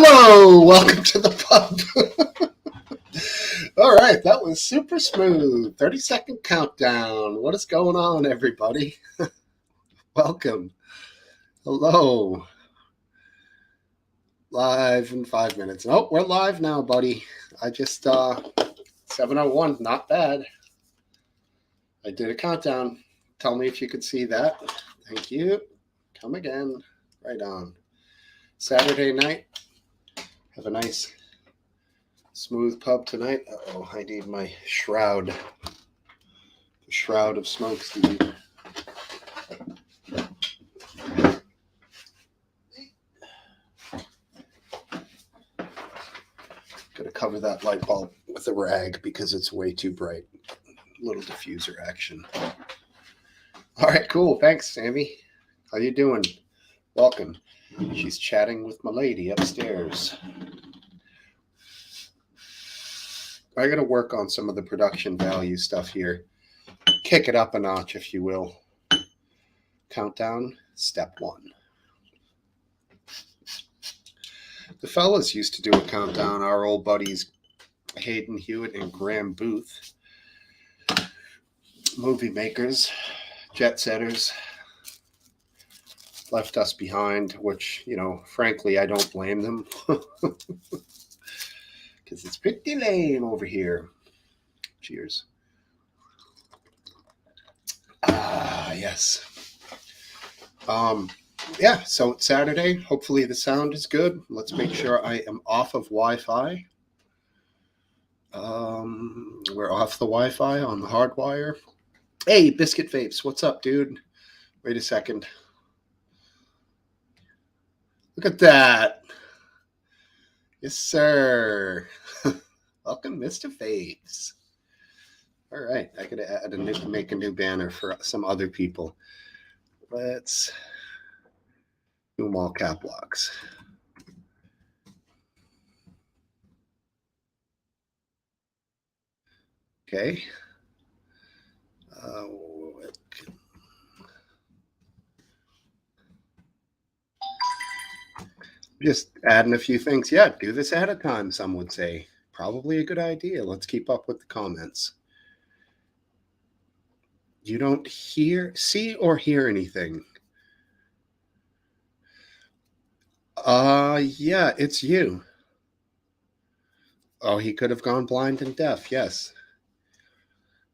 Hello, welcome to the pub. All right, that was super smooth. 30-second countdown. What is going on, everybody? Welcome. Hello. Live in 5 minutes. Oh, we're live now, buddy. I just 7:01, not bad. I did a countdown. Tell me if you could see that. Thank you. Come again. Right on. Saturday night. Have a nice smooth pub tonight. Uh-oh, I need my shroud. The shroud of Smokesteve. Gonna cover that light bulb with a rag because it's way too bright. A little diffuser action. All right, cool. Thanks, Sammy. How you doing? Welcome. She's chatting with my lady upstairs. I got to work on some of the production value stuff here. Kick it up a notch, if you will. Countdown, step 1. The fellas used to do a countdown, our old buddies Hayden Hewitt and Graham Booth. Movie makers, jet setters, left us behind, which, frankly, I don't blame them. Because it's pretty lame over here. Cheers. Ah, yes. Yeah, so it's Saturday. Hopefully the sound is good. Let's make sure I am off of Wi-Fi. We're off the Wi-Fi on the hard wire. Hey, Biscuit Vapes, what's up, dude? Wait a second. Look at that. Yes, sir. Welcome, Mr. Vapes. All right, I gotta make a new banner for some other people. Let's do them all cap locks. Okay. Just adding a few things. Yeah, do this ahead of time, some would say. Probably a good idea. Let's keep up with the comments. You don't see or hear anything. Yeah, it's you. Oh, he could have gone blind and deaf, yes.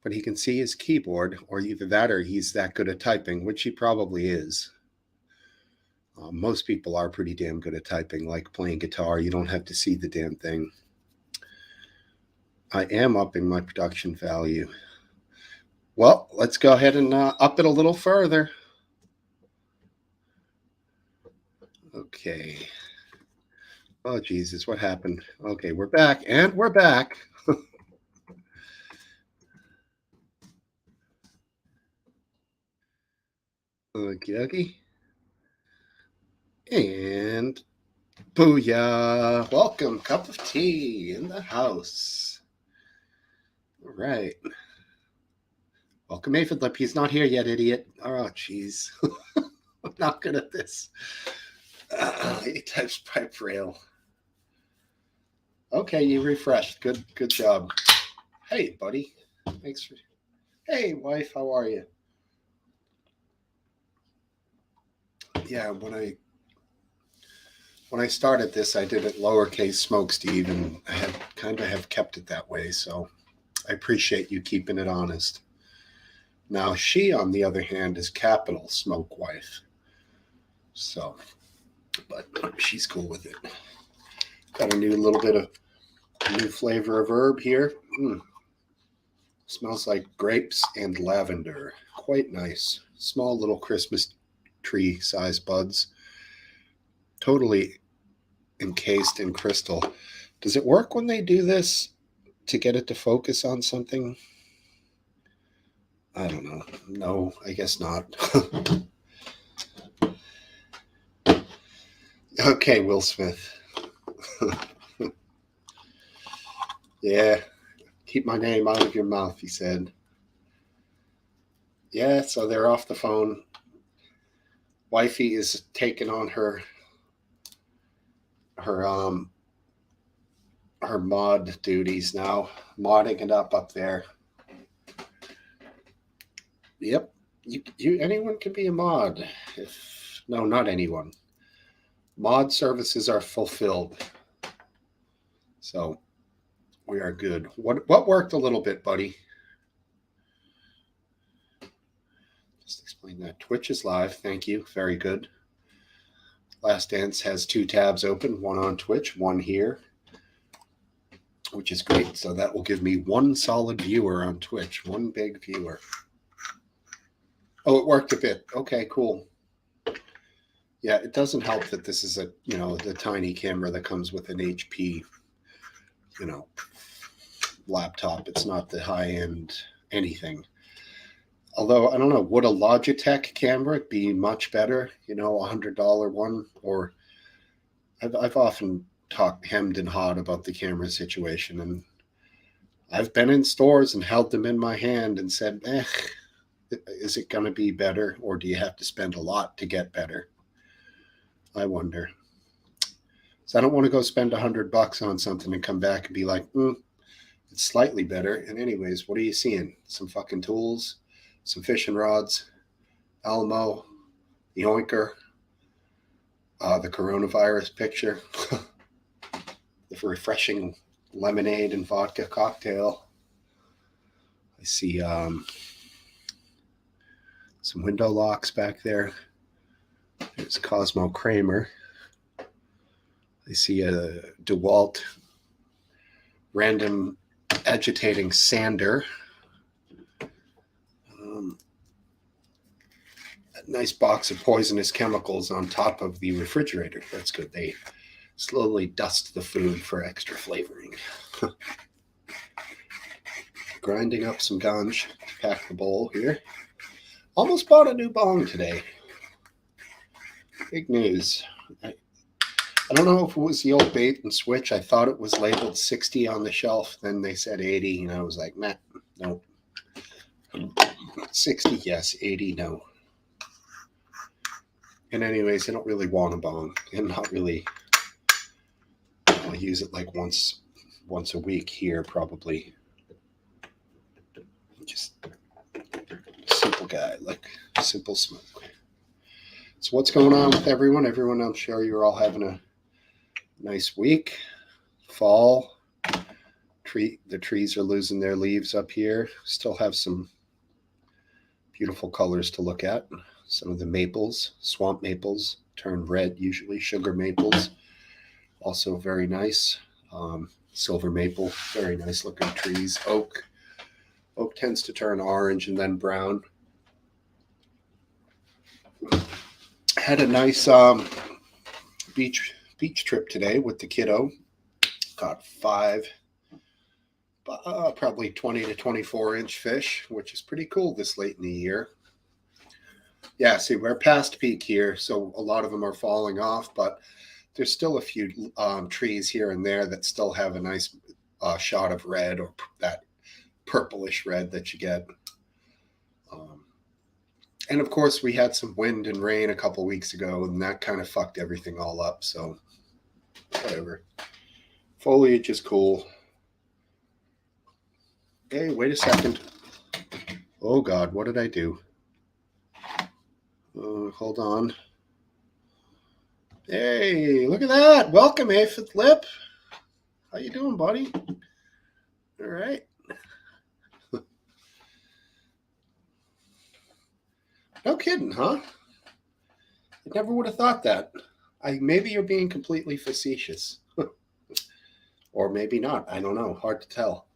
But he can see his keyboard, or either that or he's that good at typing, which he probably is. Most people are pretty damn good at typing, like playing guitar. You don't have to see the damn thing. I am upping my production value. Well, let's go ahead and up it a little further. Okay. Oh, Jesus, what happened? Okay, we're back, and we're back. Okie and booyah. Welcome, cup of tea in the house. All right. Welcome, Aphid Lip. He's not here yet, idiot. Oh, jeez. I'm not good at this. He types pipe rail. Okay, you refreshed. Good job. Hey, buddy. Thanks for... Hey, wife, how are you? Yeah, when I started this, I did it lowercase Smokesteve, and I have kept it that way, so I appreciate you keeping it honest. Now, she, on the other hand, is capital Smoke Wife. So, but she's cool with it. Got a little bit of new flavor of herb here. Smells like grapes and lavender. Quite nice. Small little Christmas tree size buds. Totally encased in crystal. Does it work when they do this to get it to focus on something? I don't know. No, I guess not. Okay, Will Smith. Yeah, keep my name out of your mouth, he said. Yeah, so they're off the phone. Wifey is taking on her her her mod duties now, modding it up there. Yep, you anyone can be a mod. If no, not anyone. Mod services are fulfilled, so we are good. What worked a little bit, buddy? Just explain that. Twitch is live. Thank you. Very good. Last Dance has 2 tabs open, one on Twitch, one here, which is great. So that will give me 1 solid viewer on Twitch, 1 big viewer. Oh, it worked a bit. Okay, cool. Yeah, it doesn't help that this is a, the tiny camera that comes with an HP, laptop. It's not the high-end anything. Although, I don't know, would a Logitech camera be much better? A $100 one? Or I've often hemmed and hawed about the camera situation, and I've been in stores and held them in my hand and said, is it going to be better, or do you have to spend a lot to get better? I wonder. So I don't want to go spend $100 on something and come back and be like, it's slightly better. And anyways, what are you seeing? Some fucking tools, some fishing rods, Alamo, the Oinker, the coronavirus picture, the refreshing lemonade and vodka cocktail. I see some window locks back there. There's Cosmo Kramer. I see a DeWalt random agitating sander. A nice box of poisonous chemicals on top of the refrigerator. That's good. They slowly dust the food for extra flavoring. Grinding up some ganj to pack the bowl here. Almost bought a new bong today. Big news. I don't know if it was the old bait and switch. I thought it was labeled 60 on the shelf. Then they said 80, and I was like, nah, no. 60, yes. 80, no. And anyways, I don't really want a bong. I'm not really. I'll use it like once a week here, probably. Just a simple guy, like simple smoke. So what's going on with everyone? Everyone, I'm sure you're all having a nice week. Fall. The trees are losing their leaves up here. Still have some beautiful colors to look at. Some of the maples, swamp maples, turn red usually. Sugar maples, also very nice. Silver maple, very nice looking trees. Oak tends to turn orange and then brown. Had a nice beach trip today with the kiddo. Caught 5 probably 20 to 24 inch fish, which is pretty cool this late in the year. Yeah, see, we're past peak here, so a lot of them are falling off, but there's still a few trees here and there that still have a nice shot of red, or that purplish red that you get. And of course, we had some wind and rain a couple weeks ago, and that kind of fucked everything all up, so whatever. Foliage is cool. Hey, wait a second. Oh, God, what did I do? Hold on. Hey, look at that. Welcome, Aphid Lip. How you doing, buddy? All right. No kidding, huh? I never would have thought that. Maybe you're being completely facetious. Or maybe not. I don't know. Hard to tell.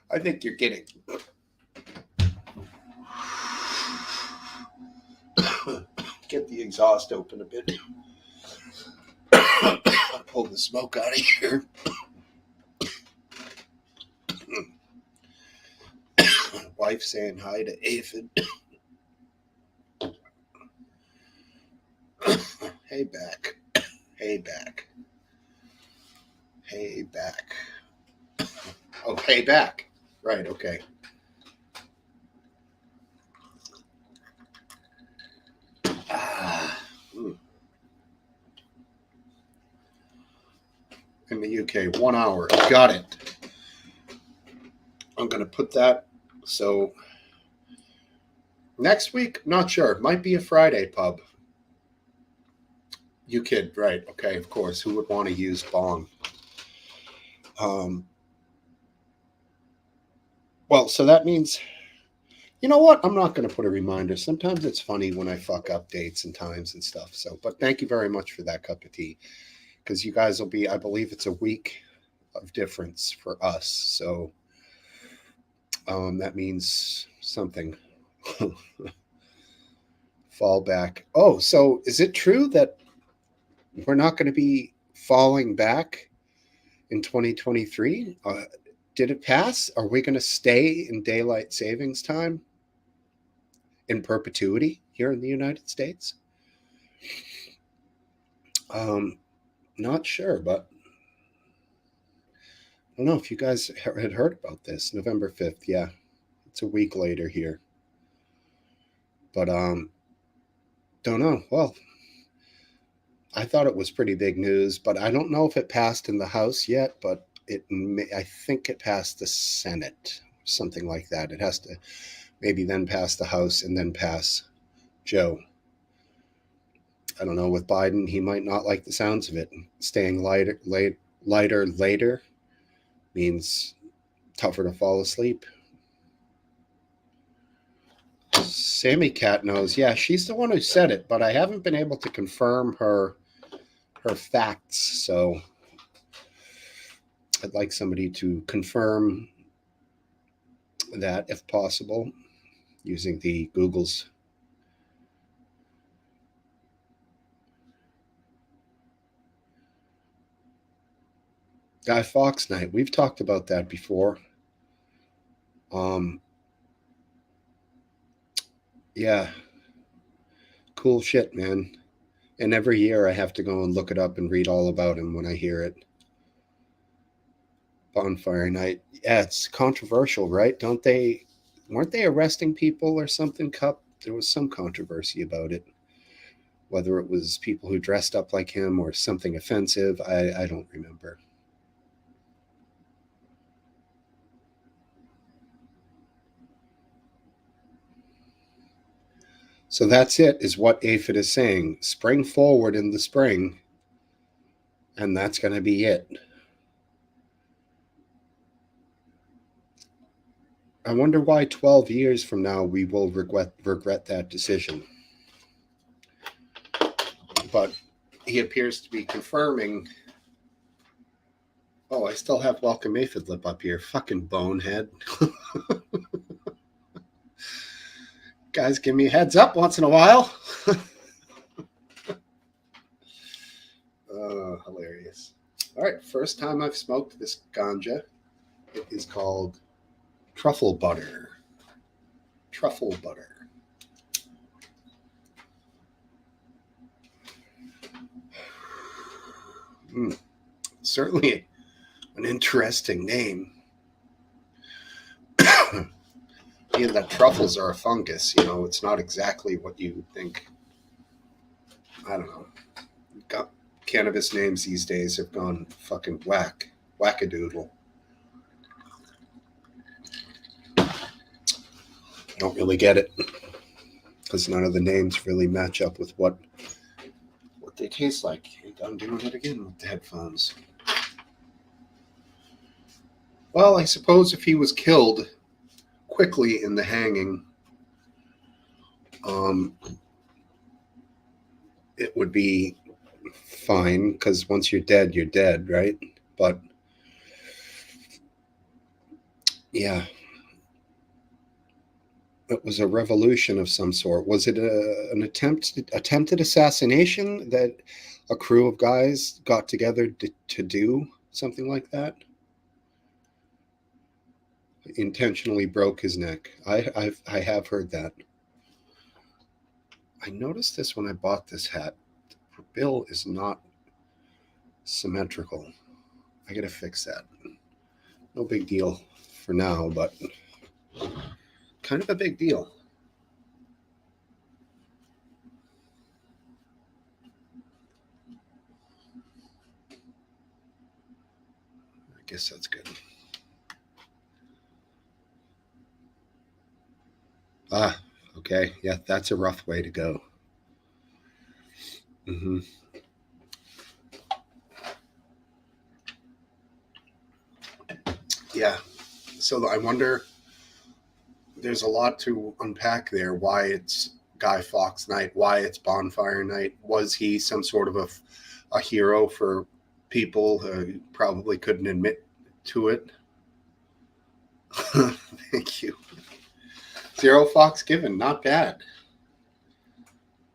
I think you're kidding. Get the exhaust open a bit. Pull the smoke out of here. Wife saying hi to Aphid. Hey, back. Hey, back. Hey, back. Oh, hey, back. Right, okay. UK, 1 hour. Got it. I'm going to put that. So next week, not sure. Might be a Friday pub. You kid, right? Okay, of course. Who would want to use bong? Well, so that means, you know what? I'm not going to put a reminder. Sometimes it's funny when I fuck up dates and times and stuff. So, but thank you very much for that cup of tea, because you guys will be, I believe it's a week of difference for us. So that means something. Fall back. Oh, so is it true that we're not going to be falling back in 2023? Did it pass? Are we going to stay in daylight savings time in perpetuity here in the United States? Not sure, but I don't know if you guys had heard about this. November 5th, yeah. It's a week later here. But don't know. Well, I thought it was pretty big news, but I don't know if it passed in the House yet, but I think it passed the Senate, something like that. It has to maybe then pass the House and then pass Joe. I don't know, with Biden, he might not like the sounds of it. Staying lighter later means tougher to fall asleep. Sammy Cat knows. Yeah, she's the one who said it, but I haven't been able to confirm her facts. So I'd like somebody to confirm that if possible using the Googles. Guy Fawkes night. We've talked about that before. Yeah, cool shit, man. And every year I have to go and look it up and read all about him when I hear it. Bonfire night. Yeah, it's controversial, right? Weren't they arresting people or something? Cup. There was some controversy about it. Whether it was people who dressed up like him or something offensive, I don't remember. So that's it, is what Aphid is saying. Spring forward in the spring, and that's going to be it. I wonder why 12 years from now we will regret that decision. But he appears to be confirming. Oh, I still have Welcome Aphid lip up here. Fucking bonehead. Guys, give me a heads up once in a while. Hilarious. All right, first time I've smoked this ganja. It is called truffle butter. Truffle butter. Certainly an interesting name. Being that truffles are a fungus, it's not exactly what you think. I don't know. Cannabis names these days have gone fucking wackadoodle. Don't really get it, because none of the names really match up with what they taste like. And I'm doing it again with the headphones. Well, I suppose if he was killed quickly in the hanging, it would be fine, because once you're dead, right? But yeah, it was a revolution of some sort. Was it an attempted assassination that a crew of guys got together to do something like that? Intentionally broke his neck. I have heard that. I noticed this when I bought this hat. The bill is not symmetrical. I gotta fix that. No big deal for now, but kind of a big deal. guess that's good. Ah, okay. Yeah, that's a rough way to go. Mm-hmm. Yeah. So I wonder, there's a lot to unpack there. Why it's Guy Fawkes night, why it's bonfire night. Was he some sort of a hero for people who probably couldn't admit to it? Thank you. 0 Fox given, not bad.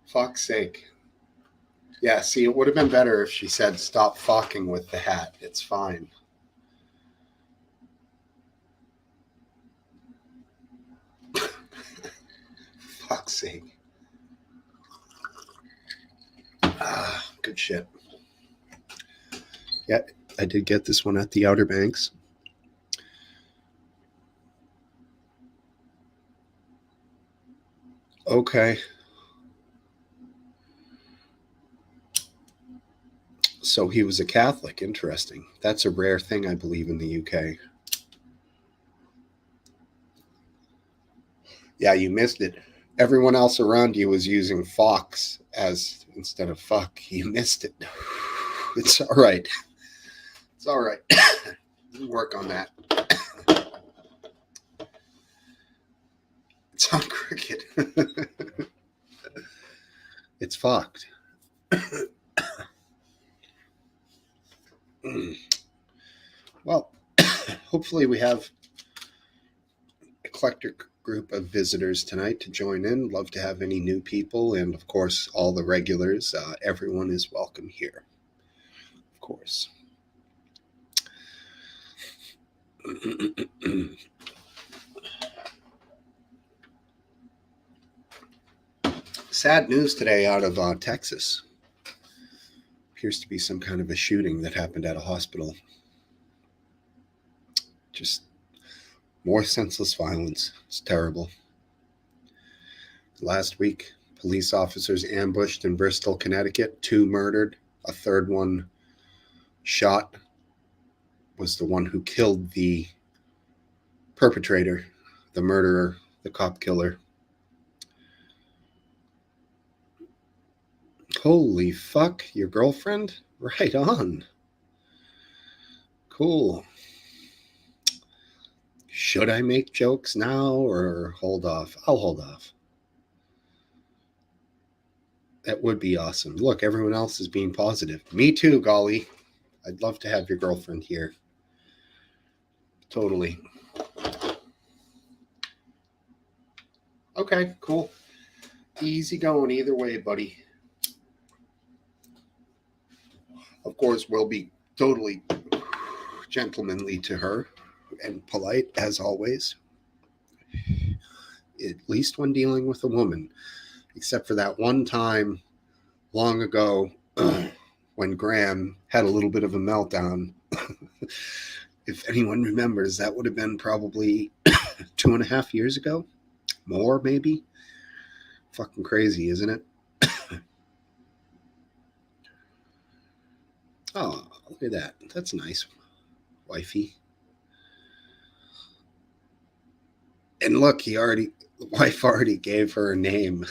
Fuck's sake. Yeah, see, it would have been better if she said, stop fucking with the hat. It's fine. Fuck's sake. Ah, good shit. Yeah, I did get this one at the Outer Banks. Okay. So he was a Catholic. Interesting. That's a rare thing, I believe, in the UK. Yeah, you missed it. Everyone else around you was using Fox as instead of fuck. You missed it. It's all right. It's all right. Work on that. It's on cricket. It's fucked. Well, hopefully we have eclectic group of visitors tonight to join in. Love to have any new people, and of course all the regulars. Everyone is welcome here, of course. Sad news today out of Texas. Appears to be some kind of a shooting that happened at a hospital. Just more senseless violence. It's terrible. Last week, police officers ambushed in Bristol, Connecticut. 2 murdered. A third one shot. Was the one who killed the perpetrator, the murderer, the cop killer. Holy fuck, your girlfriend? Right on. Cool. Should I make jokes now or hold off? I'll hold off. That would be awesome. Look, everyone else is being positive. Me too, golly. I'd love to have your girlfriend here. Totally. Okay, cool. Easy going either way, buddy. Of course, we'll be totally gentlemanly to her and polite as always. At least when dealing with a woman. Except for that one time long ago when Graham had a little bit of a meltdown. If anyone remembers, that would have been probably 2.5 years ago. More, maybe. Fucking crazy, isn't it? Oh, look at that. That's nice, wifey. And look, the wife already gave her a name.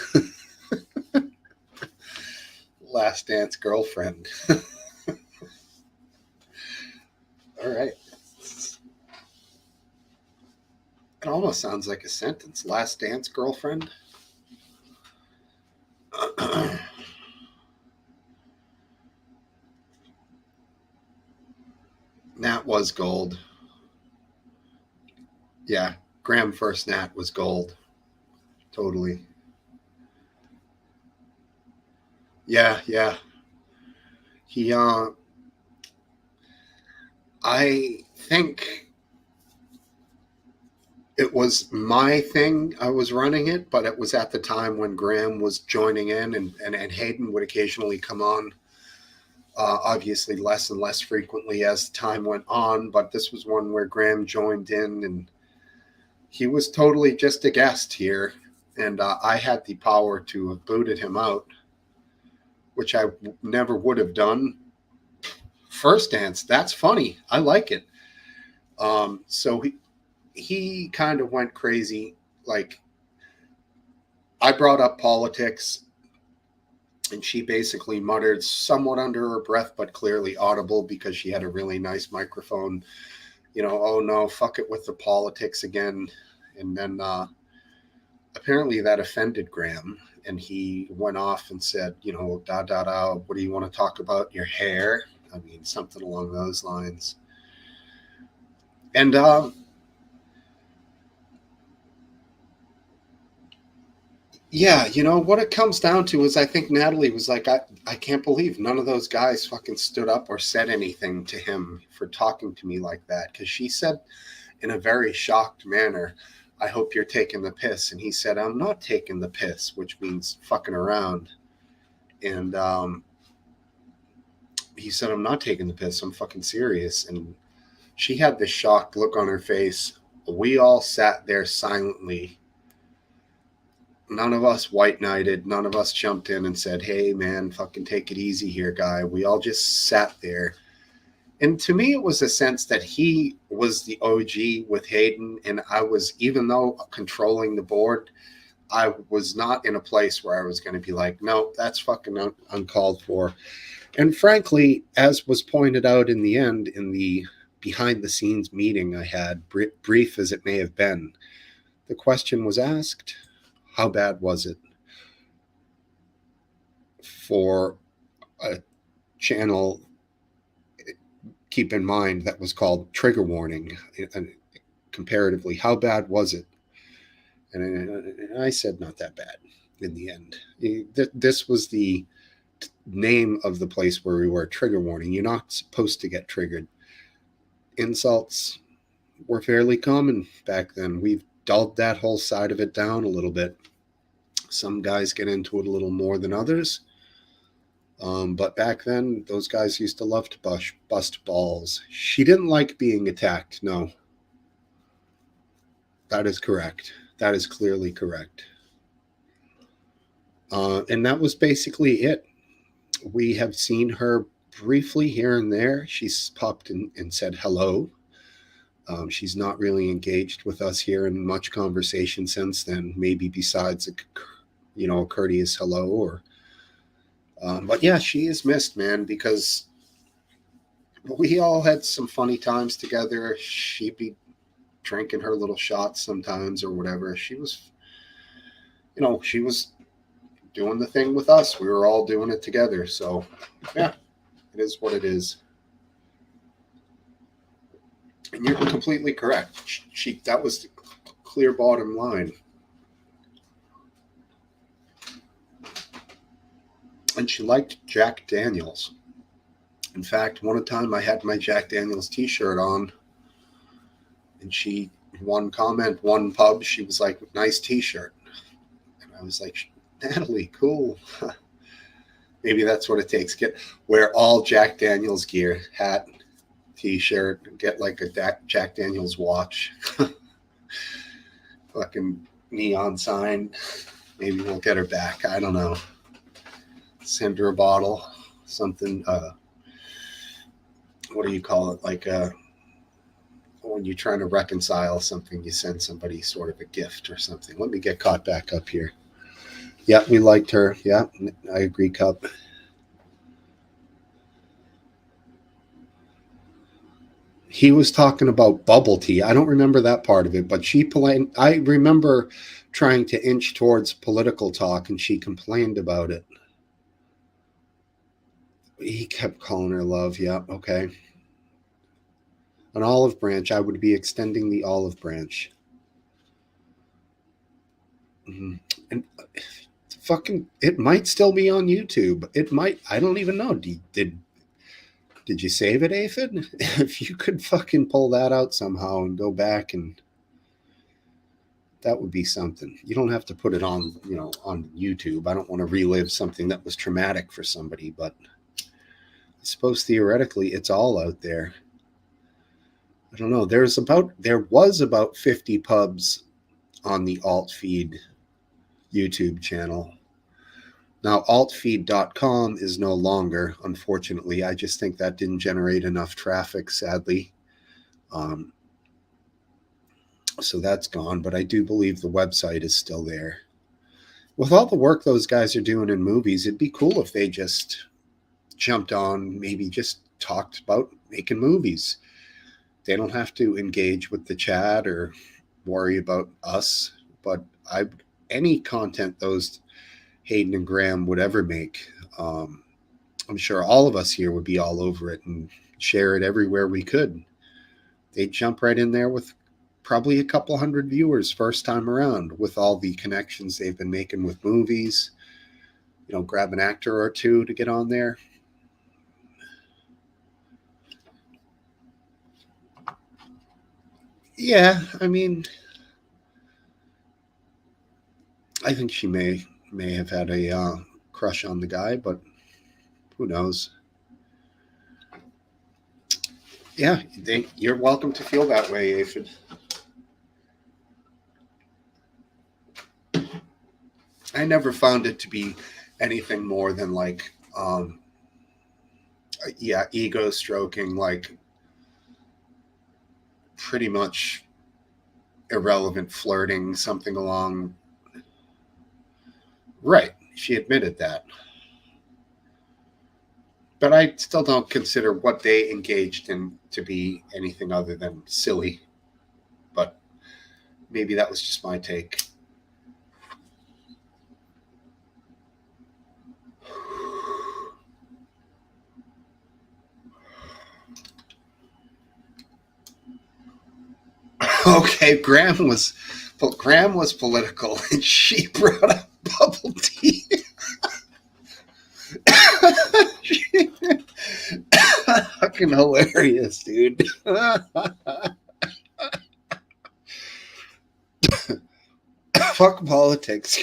Last Dance Girlfriend. All right. It almost sounds like a sentence. Last Dance Girlfriend. Nat was gold. Yeah, Graham first Nat was gold. Totally. Yeah. He I think it was my thing. I was running it, but it was at the time when Graham was joining in, and Hayden would occasionally come on. Obviously, less and less frequently as time went on, but this was one where Graham joined in, and he was totally just a guest here, and I had the power to have booted him out, which I never would have done. First Dance, that's funny. I like it. So he kind of went crazy. Like, I brought up politics, and she basically muttered somewhat under her breath, but clearly audible because she had a really nice microphone. Oh no, fuck it with the politics again. And then apparently that offended Graham, and he went off and said, da da da, what do you want to talk about? Your hair? I mean, something along those lines. And yeah, what it comes down to is I think Natalie was like, I can't believe none of those guys fucking stood up or said anything to him for talking to me like that. Because she said in a very shocked manner, I hope you're taking the piss. And he said, I'm not taking the piss, which means fucking around. And he said, I'm not taking the piss. I'm fucking serious. And she had this shocked look on her face. We all sat there silently. None of us white knighted. None of us jumped in and said, hey, man, fucking take it easy here, guy. We all just sat there. And to me, it was a sense that he was the OG with Hayden. And I was, even though controlling the board, I was not in a place where I was going to be like, no, that's fucking uncalled for. And frankly, as was pointed out in the end, in the behind the scenes meeting I had, brief as it may have been, the question was asked, how bad was it for a channel, keep in mind, that was called Trigger Warning? And comparatively, how bad was it? And I said, not that bad in the end. This was the name of the place where we were, Trigger Warning. You're not supposed to get triggered. Insults were fairly common back then. We've dulled that whole side of it down a little bit. Some guys get into it a little more than others. But back then, those guys used to love to bust balls. She didn't like being attacked. No. That is correct. That is clearly correct. And that was basically it. We have seen her briefly here and there. She's popped in and said hello. She's not really engaged with us here in much conversation since then, maybe besides a courteous hello. Or but yeah, she is missed, man, because we all had some funny times together. She'd be drinking her little shots sometimes or whatever. She was doing the thing with us. We were all doing it together. So yeah, it is what it is. And you're completely correct. That was the clear bottom line. And she liked Jack Daniels. In fact, one time I had my Jack Daniels t-shirt on, and she, one comment, one pub, she was like, nice t-shirt. And I was like, Natalie, cool. Maybe that's what it takes. Wear all Jack Daniels gear, hat, t-shirt, get like a Jack Daniels watch. Fucking neon sign. Maybe we'll get her back. I don't know. Send her a bottle, something. What do you call it? Like when you're trying to reconcile something, you send somebody sort of a gift or something. Let me get caught back up here. Yeah, we liked her. Yeah, I agree, Cup. He was talking about bubble tea. I don't remember that part of it, but I remember trying to inch towards political talk, and she complained about it. He kept calling her love. Yeah, okay. An olive branch. I would be extending the olive branch. Mm-hmm. And fucking, it might still be on YouTube. It might. I don't even know. Did you save it, Aphid? If you could fucking pull that out somehow and go back, and that would be something. You don't have to put it on, on YouTube. I don't want to relive something that was traumatic for somebody, but I suppose theoretically it's all out there. I don't know. There was about 50 pubs on the alt feed YouTube channel. Now, altfeed.com is no longer, unfortunately. I just think that didn't generate enough traffic, sadly. So that's gone, but I do believe the website is still there. With all the work those guys are doing in movies, it'd be cool if they just jumped on, maybe just talked about making movies. They don't have to engage with the chat or worry about us. But I, any content those Hayden and Graham would ever make, I'm sure all of us here would be all over it and share it everywhere we could. They'd jump right in there with probably a couple hundred viewers first time around with all the connections they've been making with movies. Grab an actor or two to get on there. Yeah, I mean, I think she may have had a crush on the guy, but who knows? Yeah, you're welcome to feel that way, Aphid. I never found it to be anything more than like, yeah, ego stroking, like pretty much irrelevant flirting, something along. Right, she admitted that. But I still don't consider what they engaged in to be anything other than silly. But maybe that was just my take. Okay, Graham was political, and she brought up bubble tea. Fucking hilarious, dude. Fuck politics.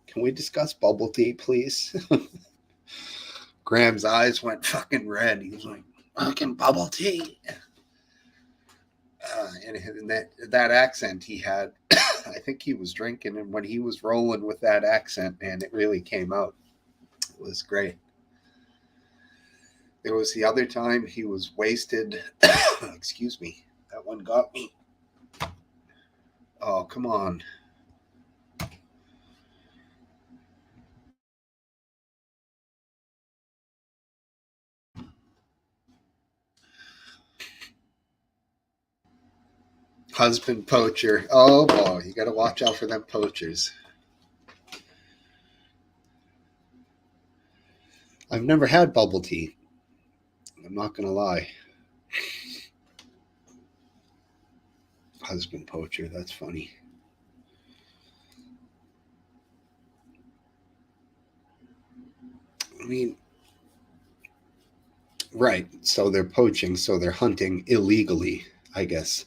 Can we discuss bubble tea, please? Graham's eyes went fucking red. He was like, fucking bubble tea. And that accent he had, I think he was drinking, and when he was rolling with that accent, man, it really came out. It was great. There was the other time he was wasted. Excuse me. That one got me. Oh, come on. Husband poacher. Oh, boy. You got to watch out for them poachers. I've never had bubble tea. I'm not going to lie. Husband poacher. That's funny. I mean, right. So they're poaching. So they're hunting illegally, I guess.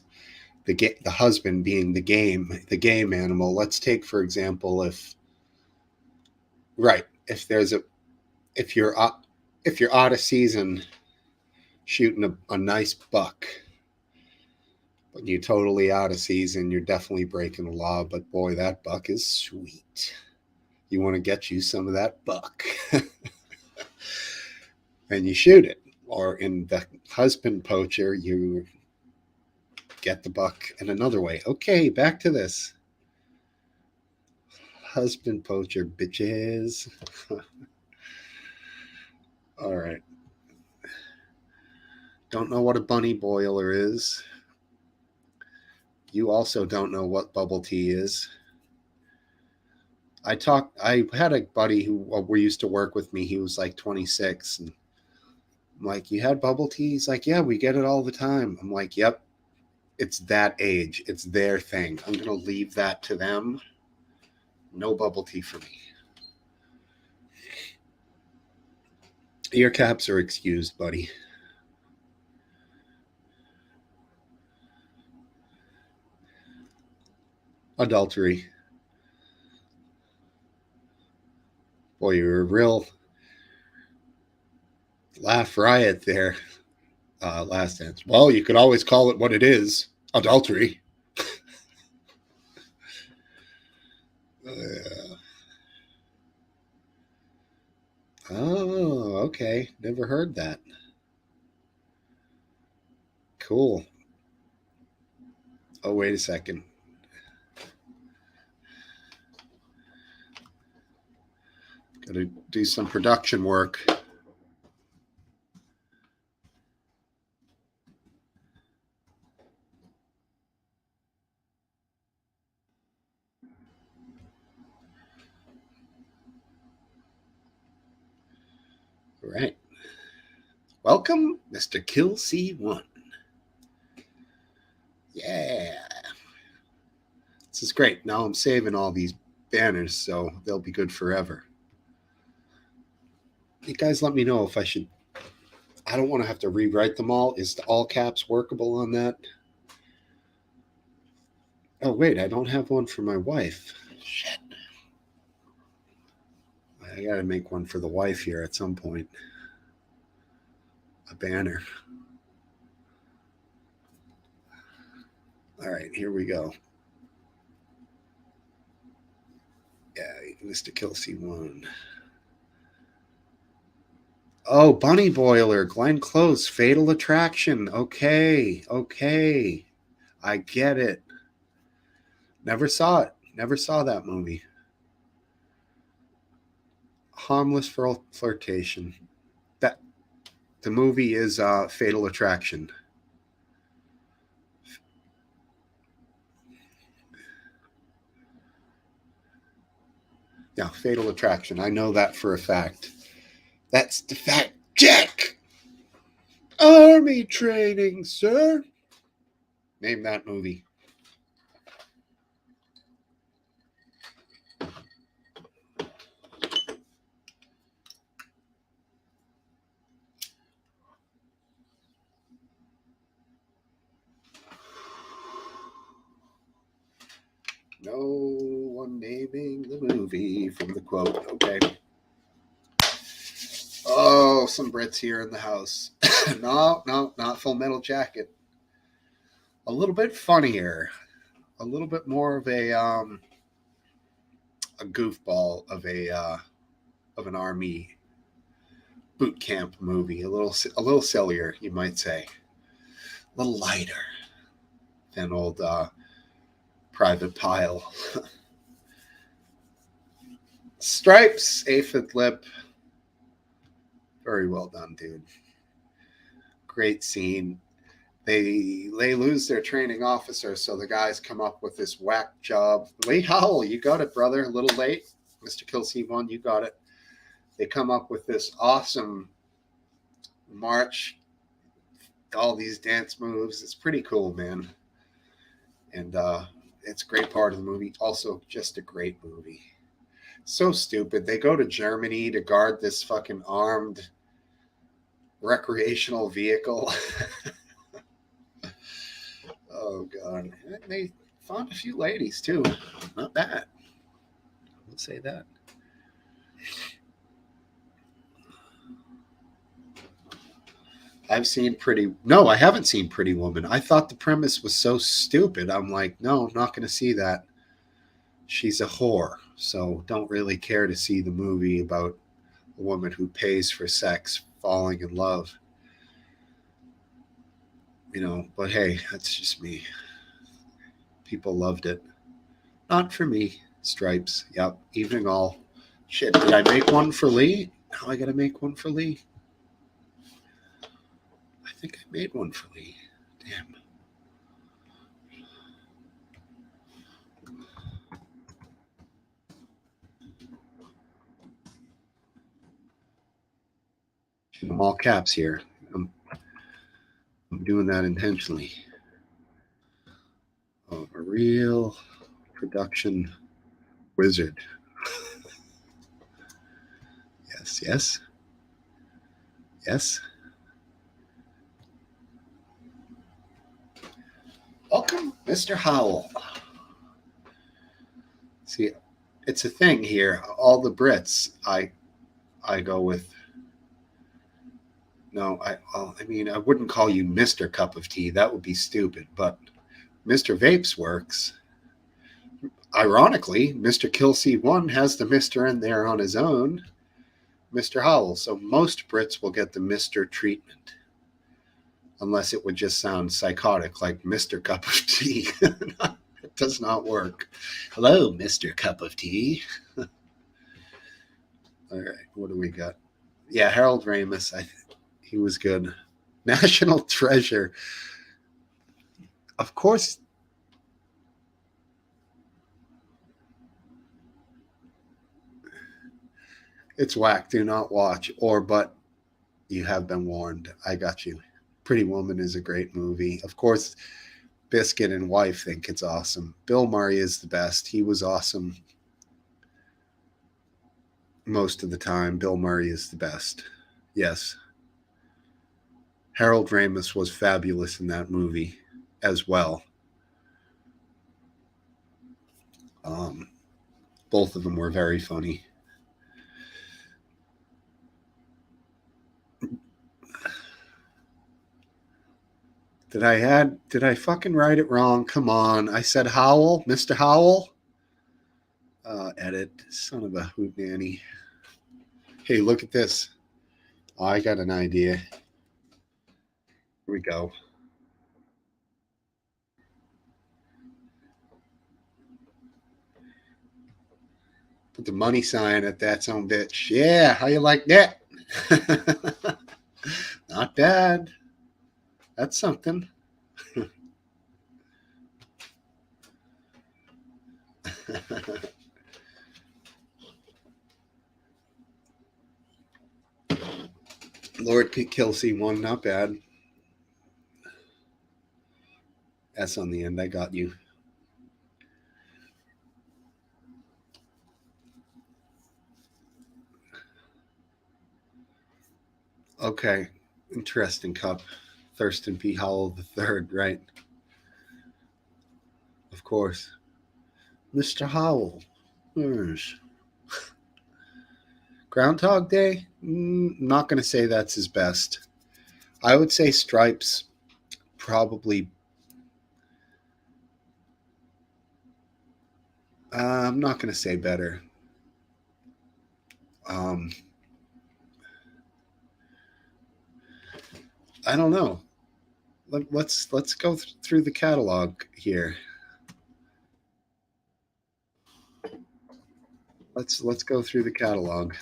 The husband being the game animal. Let's take, for example, if there's a if you're out of season shooting a nice buck, but you're totally out of season, you're definitely breaking the law. But boy, that buck is sweet. You want to get you some of that buck. And you shoot it. Or in the husband poacher, you get the buck in another way. Okay, back to this. Husband poacher, bitches. All right. Don't know what a bunny boiler is. You also don't know what bubble tea is. I had a buddy who we used to work with me. He was like 26. And I'm like, you had bubble tea? He's like, yeah, we get it all the time. I'm like, yep, it's that age. It's their thing. I'm going to leave that to them. No bubble tea for me. Ear caps are excused, buddy. Adultery. Boy, you're a real laugh riot there. Last dance. Well, you could always call it what it is. Adultery. Oh, okay. Never heard that. Cool. Oh, wait a second. Gotta do some production work. All right. Welcome, Mr. Kill C1. Yeah. This is great. Now I'm saving all these banners, so they'll be good forever. You guys let me know if I should. I don't want to have to rewrite them all. Is the all caps workable on that? Oh, wait, I don't have one for my wife. Shit. I got to make one for the wife here at some point. A banner. All right, here we go. Yeah, Mr. Kill C1. Oh, Bunny Boiler, Glenn Close, Fatal Attraction. Okay. I get it. Never saw it. Never saw that movie. Harmless Flirtation. That the movie is Fatal Attraction. Yeah, Fatal Attraction. I know that for a fact. That's the fact. Jack! Army training, sir. Name that movie. No one naming the movie from the quote. Okay. Oh, some Brits here in the house. No, not Full Metal Jacket. A little bit funnier. A little bit more of a goofball of an army boot camp movie. A little sillier, you might say. A little lighter than old Private Pile. Stripes, aphid lip. Very well done, dude. Great scene. They lose their training officer, so the guys come up with this whack job. Lee Howell, you got it, brother. A little late. Mr. Kill C1, you got it. They come up with this awesome march, all these dance moves. It's pretty cool, man. And it's a great part of the movie. Also, just a great movie. So stupid. They go to Germany to guard this fucking armed recreational vehicle. Oh, God. And they found a few ladies, too. Not bad. I'll say that. No, I haven't seen Pretty Woman. I thought the premise was so stupid. I'm like, no, I'm not going to see that. She's a whore, so don't really care to see the movie about a woman who pays for sex, falling in love. But hey, that's just me. People loved it. Not for me. Stripes. Yep. Evening all. Shit, did I make one for Lee? Now I gotta make one for Lee. I think I made one for Lee. Damn. I'm all caps here. I'm doing that intentionally. Oh, a real production wizard. Yes. Welcome, Mr. Howell. See, it's a thing here. All the Brits, I go with. No, I mean, I wouldn't call you Mr. Cup of Tea. That would be stupid. But Mr. Vapes works. Ironically, Mr. Kill C1 has the Mr. in there on his own. Mr. Howell. So most Brits will get the Mr. treatment. Unless it would just sound psychotic, like Mr. Cup of Tea. It does not work. Hello, Mr. Cup of Tea. All right, what do we got? Yeah, Harold Ramis. He was good. National Treasure. Of course. It's whack. Do not watch. Or, but you have been warned. I got you. Pretty Woman is a great movie. Of course, Biscuit and Wife think it's awesome. Bill Murray is the best. He was awesome most of the time. Bill Murray is the best. Yes. Harold Ramis was fabulous in that movie as well. Um, both of them were very funny. Did I fucking write it wrong? Come on. I said Howell, Mr. Howell. Edit. Son of a hoot nanny. Hey, look at this. Oh, I got an idea. Here we go. Put the money sign at that son bitch. Yeah, how you like that? Not bad. That's something. Lord Kelsey one, not bad. S on the end. I got you. Okay. Interesting cup. Thurston P. Howell the third, right? Of course. Mr. Howell. Yes. Groundhog Day? Not going to say that's his best. I would say Stripes probably. I'm not going to say better. Um, I don't know. Let's go through the catalog here. Let's go through the catalog.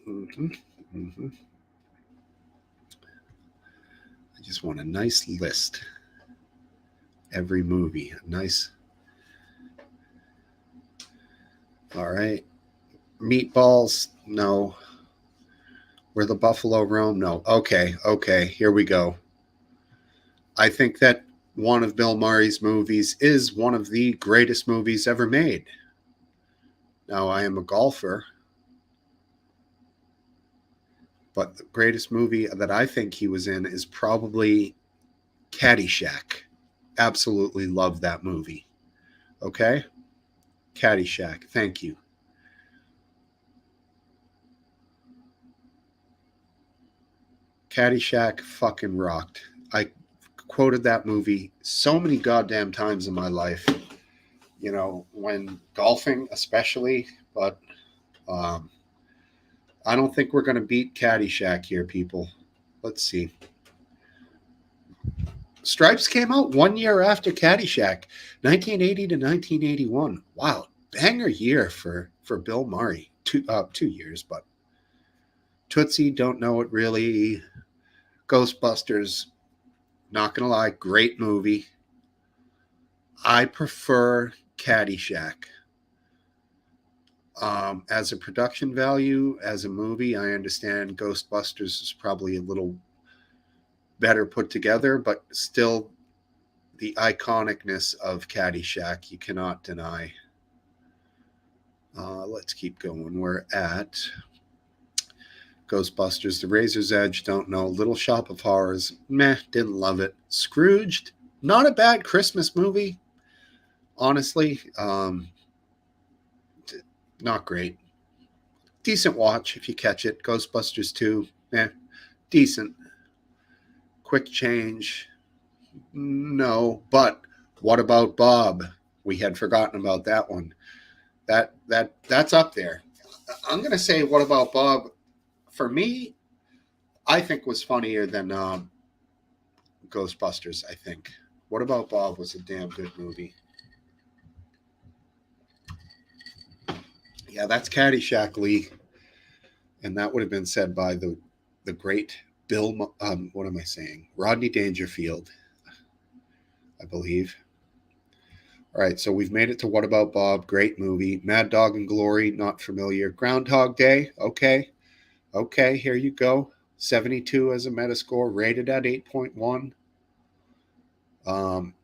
Mm-hmm, mm-hmm. I just want a nice list. Every movie, a nice. All right. Meatballs, no. Where the Buffalo Roam, no. Okay, okay. Here we go. I think that one of Bill Murray's movies is one of the greatest movies ever made. Now, I am a golfer, but the greatest movie that I think he was in is probably Caddyshack. Absolutely love that movie. Okay? Caddyshack. Thank you. Caddyshack fucking rocked. I quoted that movie so many goddamn times in my life, you know, when golfing, especially. But um, I don't think we're going to beat Caddyshack here, people. Let's see. Stripes came out 1 year after Caddyshack, 1980 to 1981. Wow, banger year for Bill Murray. 2 years, but Tootsie, don't know it really. Ghostbusters, not gonna lie, great movie. I prefer Caddyshack. As a production value, as a movie, I understand Ghostbusters is probably a little better put together, but still the iconicness of Caddyshack you cannot deny. Let's keep going. We're at Ghostbusters, The Razor's Edge, don't know. Little Shop of Horrors, meh, didn't love it. Scrooged, not a bad Christmas movie, honestly. Not great. Decent watch if you catch it. Ghostbusters 2, decent. Quick Change, no. But what about Bob? We had forgotten about that one. That's up there. I'm gonna say What About Bob, for me, I think was funnier than Ghostbusters. I think What About Bob was a damn good movie. Yeah, that's Caddyshack, Lee, and that would have been said by the great Bill. What am I saying? Rodney Dangerfield, I believe. All right, so we've made it to What About Bob? Great movie. Mad Dog and Glory, not familiar. Groundhog Day, okay. Okay, here you go. 72 as a Metascore, rated at 8.1. Um,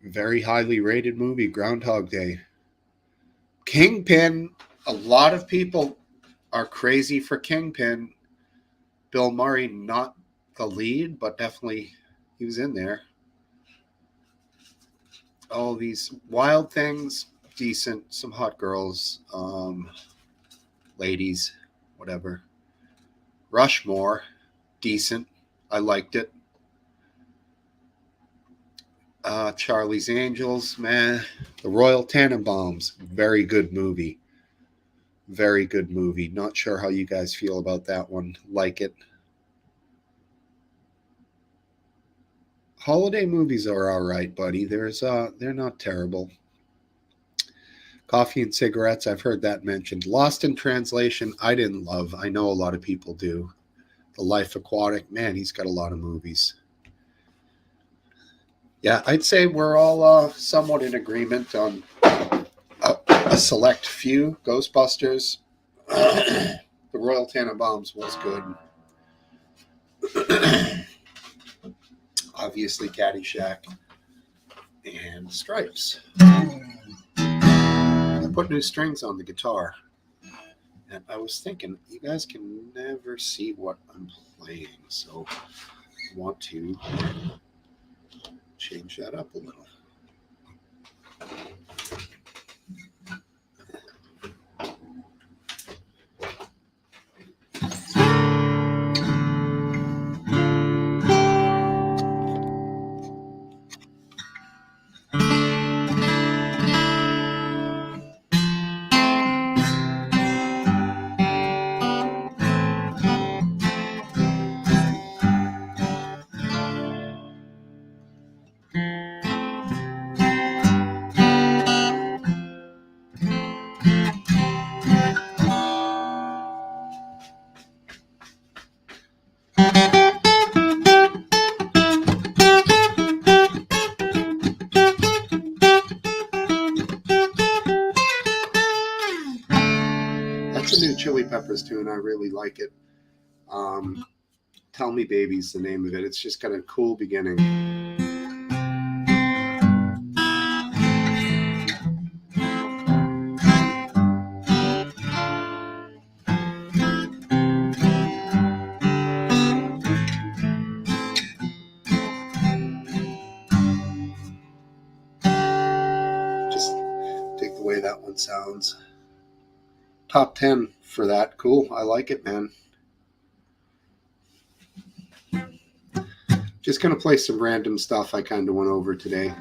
very highly rated movie, Groundhog Day. Kingpin, a lot of people are crazy for Kingpin. Bill Murray, not the lead, but definitely he was in there. All these Wild Things, decent. Some hot girls, ladies, whatever. Rushmore, decent. I liked it. Charlie's Angels, man. The Royal Tenenbaums, very good movie. Very good movie. Not sure how you guys feel about that one. Like it. Holiday movies are all right, buddy. They're not terrible. Coffee and Cigarettes, I've heard that mentioned. Lost in Translation, I didn't love. I know a lot of people do. The Life Aquatic, man, he's got a lot of movies. Yeah, I'd say we're all somewhat in agreement on a select few. Ghostbusters, The Royal Tenenbaums was good. Obviously, Caddyshack and Stripes. I put new strings on the guitar, and I was thinking, you guys can never see what I'm playing, so I want to change that up a little. That's a new Chili Peppers tune. I really like it. Tell Me Baby's the name of it. It's just got a cool beginning. Just dig the way that one sounds. Top 10 for that. Cool. I like it, man. Just going to play some random stuff I kind of went over today.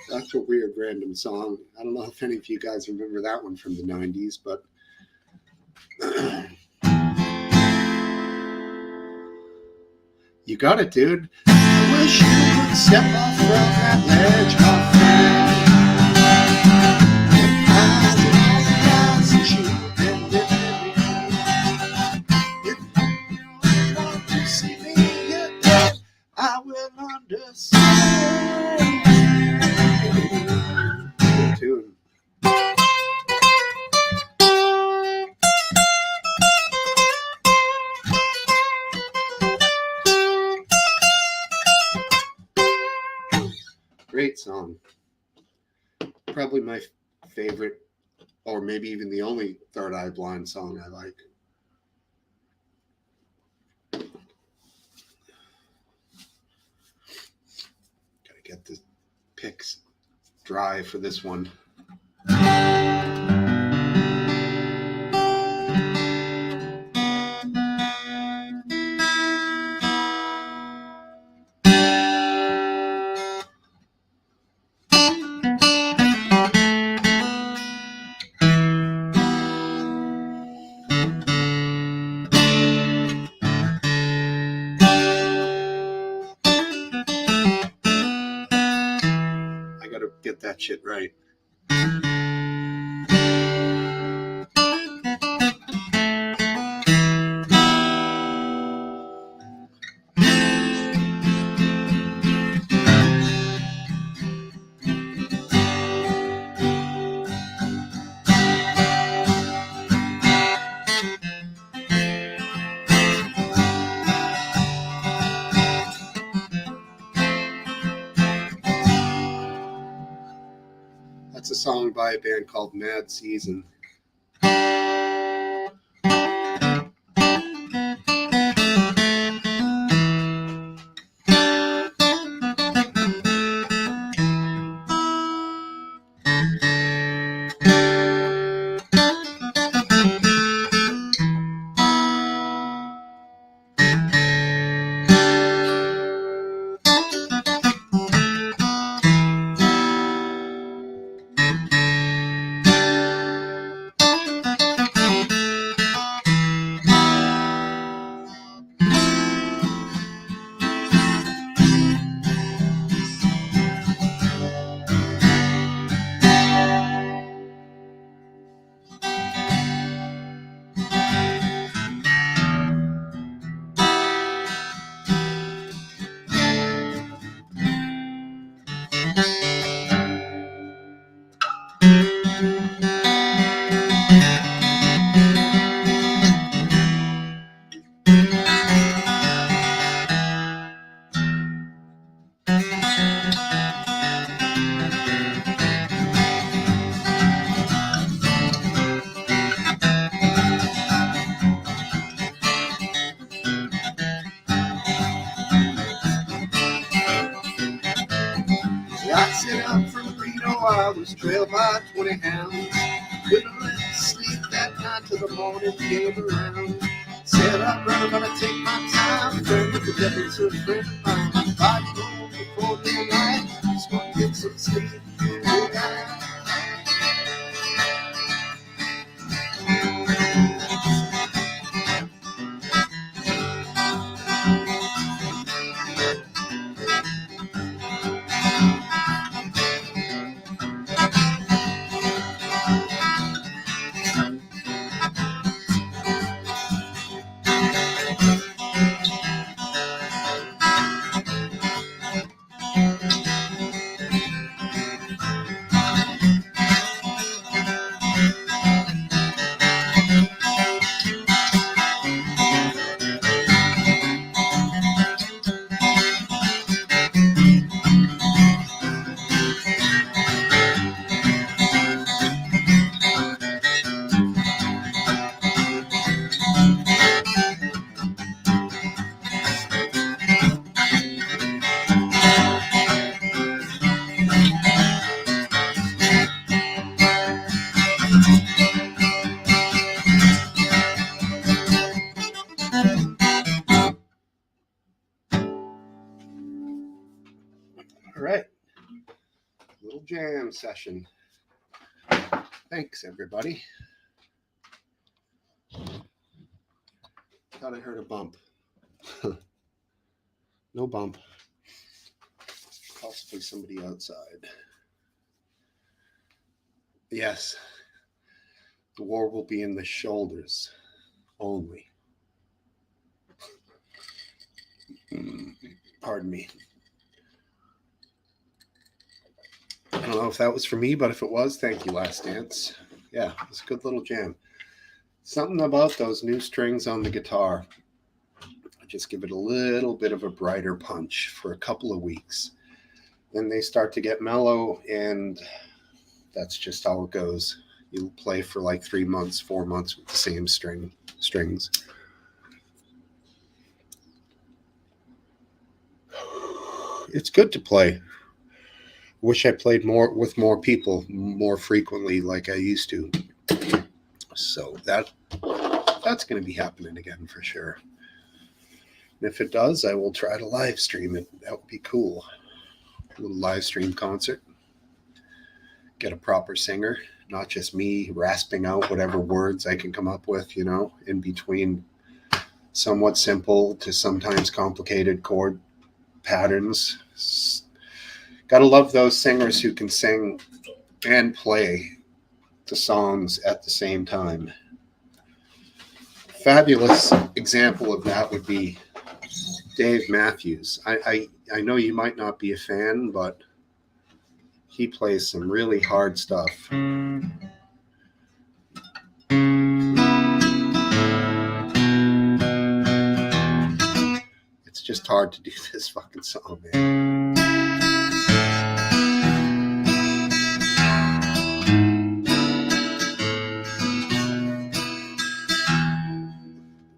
That's a weird random song. I don't know if any of you guys remember that one from the 90s, but you got it, dude. I wish you would step off from that ledge, my friend. If you want to see me yet, I will understand. Good tune. Great song. Probably my favorite, or maybe even the only Third Eye Blind song I like. Gotta get the picks dry for this one. I gotta get that shit right. That's a song by a band called Mad Season. I set out from Reno, I was trailed by 20 hounds. Couldn't let sleep that night till the morning came around. Said I'm gonna take my time, friend with the devil's a friend of mine. Ride home before midnight, just gonna get some sleep. All right, little jam session. Thanks, everybody. Thought I heard a bump. No bump. Possibly somebody outside. Yes, the war will be in the shoulders only. Pardon me. I don't know if that was for me, but if it was, thank you, Last Dance. Yeah, it's a good little jam. Something about those new strings on the guitar. I just give it a little bit of a brighter punch for a couple of weeks. Then they start to get mellow, and That's just how it goes. You play for like 3 months, 4 months with the same strings. It's good to play. Wish I played more with more people more frequently like I used to. So that's going to be happening again for sure. And if it does, I will try to live stream it. That would be cool. A little live stream concert. Get a proper singer, not just me rasping out whatever words I can come up with, in between somewhat simple to sometimes complicated chord patterns. Gotta love those singers who can sing and play the songs at the same time. Fabulous example of that would be Dave Matthews. I know you might not be a fan, but he plays some really hard stuff. It's just hard to do this fucking song, man.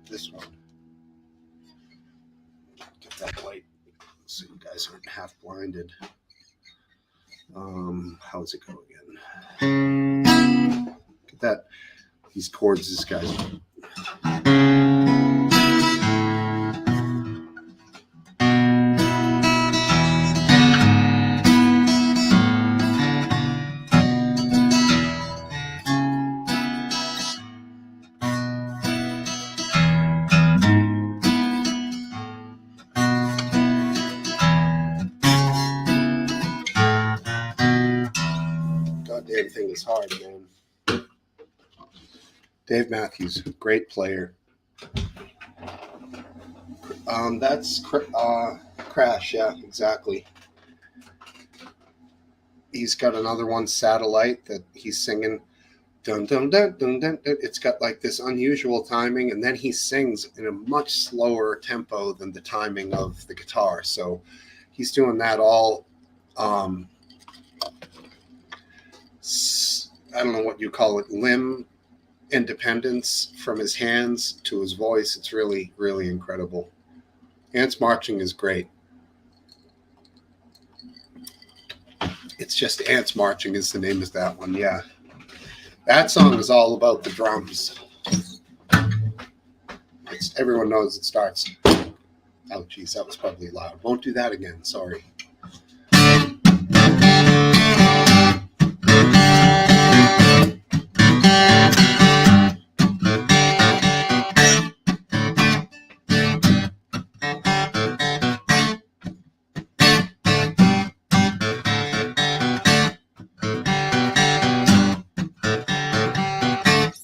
This one. Get that light so you guys aren't half blinded. How's it go again? Get that. These chords, this guy's. Goddamn thing is hard, man. Dave Matthews, great player. That's Crash, yeah, exactly. He's got another one, Satellite, that he's singing. Dun, dun, dun, dun, dun, dun. It's got like this unusual timing, and then he sings in a much slower tempo than the timing of the guitar. So he's doing that all. I don't know what you call it, limb independence from his hands to his voice. It's really, really incredible. Ants Marching is great. It's just Ants Marching is the name of that one, yeah. That song is all about the drums. Everyone knows it starts. Oh, geez, that was probably loud. Won't do that again, sorry.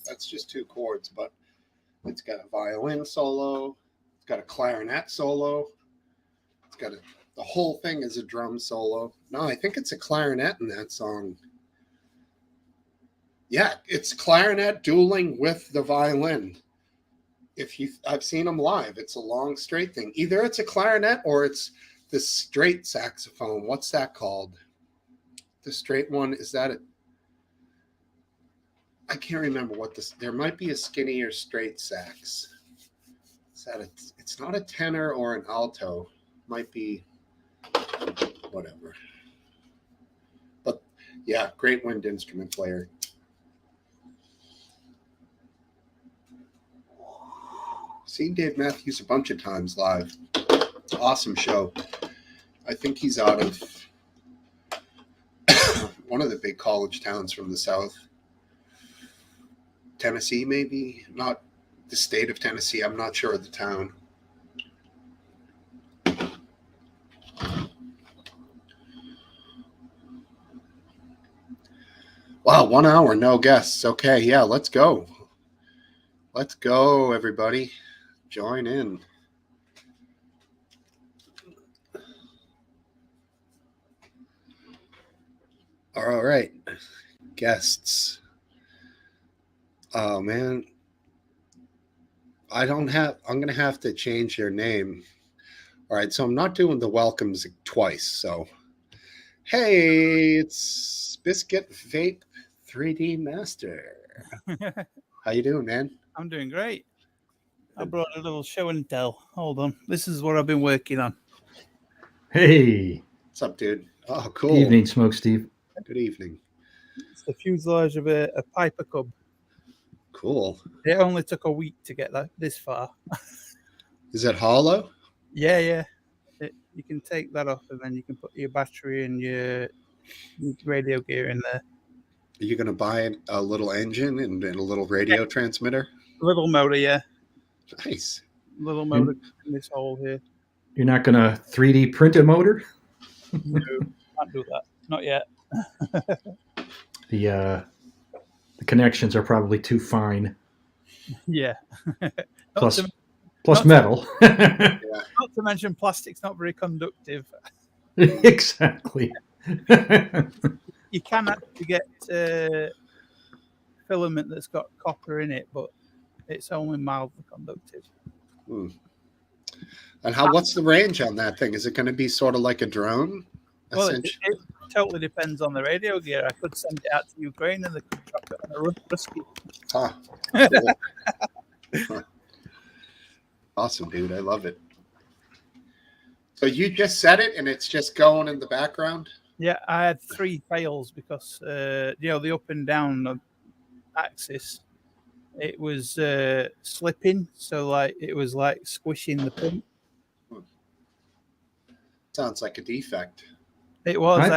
That's just two chords, but it's got a violin solo. It's got a clarinet solo. It's got the whole thing is a drum solo. No, I think it's a clarinet in that song. Yeah, it's clarinet dueling with the violin. I've seen them live. It's a long straight thing. Either it's a clarinet or it's the straight saxophone. What's that called? The straight one, is that it? I can't remember what this. There might be a skinnier straight sax. Is that it's not a tenor or an alto. Might be whatever. But yeah, great wind instrument player. Seen Dave Matthews a bunch of times live. Awesome show. I think he's out of one of the big college towns from the South. Tennessee, maybe? Not the state of Tennessee. I'm not sure of the town. Wow, 1 hour, no guests. Okay, yeah, let's go. Let's go, everybody. Join in. All right, guests. Oh, man. I'm going to have to change your name. All right, so I'm not doing the welcomes twice. So, Hey, it's Biscuit Vape 3D Master. How you doing, man? I'm doing great. I Good. brought a little show and tell. Hold on. This is what I've been working on. Hey, What's up, dude? Oh, cool. evening, Smokesteve. Good evening. It's the fuselage of a Piper Cub. Cool. It only took a week to get this far. Is it hollow? Yeah. You can take that off and then you can put your battery and your radio gear in there. Are you going to buy a little engine and a little radio transmitter? Little motor, yeah. Nice. Little motor in this hole here. You're not going to 3D print a motor? No, can't do that. Not yet. The connections are probably too fine. Yeah. Plus not metal. Yeah. Not to mention plastic's not very conductive. Exactly. You can actually get filament that's got copper in it, but it's only mildly conductive. Hmm. And what's the range on that thing? Is it going to be sort of like a drone? Well, it totally depends on the radio gear. I could send it out to Ukraine and they could drop it on a rescue. Huh. Cool. Huh. Awesome, dude. I love it. So you just set it and it's just going in the background? Yeah, I had 3 fails because, the up and down axis, it was slipping. So, it was like squishing the print. Sounds like a defect. It was.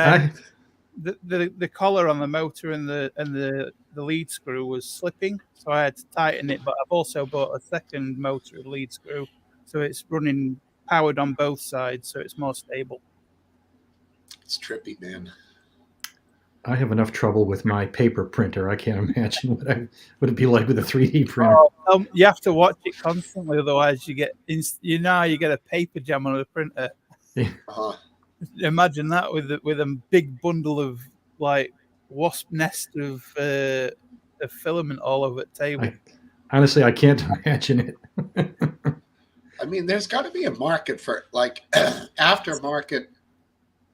The collar on the motor and the lead screw was slipping, so I had to tighten it. But I've also bought a second motor lead screw, so it's running powered on both sides, so it's more stable. It's trippy, man. I have enough trouble with my paper printer. I can't imagine what it'd be like with a 3D printer. You have to watch it constantly, otherwise you get you get a paper jam on a printer. Uh-huh. Imagine that with a big bundle of wasp nest of filament all over the table. Honestly, I can't imagine it. I mean, there's got to be a market for aftermarket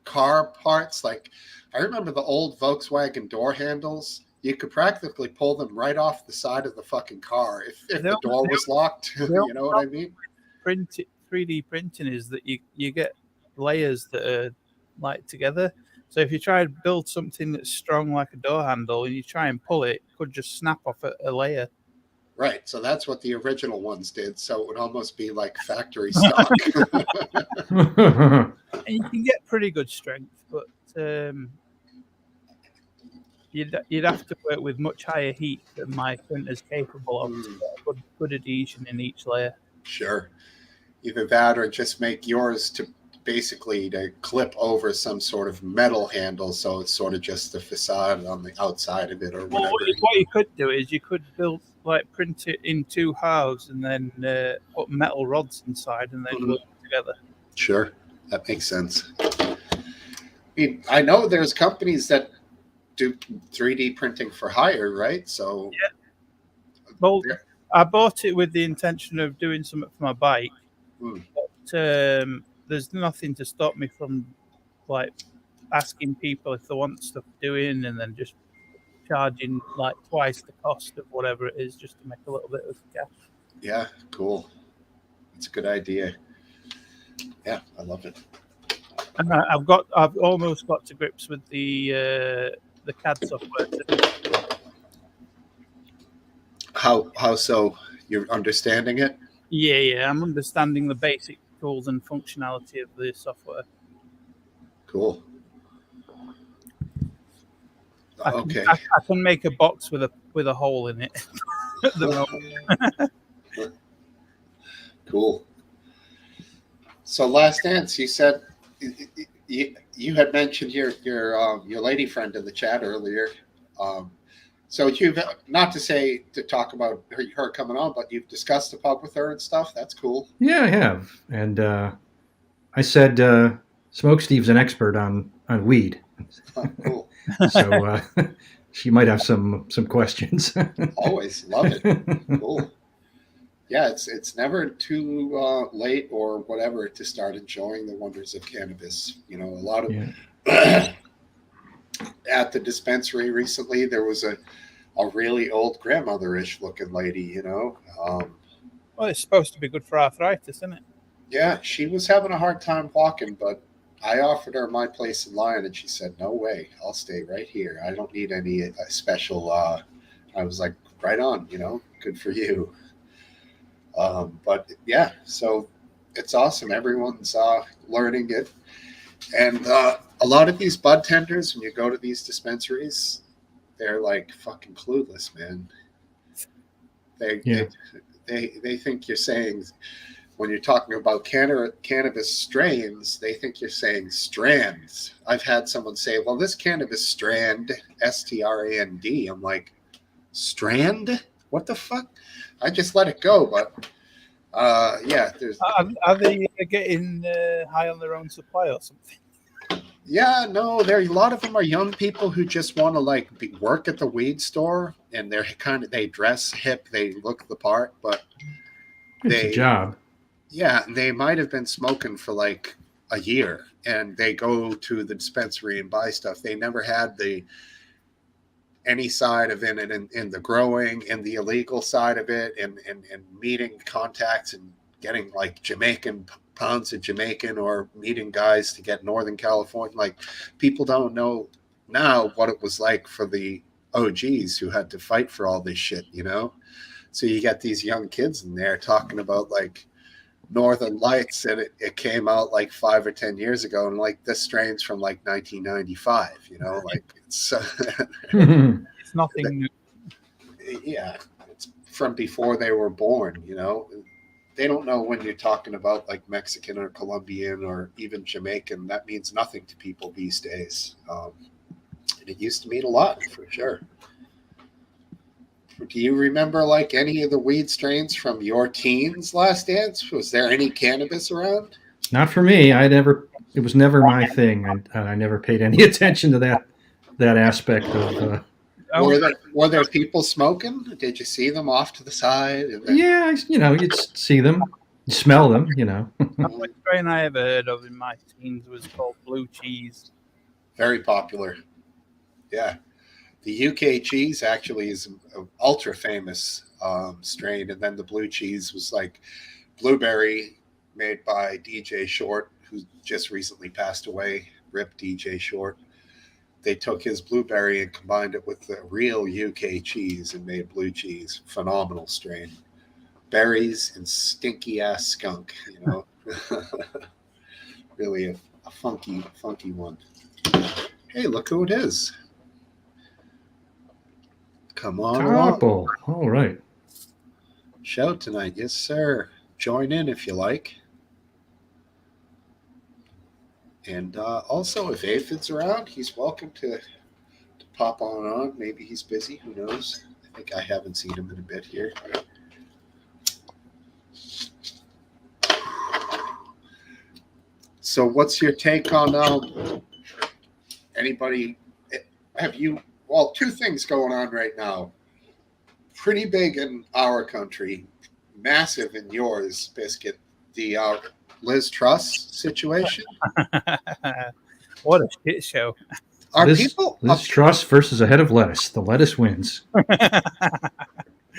car parts. Like, I remember the old Volkswagen door handles. You could practically pull them right off the side of the fucking car if the door was locked. You know what I mean? 3D printing is that you get layers that are together. So if you try to build something that's strong like a door handle and you try and pull it could just snap off a layer. Right. So that's what the original ones did. So it would almost be like factory stock. And you can get pretty good strength, but you'd have to work with much higher heat than my printer's capable of to get good adhesion in each layer. Sure. Either that or just make yours to clip over some sort of metal handle, so it's sort of just the facade on the outside of it or whatever. What you could do is you could print it in 2 halves and then put metal rods inside and then glue them together. Sure, that makes sense. I know there's companies that do 3D printing for hire, right? So yeah. Well, I bought it with the intention of doing something for my bike, but there's nothing to stop me from asking people if they want stuff doing and then just charging twice the cost of whatever it is just to make a little bit of cash. Yeah, cool. It's a good idea. Yeah, I love it. And I've almost got to grips with the CAD software too. How so? You're understanding it? Yeah, I'm understanding the basic tools and functionality of the software. Cool. Okay. I can make a box with a hole in it at the moment. Cool. So, Last Dance, you said you had mentioned your lady friend in the chat earlier. So you've not to talk about her coming on, but you've discussed the pub with her and stuff. That's cool. Yeah, I have, and I said Smokesteve's an expert on weed. Oh, cool. So she might have some questions. Always love it. Cool. Yeah, it's never too late or whatever to start enjoying the wonders of cannabis. A lot of at the dispensary recently. There was a really old grandmother-ish looking lady, you know. Well, it's supposed to be good for arthritis, isn't it? Yeah, she was having a hard time walking, but I offered her my place in line, and she said, "No way, I'll stay right here. I don't need any special." I was like, "Right on, you know, good for you." But yeah, so it's awesome. Everyone's learning it, and a lot of these bud tenders, when you go to these dispensaries, they're like fucking clueless, man. They Yeah. they think you're saying, when you're talking about cannabis strains, they think you're saying strands. I've had someone say, "Well, this cannabis strand, strand." I'm like, strand? What the fuck? I just let it go, but yeah, there's. Are they getting high on their own supply or something? Yeah, no, there a lot of them are young people who just want to like work at the weed store, and they dress hip, they look the part, but It's a they job. yeah, they might have been smoking for like a year, and they go to the dispensary and buy stuff. They never had the any side of it in the growing and the illegal side of it, and meeting contacts and getting like Jamaican pounds of Jamaican, or meeting guys to get Northern California. Like, people don't know now what it was like for the OGs who had to fight for all this shit, you know? So you got these young kids in there talking about like Northern Lights, and it came out like 5 or 10 years ago, and like this strain's from like 1995, you know, like it's It's nothing new. yeah, it's from before they were born, you know. They don't know when you're talking about like Mexican or Colombian or even Jamaican. That means nothing to people these days. And it used to mean a lot, for sure. Do you remember like any of the weed strains from your teens, Last Dance? Was there any cannabis around? Not for me. It was never my thing. I never paid any attention to that aspect of. Were there people smoking? Did you see them off to the side? And then, Yeah, you'd see them, smell them. The only strain I ever heard of in my teens was called Blue Cheese. very popular. Yeah. The UK cheese actually is an ultra famous strain. And then the blue cheese was like blueberry, made by DJ Short, who just recently passed away. Rip DJ Short. They took his blueberry and combined it with the real UK cheese and made blue cheese. Phenomenal strain. Berries and stinky ass skunk, you know. Really a funky one. Hey, look who it is. Come on along. Topple. All right. Show tonight. Yes, sir. Join in if you like. And also, if Aphid's around, he's welcome to pop on. Maybe he's busy. Who knows? I think I haven't seen him in a bit here. So what's your take on anybody? Have you, well, two things going on right now. Pretty big in our country, massive in yours, Biscuit. The Liz Truss situation. What a shit show. Are Liz people Truss versus a head of lettuce? The lettuce wins.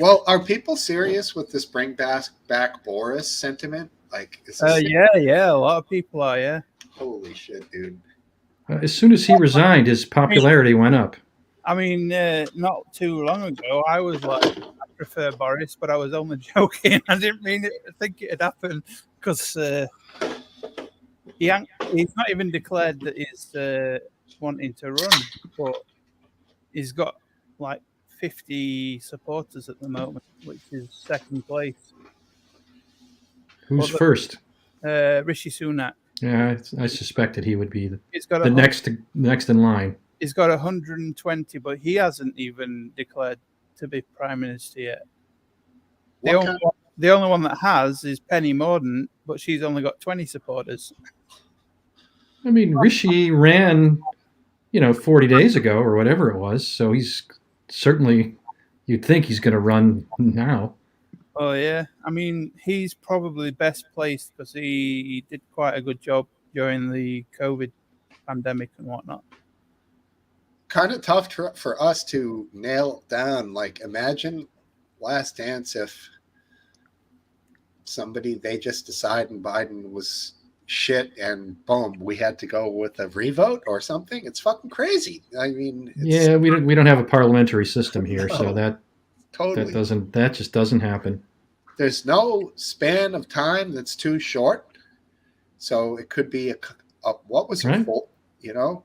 Well, are people serious with this bring back Boris sentiment? Like, is this yeah, a lot of people are, yeah. Holy shit, dude. As soon as he resigned, his popularity went up. I mean, not too long ago, I was like, I prefer Boris, but I was only joking. I didn't think it'd happen, because he's not even declared that he's wanting to run, but he's got like 50 supporters at the moment, which is second place. Who's first? Rishi Sunak. Yeah, I suspected he would be the next in line. He's got 120, but he hasn't even declared to be prime minister yet. The only one that has is Penny Mordaunt, but she's only got 20 supporters. I mean, Rishi ran, 40 days ago or whatever it was. So he's certainly, you'd think he's going to run now. Oh, yeah. I mean, he's probably best placed because he did quite a good job during the COVID pandemic and whatnot. kind of tough for us to nail down. Like, imagine Last Dance if they just decided Biden was shit and boom, we had to go with a revote or something. It's fucking crazy. I mean, we don't have a parliamentary system here, so that totally that just doesn't happen. There's no span of time that's too short, so it could be a what was it for, you know?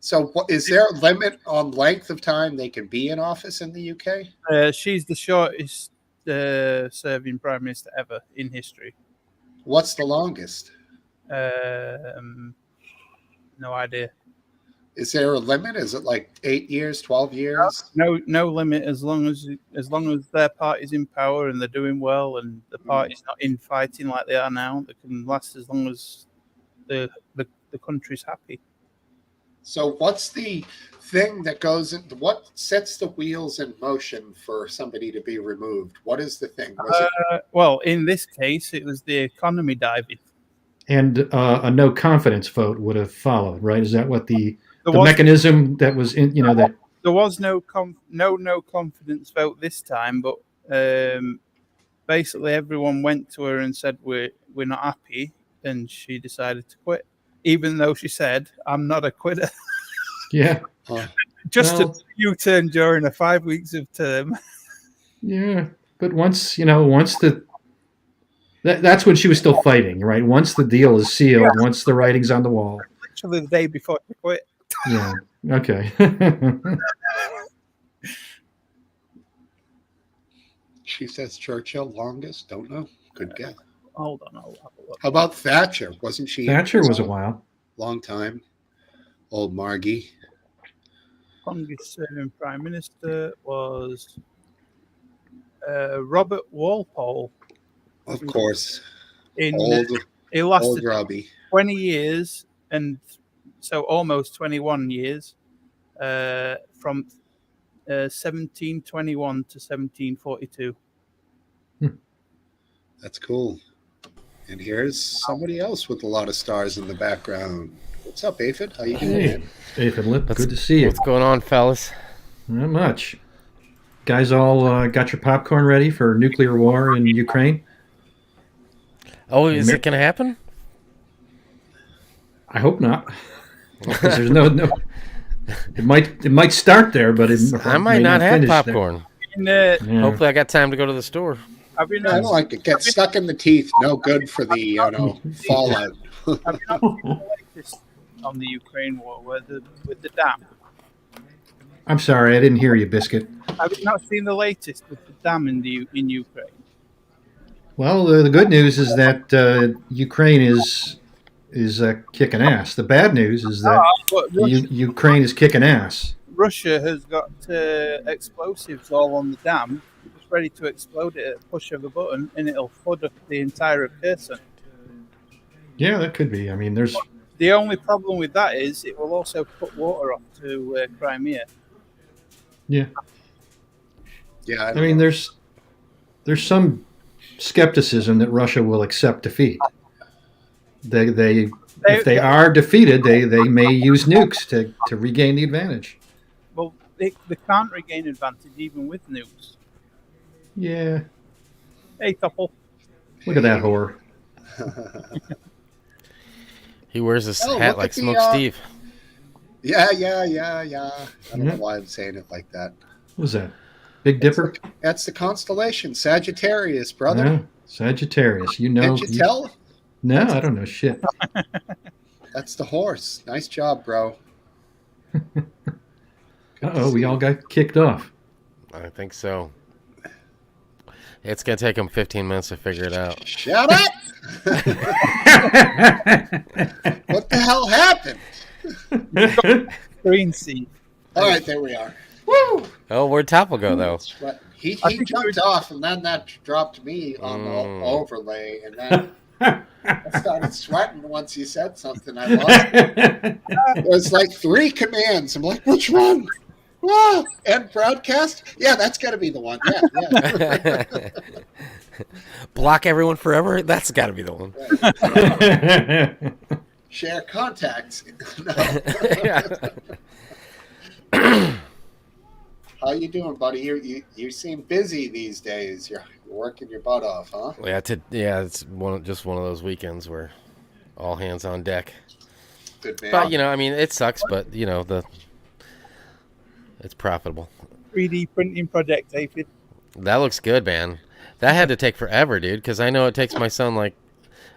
So is there a limit on length of time they can be in office in the UK? She's the shortest serving prime minister ever in history. What's the longest? No idea. Is there a limit? Is it like 8 years, 12 years? No limit. As long as their party's in power and they're doing well, and the party's not infighting like they are now, they can last as long as the country's happy. So what's the thing that goes into what sets the wheels in motion for somebody to be removed? What is the thing? Well, in this case, it was the economy diving. And a no confidence vote would have followed, right? Is that what the mechanism that was in, that there was no confidence vote this time, but basically everyone went to her and said we're not happy, and she decided to quit, even though she said I'm not a quitter. Yeah. Just a U-turn during a 5 weeks of term. Yeah, but once that's when she was still fighting, right? Once the deal is sealed, once the writing's on the wall. Literally the day before she quit. Yeah. Okay. She says Churchill longest. Don't know. Good guess. Hold on, I'll have a look. How about Thatcher? Wasn't she? Thatcher was a while. Long time. Old Margie. Longest serving prime minister was Robert Walpole. Of course. He lasted Robbie. 20 years, and so almost 21 years, from 1721 to 1742. That's cool. And here's somebody else with a lot of stars in the background. What's up, Aphid? How you doing? Hey, Aphid, good to see you. What's going on, fellas? Not much. Guys all got your popcorn ready for nuclear war in Ukraine? Oh, is it going to happen? I hope not. Because there's no. It might start there, but I might not have popcorn. Hopefully, I got time to go to the store. I don't like it. Get stuck in the teeth. No good for the fallout. Have you not seen the latest on the Ukraine war with the dam? I'm sorry, I didn't hear you, Biscuit. Have you not seen the latest with the dam in Ukraine? Well, the good news is that Ukraine is kicking ass. The bad news is that Ukraine is kicking ass. Russia has got explosives all on the dam, just ready to explode it at a push of a button, and it'll flood up the entire Kherson. Yeah, that could be. I mean, there's... The only problem with that is it will also put water off to Crimea. Yeah. Yeah. I mean, there's some skepticism that Russia will accept defeat. If they are defeated, they may use nukes to regain the advantage. Well, they can't regain advantage even with nukes. Yeah. Hey, couple. Look at that whore. He wears his hat like Smokesteve. Yeah. I don't know why I'm saying it like that. What was that? Big Dipper? That's the constellation. Sagittarius, brother. Yeah, Sagittarius. You know. Did you tell? No, I don't know shit. That's the horse. Nice job, bro. Uh-oh, we all got kicked off. I think so. It's going to take them 15 minutes to figure it out. Shut up! What the hell happened? Green seed. All right, there we are. Woo! Oh, where'd Topple go, though? He jumped off, and then that dropped me on the overlay, and then I started sweating once he said something. I lost it. It was like 3 commands. I'm like, which one? End broadcast? Yeah, that's got to be the one. Yeah. Block everyone forever? That's got to be the one. Share contacts. How you doing, buddy? You seem busy these days. You're working your butt off, huh? It's just one of those weekends where all hands on deck. Good man. But I mean, it sucks, but it's profitable. 3D printing project, David. That looks good, man. That had to take forever, dude, because I know it takes my son like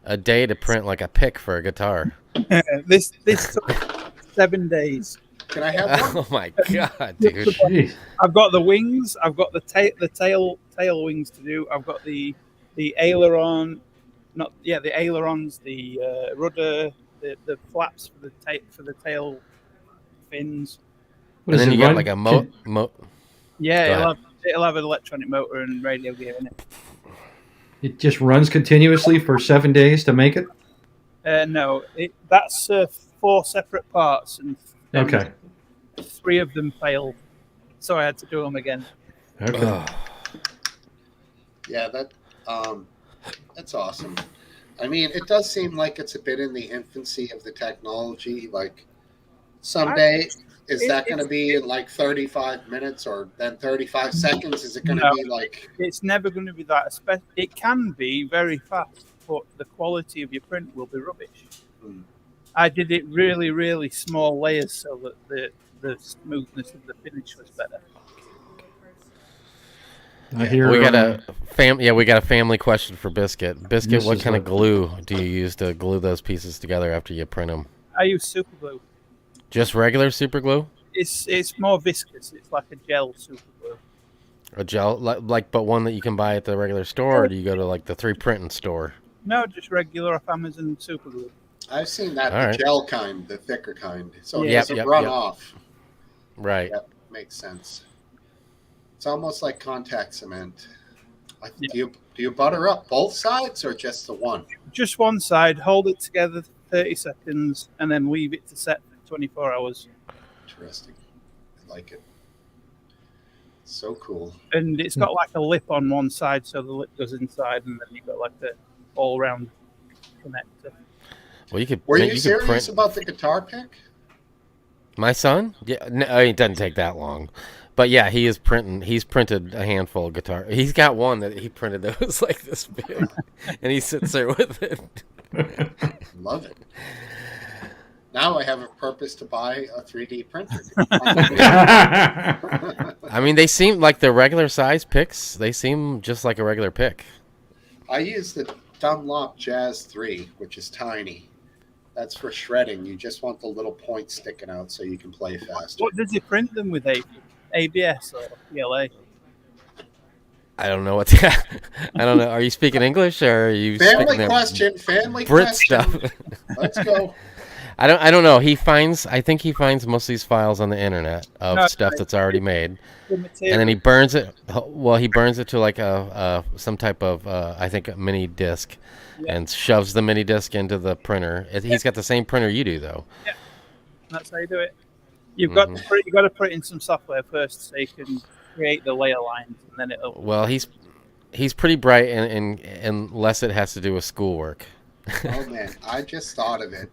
a day to print like a pick for a guitar. This took 7 days. Can I have one? Oh my god, dude! Jeez. I've got the wings. I've got the tail wings to do. I've got the aileron, the ailerons, the rudder, the flaps for the tail fins. What And does then it you got run? like a Yeah, it'll have an electronic motor and radio gear in it. It just runs continuously for 7 days to make it? No, that's 4 separate parts, and Okay. 3 of them failed, so I had to do them again. Okay. Yeah, that's awesome. I mean, it does seem like it's a bit in the infancy of the technology. Like someday, is that going to be in like 35 minutes or then 35 seconds? Is it going to be like? It's never going to be that. It can be very fast, but the quality of your print will be rubbish. I did it really, really small layers so that the smoothness of the finish was better. I hear we got a family question for Biscuit. Biscuit, what kind of glue do you use to glue those pieces together after you print them? I use super glue. Just regular super glue? It's more viscous. It's like a gel super glue. A gel, but one that you can buy at the regular store, or do you go to like the 3 printing store? No, just regular off Amazon super glue. I've seen that, All the right. gel kind, the thicker kind, so it Yeah. doesn't run off. Right. Yep, makes sense. It's almost like contact cement. Do you butter up both sides or just the one? Just one side. Hold it together 30 seconds, and then leave it to set for 24 hours. Interesting. I like it. So cool. And it's got like a lip on one side, so the lip goes inside, and then you've got like the all-round connector. Well, Were you serious about the guitar pick? My son? Yeah, no, it doesn't take that long. But yeah, he is printing. He's printed a handful of guitar. He's got one that he printed that was like this big, and he sits there with it. Love it. Now I have a purpose to buy a 3D printer. I mean, they seem like the regular size picks. They seem just like a regular pick. I use the Dunlop Jazz 3, which is tiny. That's for shredding. You just want the little point sticking out so you can play faster. What does he print them with, ABS or PLA? I don't know what. I don't know. Are you speaking English or are you Family speaking question. Family Brit question. stuff? Let's go. I don't know. I think he finds most of these files on the internet of stuff that's already made, and then he burns it. Well, he burns it to like some type of I think a mini disc, and shoves the mini disc into the printer. He's got the same printer you do, though. Yeah, that's how you do it. You've got to put it in some software first so you can create the layer lines, and then it'll. Well, he's pretty bright, and unless it has to do with schoolwork. Oh man, I just thought of it.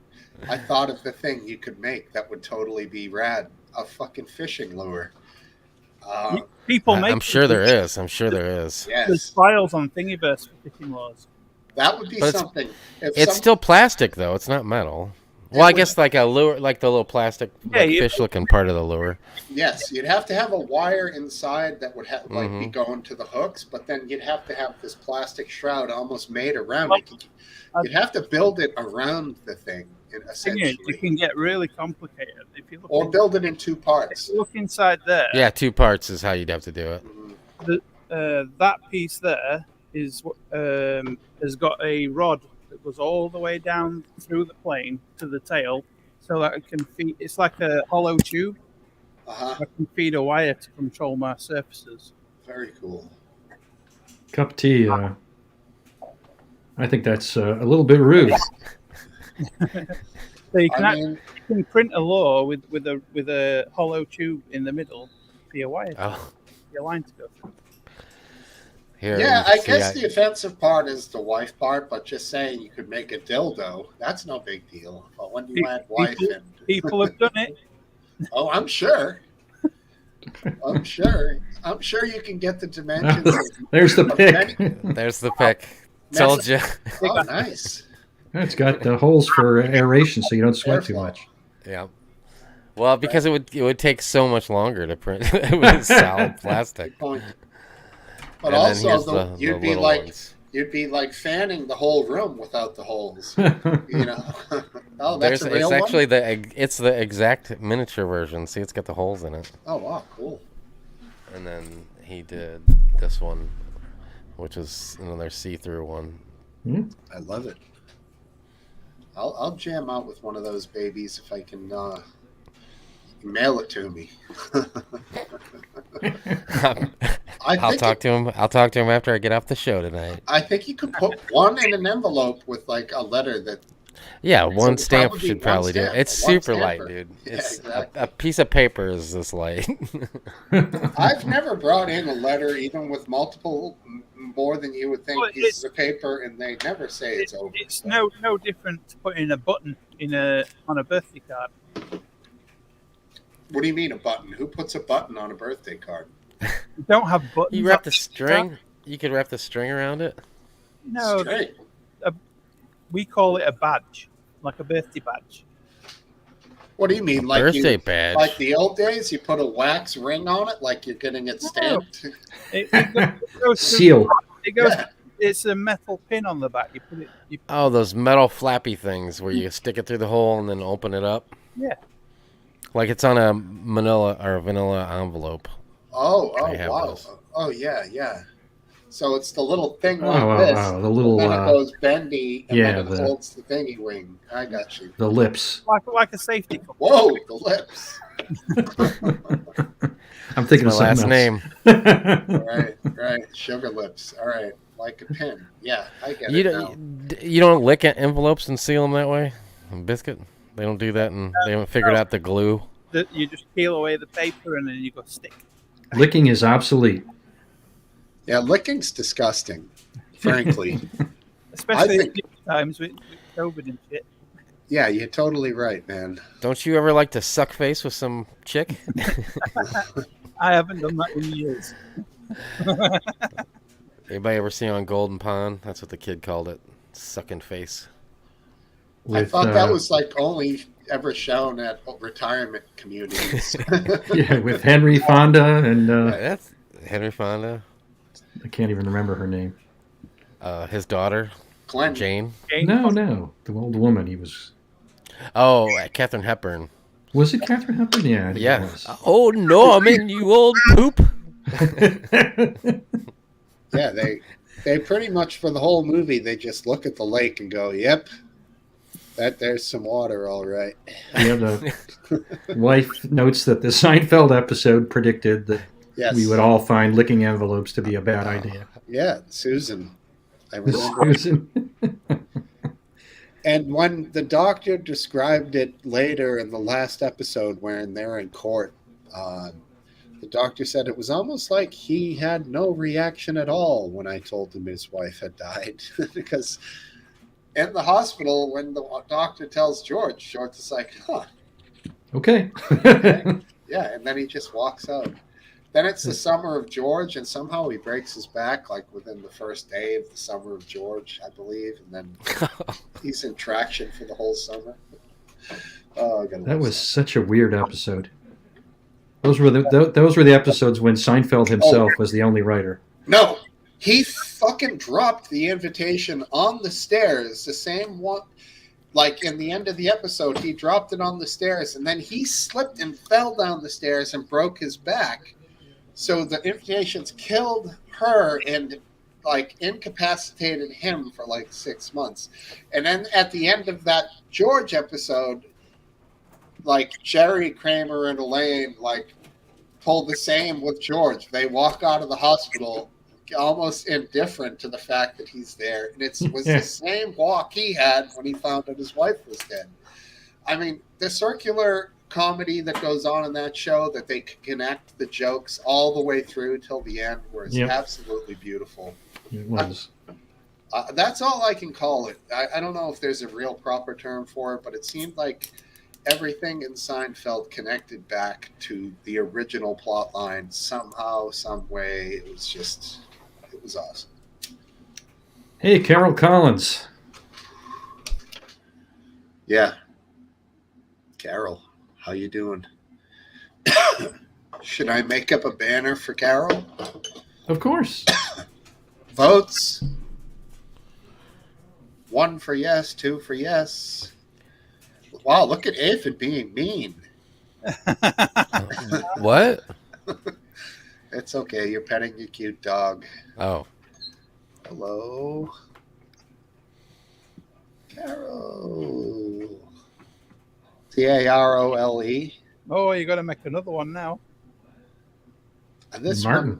I thought of the thing you could make that would totally be rad. A fucking fishing lure. People make. I'm sure there is. I'm sure there is. Yes. There's files on Thingiverse for fishing lures. That would be something. It's still plastic, though. It's not metal. Well, I guess like a lure, like the little plastic fish-looking part of the lure. Yes, you'd have to have a wire inside that would be going to the hooks, but then you'd have to have this plastic shroud almost made around it. You'd have to build it around the thing, essentially. You can get really complicated if you look. Or build it in 2 parts. If you look inside there. Yeah, 2 parts is how you'd have to do it. That piece there is has got a rod that goes all the way down through the plane to the tail, so that it can feed. It's like a hollow tube. I can feed a wire to control my surfaces. Very cool. Cup of tea. I think that's a little bit rude. So you can print a lure with a hollow tube in the middle for your wire, your line to go through. I guess the offensive part is the wife part, but just saying you could make a dildo, that's no big deal. But when you add wife and people have done it. Oh, I'm sure. I'm sure you can get the dimensions. There's the pick. There's the pick. Told you. Oh, nice. It's got the holes for aeration, so you don't sweat too much. Yeah. Well, because it would take so much longer to print with solid plastic. Good point. But And also, then you'd be like fanning the whole room without the holes. You know. Oh, that's a real It's actually one? it's the exact miniature version. See, it's got the holes in it. Oh wow, cool. And then he did this one, which is another see-through one. I love it. I'll jam out with one of those babies if I can mail it to me. I'll talk to him. I'll talk to him after I get off the show tonight. I think you could put one in an envelope with like a letter that. Yeah, one stamp probably should probably do it. It's super light, dude. It's exactly. a piece of paper is this light. I've never brought in a letter, even with multiple, more than you would think, pieces of paper, and they never say it's over. It's no different to putting a button on a birthday card. What do you mean a button? Who puts a button on a birthday card? You don't have buttons. You wrap the string. You could wrap the string around it. No, String. we call it a badge, like a birthday badge. What do you mean? Like Birthday badge. Like the old days, you put a wax ring on it, like you're getting it stamped. It goes Seal. It goes. Yeah. It's a metal pin on the back. You put it. Oh, those metal flappy things where you stick it through the hole and then open it up. Yeah. Like it's on a manila or a vanilla envelope. Oh, wow. Those. Oh, yeah. So it's the little thing like this. Oh, the little. And then it goes bendy, and then it the, holds the thingy ring. I got you. The lips. Like a safety cup. Whoa, the lips. I'm thinking That's of my something last else. name. Right. Sugar lips. All right. Like a pin. Yeah, I get it now. You don't lick envelopes and seal them that way? Biscuit? They don't do that, and they haven't figured out the glue? You just peel away the paper, and then you go stick. Licking is obsolete. Yeah, licking's disgusting, frankly. Especially at times with COVID and shit. Yeah, you're totally right, man. Don't you ever like to suck face with some chick? I haven't done that in years. Anybody ever see on Golden Pond? That's what the kid called it. Sucking face. I thought that was like only ever shown at retirement communities. Yeah, with Henry Fonda and that's Henry Fonda. I can't even remember her name. His daughter, Glenn. Jane. No, the old woman. He was. Oh, Katharine Hepburn. Was it Katharine Hepburn? Yeah. Yeah. It was. Oh Norman, you old poop. Yeah, they pretty much for the whole movie they just look at the lake and go, "Yep, there's some water, all right." Yeah, the wife notes that the Seinfeld episode predicted that we would all find licking envelopes to be a bad idea. Yeah, Susan. I remember. Susan. And when the doctor described it later in the last episode when they're in court, the doctor said it was almost like he had no reaction at all when I told him his wife had died. Because in the hospital, when the doctor tells George is like, huh. Okay. Yeah, and then he just walks out. Then it's the summer of George, and somehow he breaks his back like within the first day of the summer of George, I believe. And then he's in traction for the whole summer. Oh, that was such a weird episode. Those were the episodes when Seinfeld himself was the only writer. No, he fucking dropped the invitation on the stairs. The same one, like in the end of the episode, he dropped it on the stairs, and then he slipped and fell down the stairs and broke his back. So the invitations killed her and like incapacitated him for like 6 months. And then at the end of that George episode, like Jerry, Kramer, and Elaine like pulled the same with George. They walk out of the hospital almost indifferent to the fact that he's there. And it was the same walk he had when he found out his wife was dead. I mean, the circular comedy that goes on in that show, that they connect the jokes all the way through till the end, was absolutely beautiful. It was. That's all I can call it. I don't know if there's a real proper term for it, but it seemed like everything in Seinfeld connected back to the original plot line somehow, some way. It was awesome. Hey, Carol Collins. Yeah. Carol, how you doing? Should I make up a banner for Carol? Of course. Votes. 1 for yes, 2 for yes. Wow, look at Aphid being mean. What? It's okay. You're petting your cute dog. Oh. Hello. Carol. Carole. Oh, you got to make another one now. And this Martin. one.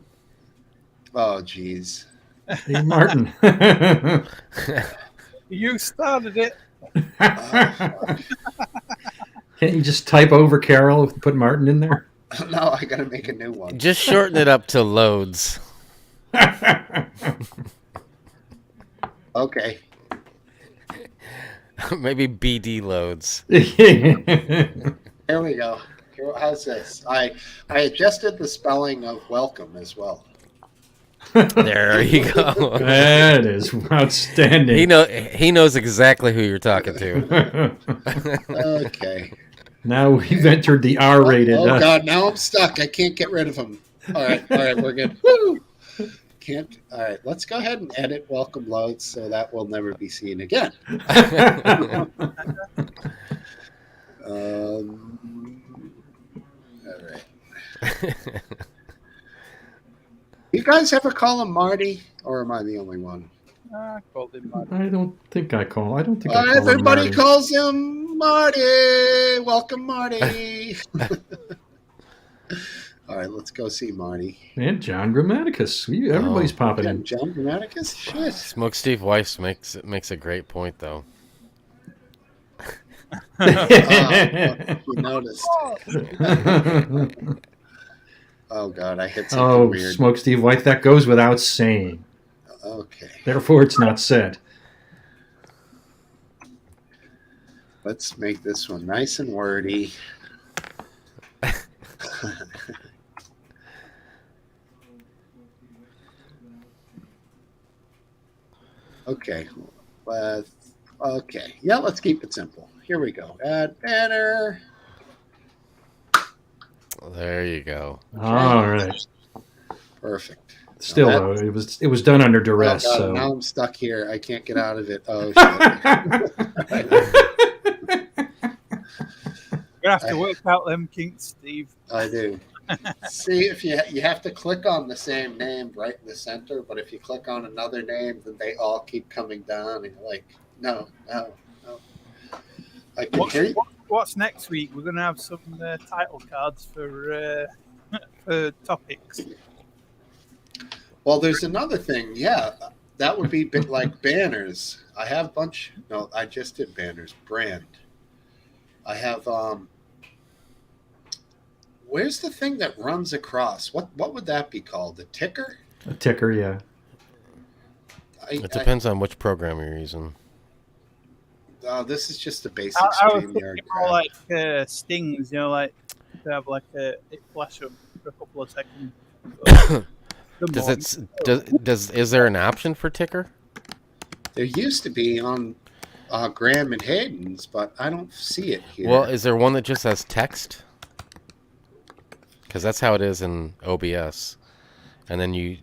Oh, geez. Hey, Martin. You started it. Can't you just type over Carol, put Martin in there? No, I got to make a new one. Just shorten it up to loads. Okay. Maybe BD loads. Here we go. How's this? I adjusted the spelling of welcome as well. There you go. That is outstanding. He knows exactly who you're talking to. Okay. Now we've entered the R-rated. Oh God! Now I'm stuck. I can't get rid of him. All right, we're good. Woo! Can't. All right, let's go ahead and edit welcome loads so that will never be seen again. All right. You guys ever call him Marty, or am I the only one? I called him Marty. I don't think I call him Everybody Marty. calls him Marty. Welcome, Marty. All right, let's go see Marty. And John Grammaticus. Everybody's popping in. John Grammaticus? Shit. Smokesteve Weiss makes a great point, though. You noticed. Oh, God, I hit something weird. Smokesteve White, that goes without saying. Okay. Therefore, it's not said. Let's make this one nice and wordy. Okay. Okay. Yeah, let's keep it simple. Here we go. Add banner. There you go. All right. Perfect. Still, though, it was done under duress. Oh God, so now I'm stuck here. I can't get out of it. Oh shit. You're going to have to work out them kinks, Steve. I do. See, if you have to click on the same name right in the center, but if you click on another name, then they all keep coming down, and you're like, no. I can hear you. What's next week? We're going to have some title cards for topics. Well, there's another thing. Yeah, that would be like banners. I have a bunch. No, I just did banners. Brand. I have. Where's the thing that runs across? What would that be called? A ticker? a ticker, yeah. It depends on which program you're using. This is just a basic I was StreamYard thinking more like stings, like to have like it flash up for a couple of seconds. Is there an option for ticker? There used to be on Graham and Hayden's, but I don't see it here. Well, is there one that just has text? Because that's how it is in OBS, and then you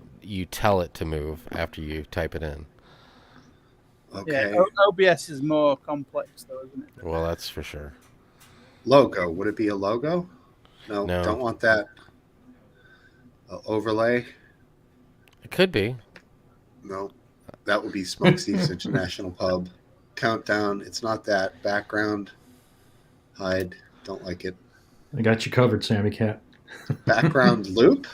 tell it to move after you type it in. Okay. Yeah, OBS is more complex, though, isn't it? Well, that's for sure. Logo. Would it be a logo? No. Don't want that. Overlay? It could be. No. That would be Smokesteve's International Pub. Countdown. It's not that. Background. Hide. Don't like it. I got you covered, Sammy Cat. Background loop?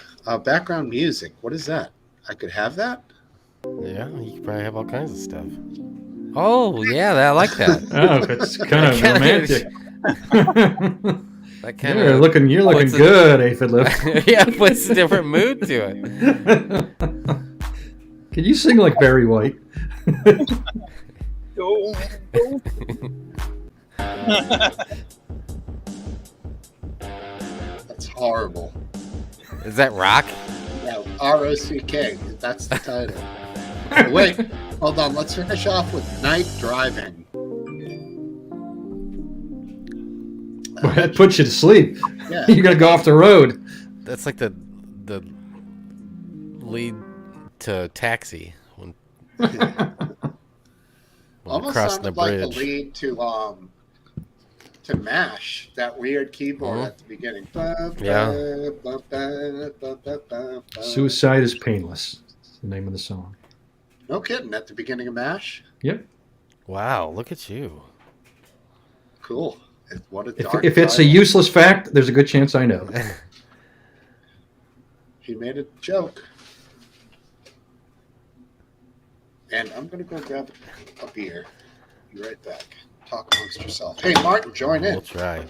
Background music. What is that? I could have that? Yeah, you could probably have all kinds of stuff. Oh, yeah, I like that. Oh, it's kind of romantic. That kind You're looking good, Aphid Lip. Yeah, puts a different mood to it. Can you sing like Barry White? horrible. Is that rock? Yeah, R-O-C-K. That's the title. But wait, hold on. Let's finish off with night driving. Well, that puts you to sleep. Yeah. You're gonna go off the road. That's like the lead to Taxi when Almost crossing the sounded like bridge. the lead to MASH, that weird keyboard at the beginning. Yeah. Suicide is painless. That's the name of the song. No kidding. At the beginning of MASH. Yep. Wow, look at you. Cool. What a dark If it's a title. useless fact, there's a good chance I know. He made a joke. And I'm going to go grab a beer. Be right back. Talk amongst yourself. Hey, Martin, join in. We'll try.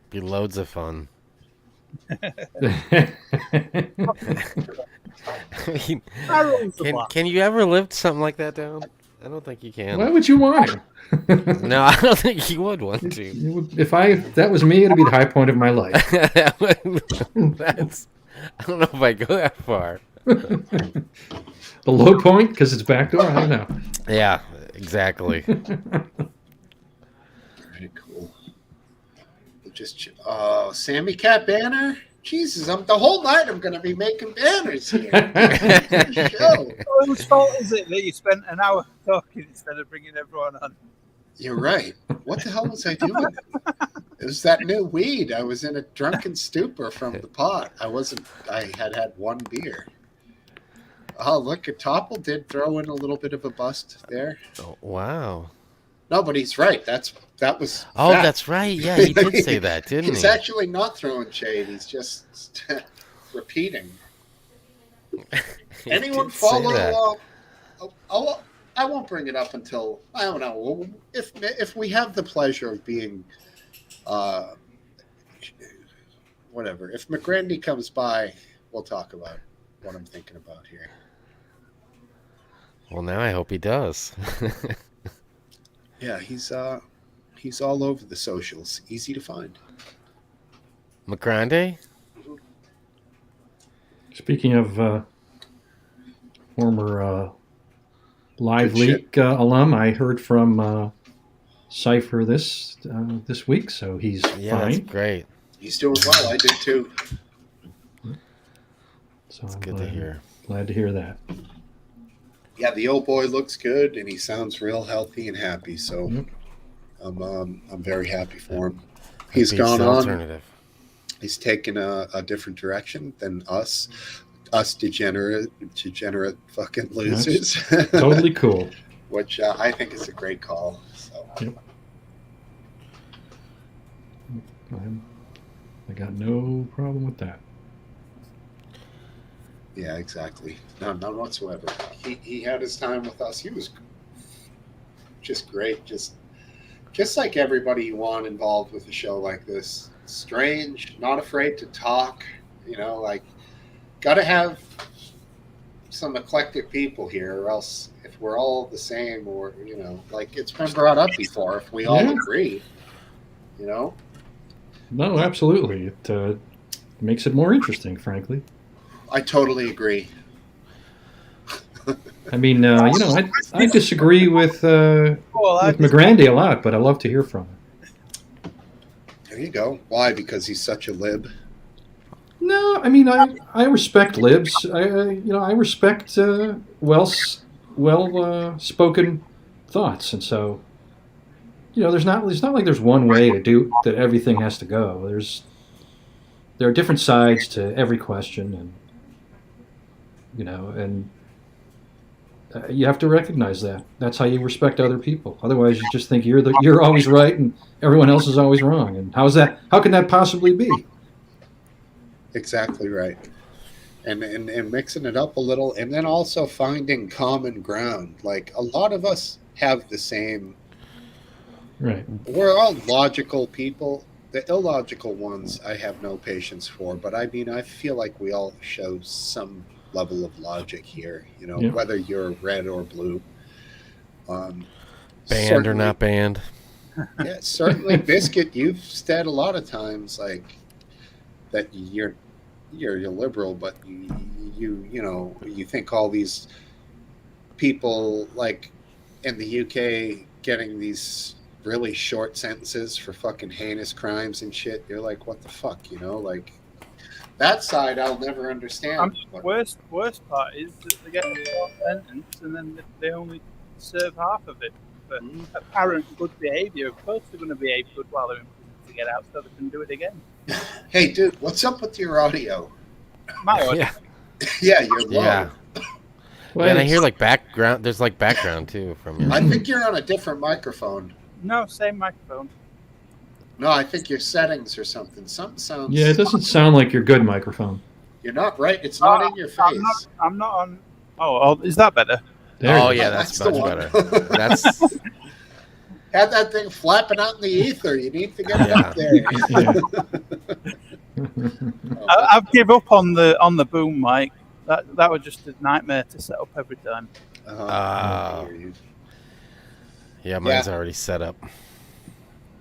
Be loads of fun. I mean, can you ever live something like that down? I don't think you can. Why would you want to? No, I don't think you would want to. If that was me, it'd be the high point of my life. That's. I don't know if I go that far. The low point because it's backdoor. I don't know. Yeah, exactly. Very cool. Just Sammy Cat banner. Jesus, the whole night I'm going to be making banners here. Show. Whose fault is it that you spent an hour talking instead of bringing everyone on? You're right. What the hell was I doing? It was that new weed. I was in a drunken stupor from the pot. I had one beer. Oh, look, Topple did throw in a little bit of a bust there. Oh, wow. No, but he's right. That was. Oh, fact. that's right. Yeah, he did say that, didn't He's he? actually not throwing shade. He's just repeating. He Anyone did say follow that. along? I won't bring it up until, I don't know, if we have the pleasure of being, whatever. If McGrandy comes by, we'll talk about what I'm thinking about here. Well, now I hope he does. Yeah, he's all over the socials. Easy to find. McGrande? Speaking of former Live Good shit. Leak alum, I heard from Cypher this week, so he's Yeah, that's fine. great. He's doing well. I did too. So It's I'm good to hear. glad to hear that. Yeah, the old boy looks good, and he sounds real healthy and happy. So Yep. I'm very happy for him. He's Beats gone the on. alternative. He's taken a different direction than us degenerate fucking losers. Totally cool. Which I think is a great call. So Yep. I got no problem with that. yeah, exactly. None whatsoever. He had his time with us. He was just great. Just like everybody you want involved with a show like this. Strange, not afraid to talk. Like, got to have some eclectic people here, or else if we're all the same, or like it's been brought up before, if we all Yeah. agree, No, absolutely. It makes it more interesting, frankly. I totally agree. I mean, I disagree with McGrandy a lot, but I love to hear from him. There you go. Why? Because he's such a lib. No, I mean, I respect libs. I respect well spoken thoughts, and so it's not like there's one way to do that. Everything has to go. There are different sides to every question, and you have to recognize that. That's how you respect other people. Otherwise, you just think you're always right and everyone else is always wrong. And how can that possibly be? Exactly right. And mixing it up a little, and then also finding common ground. Like, a lot of us have the same. Right. We're all logical people. The illogical ones I have no patience for. But I mean, I feel like we all show some level of logic here. Yeah. Whether you're red or blue. Banned or not banned. Yeah, certainly, Biscuit. You've said a lot of times like that you're liberal, but you think all these people like in the UK getting these really short sentences for fucking heinous crimes and shit. You're like, what the fuck, like that side I'll never understand. Worst part is that they get a short sentence and then they only serve half of it for apparent good behaviour. Of course, they're going to behave good while they're in prison to get out, so they can do it again. Hey, dude, what's up with your audio? My audio. Yeah, you're low. Yeah. Well, and I hear like background. There's like background too from you. I think you're on a different microphone. No, same microphone. No, I think your settings or something. Something sounds. Yeah, it doesn't sound like your good microphone. You're not right. It's not in your face. I'm not on. Oh, is that better? Yeah, that's much better. That's. Had that thing flapping out in the ether. You need to get it up there. I've give up on the boom mic. That was just a nightmare to set up every time. Yeah, mine's already set up.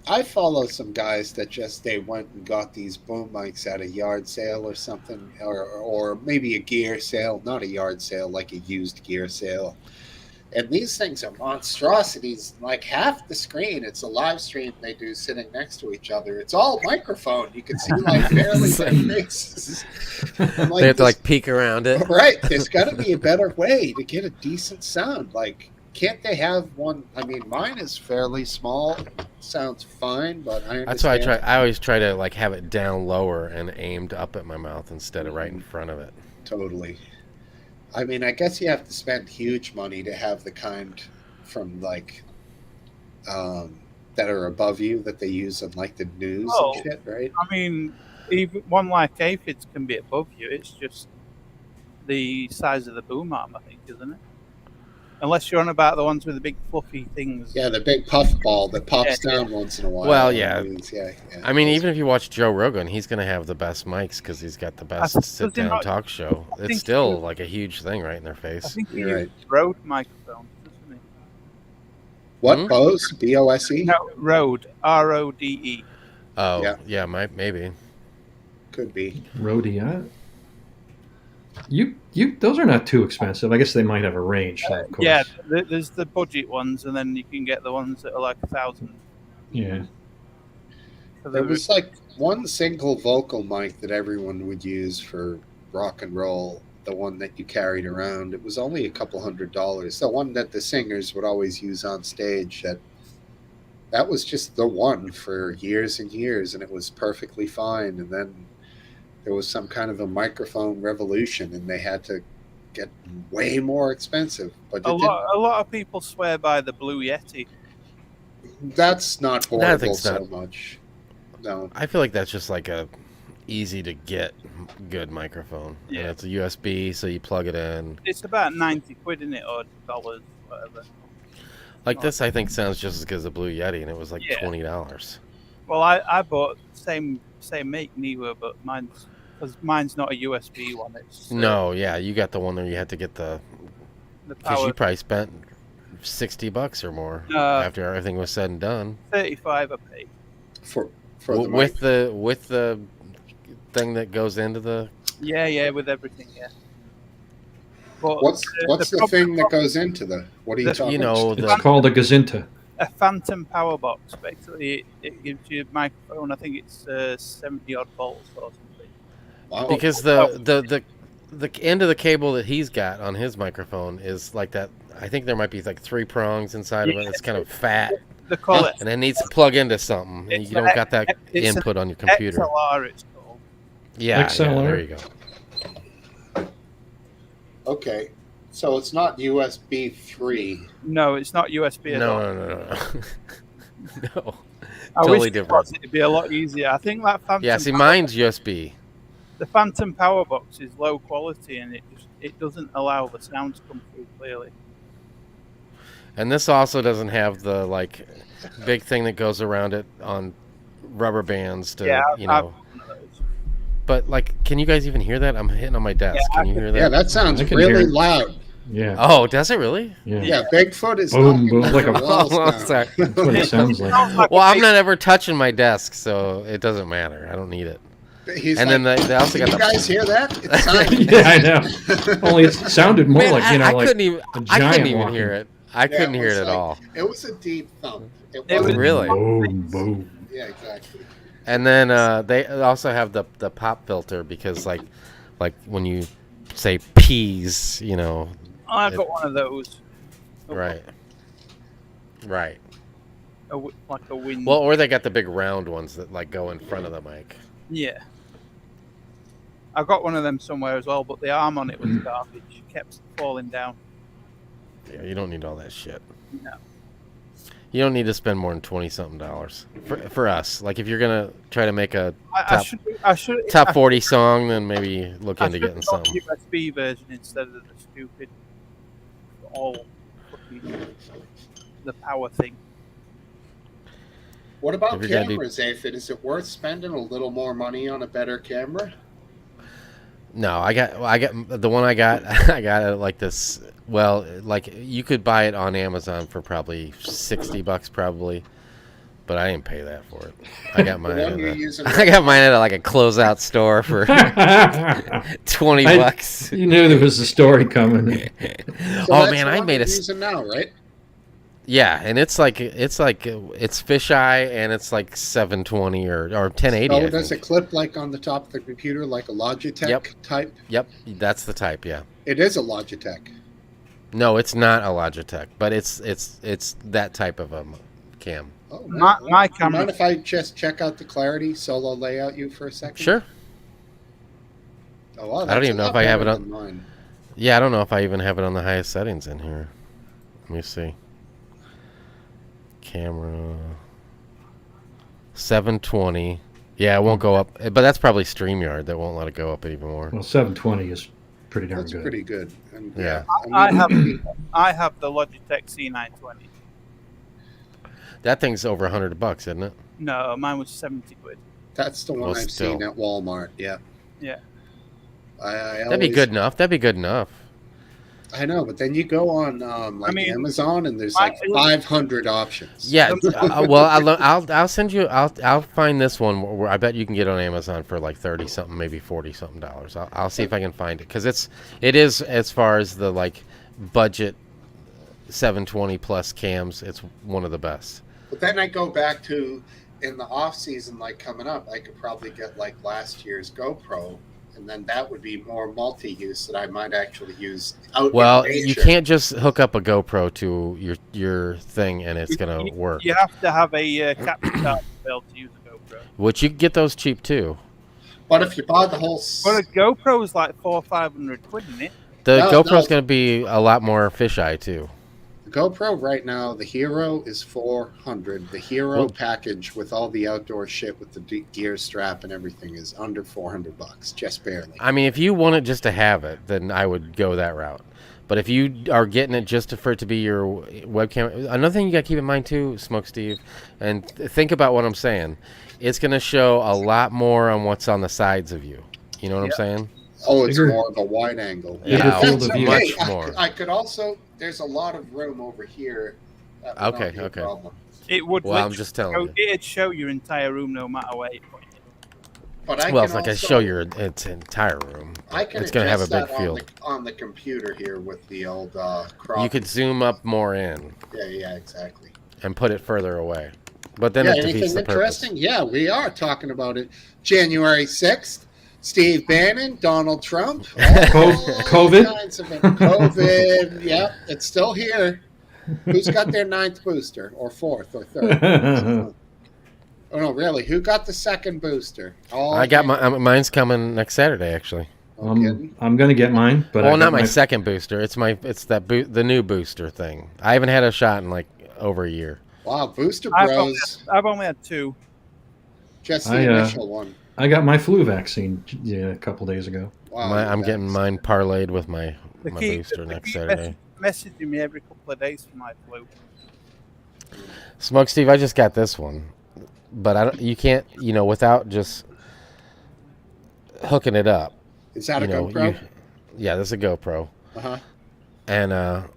I follow some guys that they went and got these boom mics at a yard sale or something, or maybe a gear sale, not a yard sale, like a used gear sale. And these things are monstrosities. Like half the screen, it's a live stream they do sitting next to each other. It's all microphone. You can see like barely their faces. Like, they have to like peek around it. Right. There's got to be a better way to get a decent sound. Like, can't they have one? I mean, mine is fairly small. Sounds fine, but I understand. That's why I always try to like have it down lower and aimed up at my mouth instead of right in front of it. Totally. I mean, I guess you have to spend huge money to have the kind from like that are above you that they use in like the news and shit, right? I mean, even one like aphids can be above you. It's just the size of the boom arm, I think, isn't it? Unless you're on about the ones with the big fluffy things. Yeah, the big puff ball that pops down once in a while. Well, yeah. Yeah. I mean, even if you watch Joe Rogan, he's going to have the best mics because he's got the best sit-down talk show. It's still like a huge thing right in their face. I think he You're uses Rode microphone, doesn't he? What? Bose? B-O-S-E? No, Rode. R-O-D-E. Oh, yeah, maybe. Could be. Rode, those are not too expensive. I guess they might have a range, though, of course. Yeah, there's the budget ones, and then you can get the ones that are like 1,000. Yeah. There was like one single vocal mic that everyone would use for rock and roll, the one that you carried around. It was only a couple $100. The one that the singers would always use on stage. That was just the one for years and years, and it was perfectly fine. And then there was some kind of a microphone revolution, and they had to get way more expensive. But a lot of people swear by the Blue Yeti. That's not horrible so much. No, I feel like that's just like a easy to get good microphone. Yeah, and it's a USB, so you plug it in. It's about 90 quid in it, or dollars, whatever. Like this, I think sounds just as good as the Blue Yeti, and it was like $20. Well, I bought same make neither, but mine's not a USB one. It's you got the one where you had to get the because you probably spent $60 or more after everything was said and done. 35 I paid for with the thing that goes into the with everything. But what's the thing that goes into the? What are you talking about? It's called a gazinta. A phantom power box. Basically, it gives you a microphone. I think it's 70 odd volts or something. Wow. Because the end of the cable that he's got on his microphone is like that. I think there might be like 3 prongs inside of it. It's kind of fat. They call it, and it needs to plug into something. And you don't got that input on your computer. XLR, it's called. Yeah, XLR. There you go. Okay, so it's not USB 3. No, it's not USB at all. No. I totally wish different. It'd be a lot easier. I think that phantom. Yeah, see, mine's USB. The phantom power box is low quality, and it doesn't allow the sound to come through clearly. And this also doesn't have the like big thing that goes around it on rubber bands to I've one of those. But like, can you guys even hear that? I'm hitting on my desk. Can you hear that? Yeah, that sounds really loud. Yeah. Oh, does it really? Yeah. Yeah, Bigfoot is Boom, knocking boom, down like the a- walls Oh, now. sorry. That's what it sounds like. Well, I'm not ever touching my desk, so it doesn't matter. I don't need it. He's And like, then they also "Can got you the. guys hear that? It's silent." Yeah, I know. Only it sounded more Man, like, you know, I like couldn't even. a I couldn't giant even walking. hear it. I couldn't hear was it at like- all. It was a deep thump. It wasn't- was- Really? Boom, boom. Yeah, exactly. And then they also have the pop filter because like when you say peas, you know. I've got one of those. Right. Right. Like a wind. Well, or they got the big round ones that like go in front of the mic. Yeah. I got one of them somewhere as well, but the arm on it was garbage. It kept falling down. Yeah, you don't need all that shit. No. You don't need to spend more than $20-something for us. Like if you're gonna try to make a I should top 40 song, then maybe look into getting the something. USB version instead of the stupid all fucking the power thing. What about If you're gonna do- cameras, Aphid? Is it worth spending a little more money on a better camera? No, I got the one I got. I got it like this. Well, like you could buy it on Amazon for probably $60, probably, but I didn't pay that for it. I got mine. one you're using I got mine at like a closeout store for $20. You knew there was a story coming. So Oh that's man, the I one made you're a using now, right? yeah, and it's fisheye, and it's like 720 or 1080. Oh, I does think. it clip like on the top of the computer, like a Logitech Yep. type? Yep, that's the type. Yeah. It is a Logitech. No, it's not a Logitech, but it's that type of a cam. Oh, My Do you camera. mind if I just check out the clarity solo layout you for a second? Sure. Oh, wow, I don't that's even a know lot if I have better it than mine. Yeah, I don't know if I even have it on the highest settings in here. Let me see. Camera 720. Yeah, it won't go up, but that's probably StreamYard that won't let it go up anymore. Well, 720 is pretty darn That's good. pretty good. And, Yeah. I have the Logitech C920. That thing's over $100, isn't it? No, mine was 70 quid. That's the one Well, I've still. seen at Walmart. Yeah. Yeah. That'd be good enough. That'd be good enough. I know, but then you go on Amazon and there's like 500 options. Yeah. Well, I'll send you. I'll find this one where I bet you can get it on Amazon for like 30 something, maybe 40 something dollars. I'll see if I can find it because it is as far as the like budget 720 plus cams. It's one of the best. But then I go back to in the off season, like coming up, I could probably get like last year's GoPro, and then that would be more multi-use that I might actually use out. Well, in you nature. can't just hook up a GoPro to your thing and it's gonna work. You have to have a capture card to be able to use a GoPro. Which you can get those cheap too. But if you buy the whole, But a GoPro is like 400 or 500 quid, isn't it? The No, GoPro's no. gonna be a lot more fisheye too. the GoPro right now, the Hero is 400. The Hero Whoa. package with all the outdoor shit with the gear strap and everything is under $400, just barely. I mean, if you wanted just to have it, then I would go that route. But if you are getting it just for it to be your webcam, another thing you got to keep in mind too, Smokesteve, and think about what I'm saying. It's going to show a lot more on what's on the sides of you. You know what I'm saying? Oh, it's Bigger- more of a wide angle. bigger field That's of view. Much okay. more. I could also. There's a lot of room over here. That would not Okay, be a okay. problem. It would. Well, I'm literally just telling show- you. It'd show your entire room no matter where you put it. But I Well, can it's like I also, show your its entire room. I can It's going to have a adjust big that field. on the computer here with the old crop. You could zoom up more in Yeah, exactly. and put it further away. But then Yeah, it defeats anything the purpose. interesting? Yeah, we are talking about it. January 6th, Steve Bannon, Donald Trump. COVID? COVID, yeah, it's still here. Who's got their 9th booster or 4th or 3rd? Oh, no, really? Who got the 2nd booster? Oh, I got mine's coming next Saturday actually. no kidding. I'm going to get mine, but Well, I got not my second booster. It's the new booster thing. I haven't had a shot in like over a year. Wow, Booster I've Bros. only had 2. Just the I, initial one. I got my flu vaccine a couple days ago. Wow, I'm that's- getting mine parlayed with my They booster they next keep Saturday. messaging me every couple of days for my flu. Smokesteve, I just got this one, but you can't, without just hooking it up. Is that a you know, GoPro? yeah, this is a GoPro, Uh-huh. and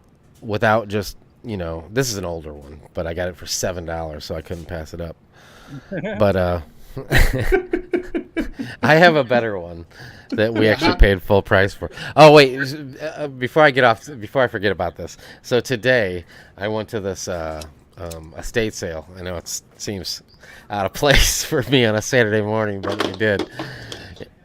without just this is an older one, but I got it for $7, so I couldn't pass it up. But I have a better one that we actually paid full price for. Oh wait, before I forget about this. So today I went to this estate sale. I know it seems out of place for me on a Saturday morning, but we did.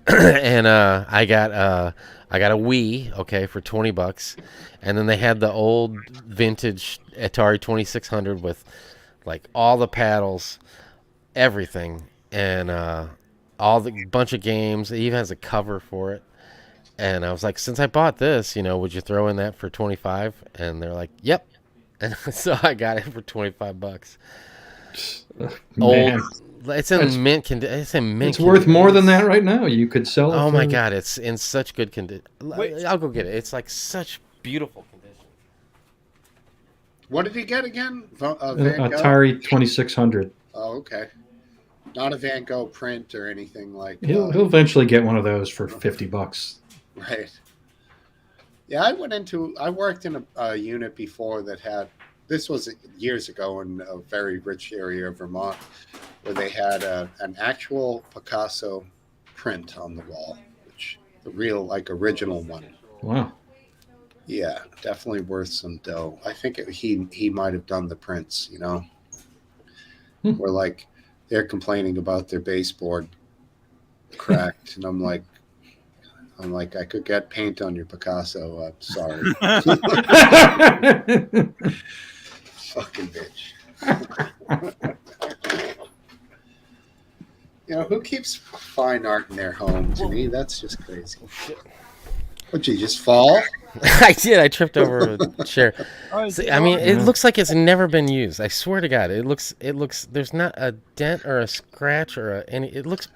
And I got a Wii, okay, for $20, and then they had the old vintage Atari 2600 with like all the paddles, everything, and all the bunch of games. It even has a cover for it. And I was like, since I bought this, would you throw in that for 25? And they're like, yep. And so I got it for $25. Man. Old. It's in mint condition. It's worth more than that right now. You could sell it. Oh my God! It's in such good condition. I'll go get it. It's like such beautiful condition. What did he get again? Atari 2600. Oh, okay. Not a Van Gogh print or anything like. He'll eventually get one of those for $50. Right. Yeah, I worked in a unit before that had. This was years ago in a very rich area of Vermont, where they had an actual Picasso print on the wall, the real, original one. Wow. Yeah, definitely worth some dough. I think he might have done the prints, where they're complaining about their baseboard cracked, and I'm like, I could get paint on your Picasso. I'm sorry. Fucking bitch. Who keeps fine art in their home? To me, that's just crazy. Would you just fall? I did. I tripped over a chair. I mean, it looks like it's never been used. I swear to God, it looks. There's not a dent or a scratch or any. It looks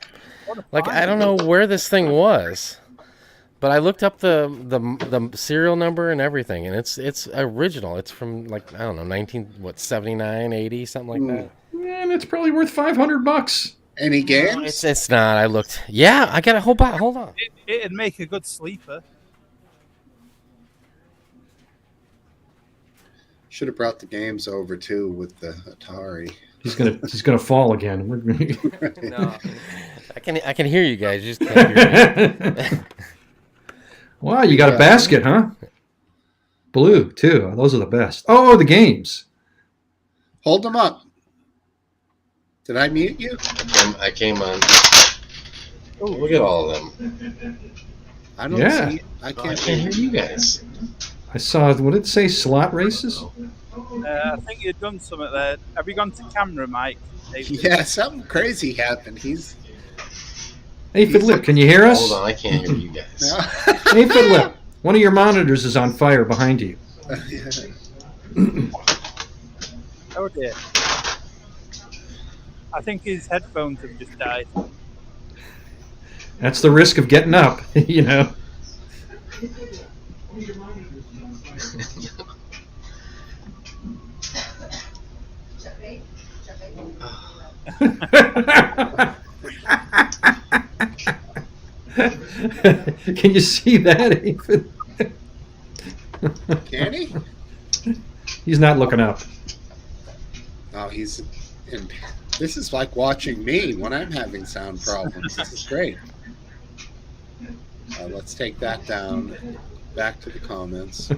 like I don't know where this thing was. But I looked up the serial number and everything, and it's original. It's from I don't know 79, 80, something like that. Man, it's probably worth $500. Any games? No, it's not. I looked. Yeah, I got a whole box. Hold on. It'd make a good sleeper. Should have brought the games over too with the Atari. He's gonna fall again. No, I can hear you guys. You just can't hear me. Wow, you got a basket, huh? Blue, too. Those are the best. Oh, the games. Hold them up. Did I mute you? I came on. Oh, look at all of them. I don't see it. I can't hear you guys. I saw, what did it say, slot races? I think you've done something there. Have you gone to camera, Mike? Yeah, something crazy happened. Hey, Fiddlip, can you hear us? Hold on, I can't hear you guys. Hey, Fiddlip, one of your monitors is on fire behind you. Oh, dear. I think his headphones have just died. That's the risk of getting up, Can you see that, Ethan? Can he? He's not looking up. Oh, he's in. This is like watching me when I'm having sound problems. This is great. Let's take that down. Back to the comments.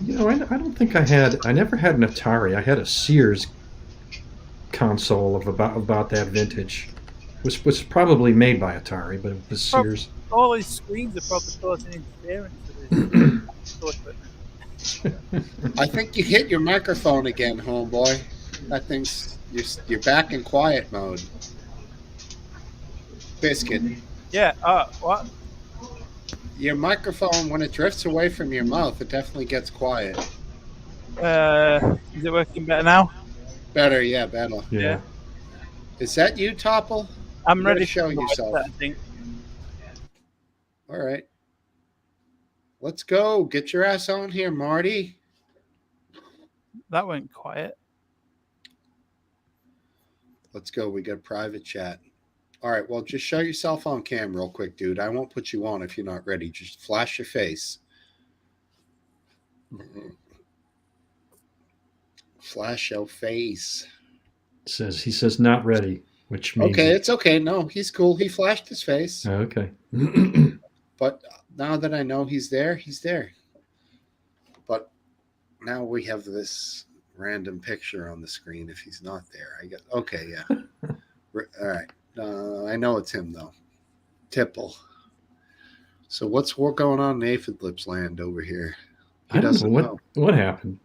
I don't think I never had an Atari. I had a Sears console of about that vintage. It was probably made by Atari, but it was Sears. All these screens are probably causing interference with it. I think you hit your microphone again, homeboy. That thing's you're back in quiet mode. Biscuit. Yeah. What? Your microphone, when it drifts away from your mouth, it definitely gets quiet. Is it working better now? Better, yeah, better. Yeah. Is that you, Topple? I'm ready to show to yourself. That, I think. All right. Let's go. Get your ass on here, Marty. That went quiet. Let's go. We got private chat. All right, well, just show yourself on cam real quick, dude. I won't put you on if you're not ready. Just flash your face. Flash your face. He says not ready, which means Okay, it's okay. No, he's cool. He flashed his face. okay. But now that I know he's there, he's there. But now we have this random picture on the screen if he's not there. I guess. Okay, yeah. All right. I know it's him, though. Tipple. So what's going on in Aphid Lips land over here? I don't know what happened.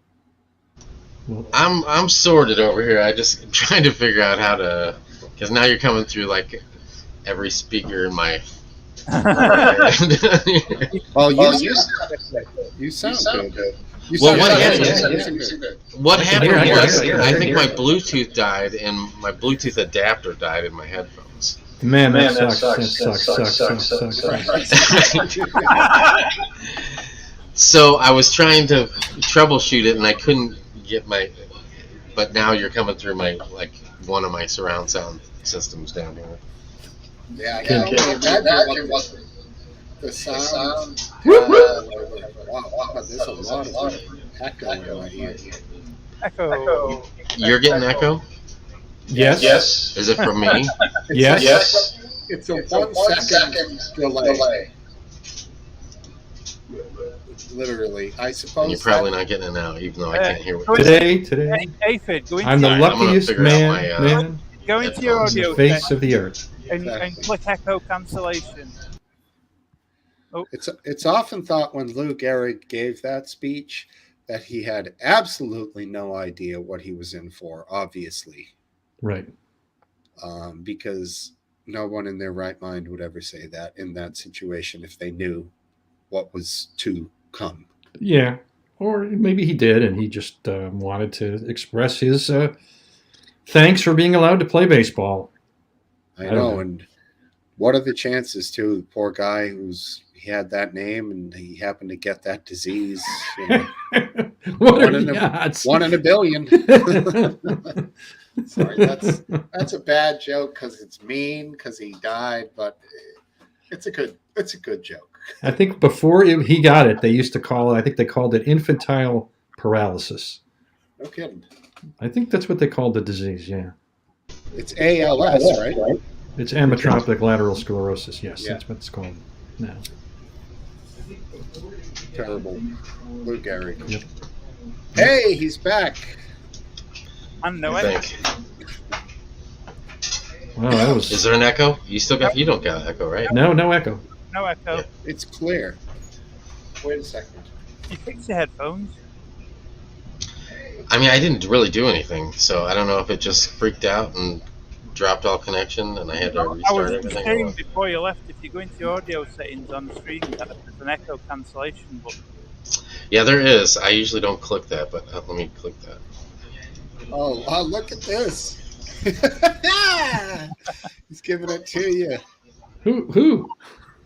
Well, I'm sorted over here. I just trying to figure out how to, because now you're coming through like every speaker in my. Well, you sound good. What happened was I think my Bluetooth died and my Bluetooth adapter died in my headphones. Man, that sucks. So I was trying to troubleshoot it and I couldn't get but now you're coming through one of my surround sound systems down here. Yeah, I can imagine what the sound. Wow, there's a lot of echo in my ear. Echo. You're getting echo? Yes. Is it from me? Yes. It's a 1 second delay. Literally, I suppose. And you're probably not getting it now, even though I can't hear what Today. Aphid, go into I'm the luckiest man. Go into your audio on the face of the earth. And click echo cancellation. Oh. It's often thought when Lou Gehrig gave that speech that he had absolutely no idea what he was in for, obviously. Right. Because no one in their right mind would ever say that in that situation if they knew what was to come. Yeah. Or maybe he did, and he just wanted to express his thanks for being allowed to play baseball. I know. And what are the chances, too? The poor guy he had that name and he happened to get that disease. You know. What are the odds? 1 in a billion. Sorry, that's a bad joke because it's mean because he died, but it's a good joke. I think before he got it, they used to call it. I think they called it infantile paralysis. No kidding. I think that's what they called the disease. Yeah. It's ALS, right? It's amyotrophic lateral sclerosis. Yes, that's what it's called now. Terrible. Lou Gehrig. Yep. Hey, he's back. I'm no echo. Wow, that was. Is there an echo? You don't got an echo, right? No echo. No echo. Yeah. It's clear. Wait a second. You fixed your headphones. I mean, I didn't really do anything, so I don't know if it just freaked out and dropped all connection, and I had to restart everything. I was saying before you left, if you go into your audio settings on the screen, there's an echo cancellation button. Yeah, there is. I usually don't click that, but let me click that. Oh, look at this. He's giving it to you. Who?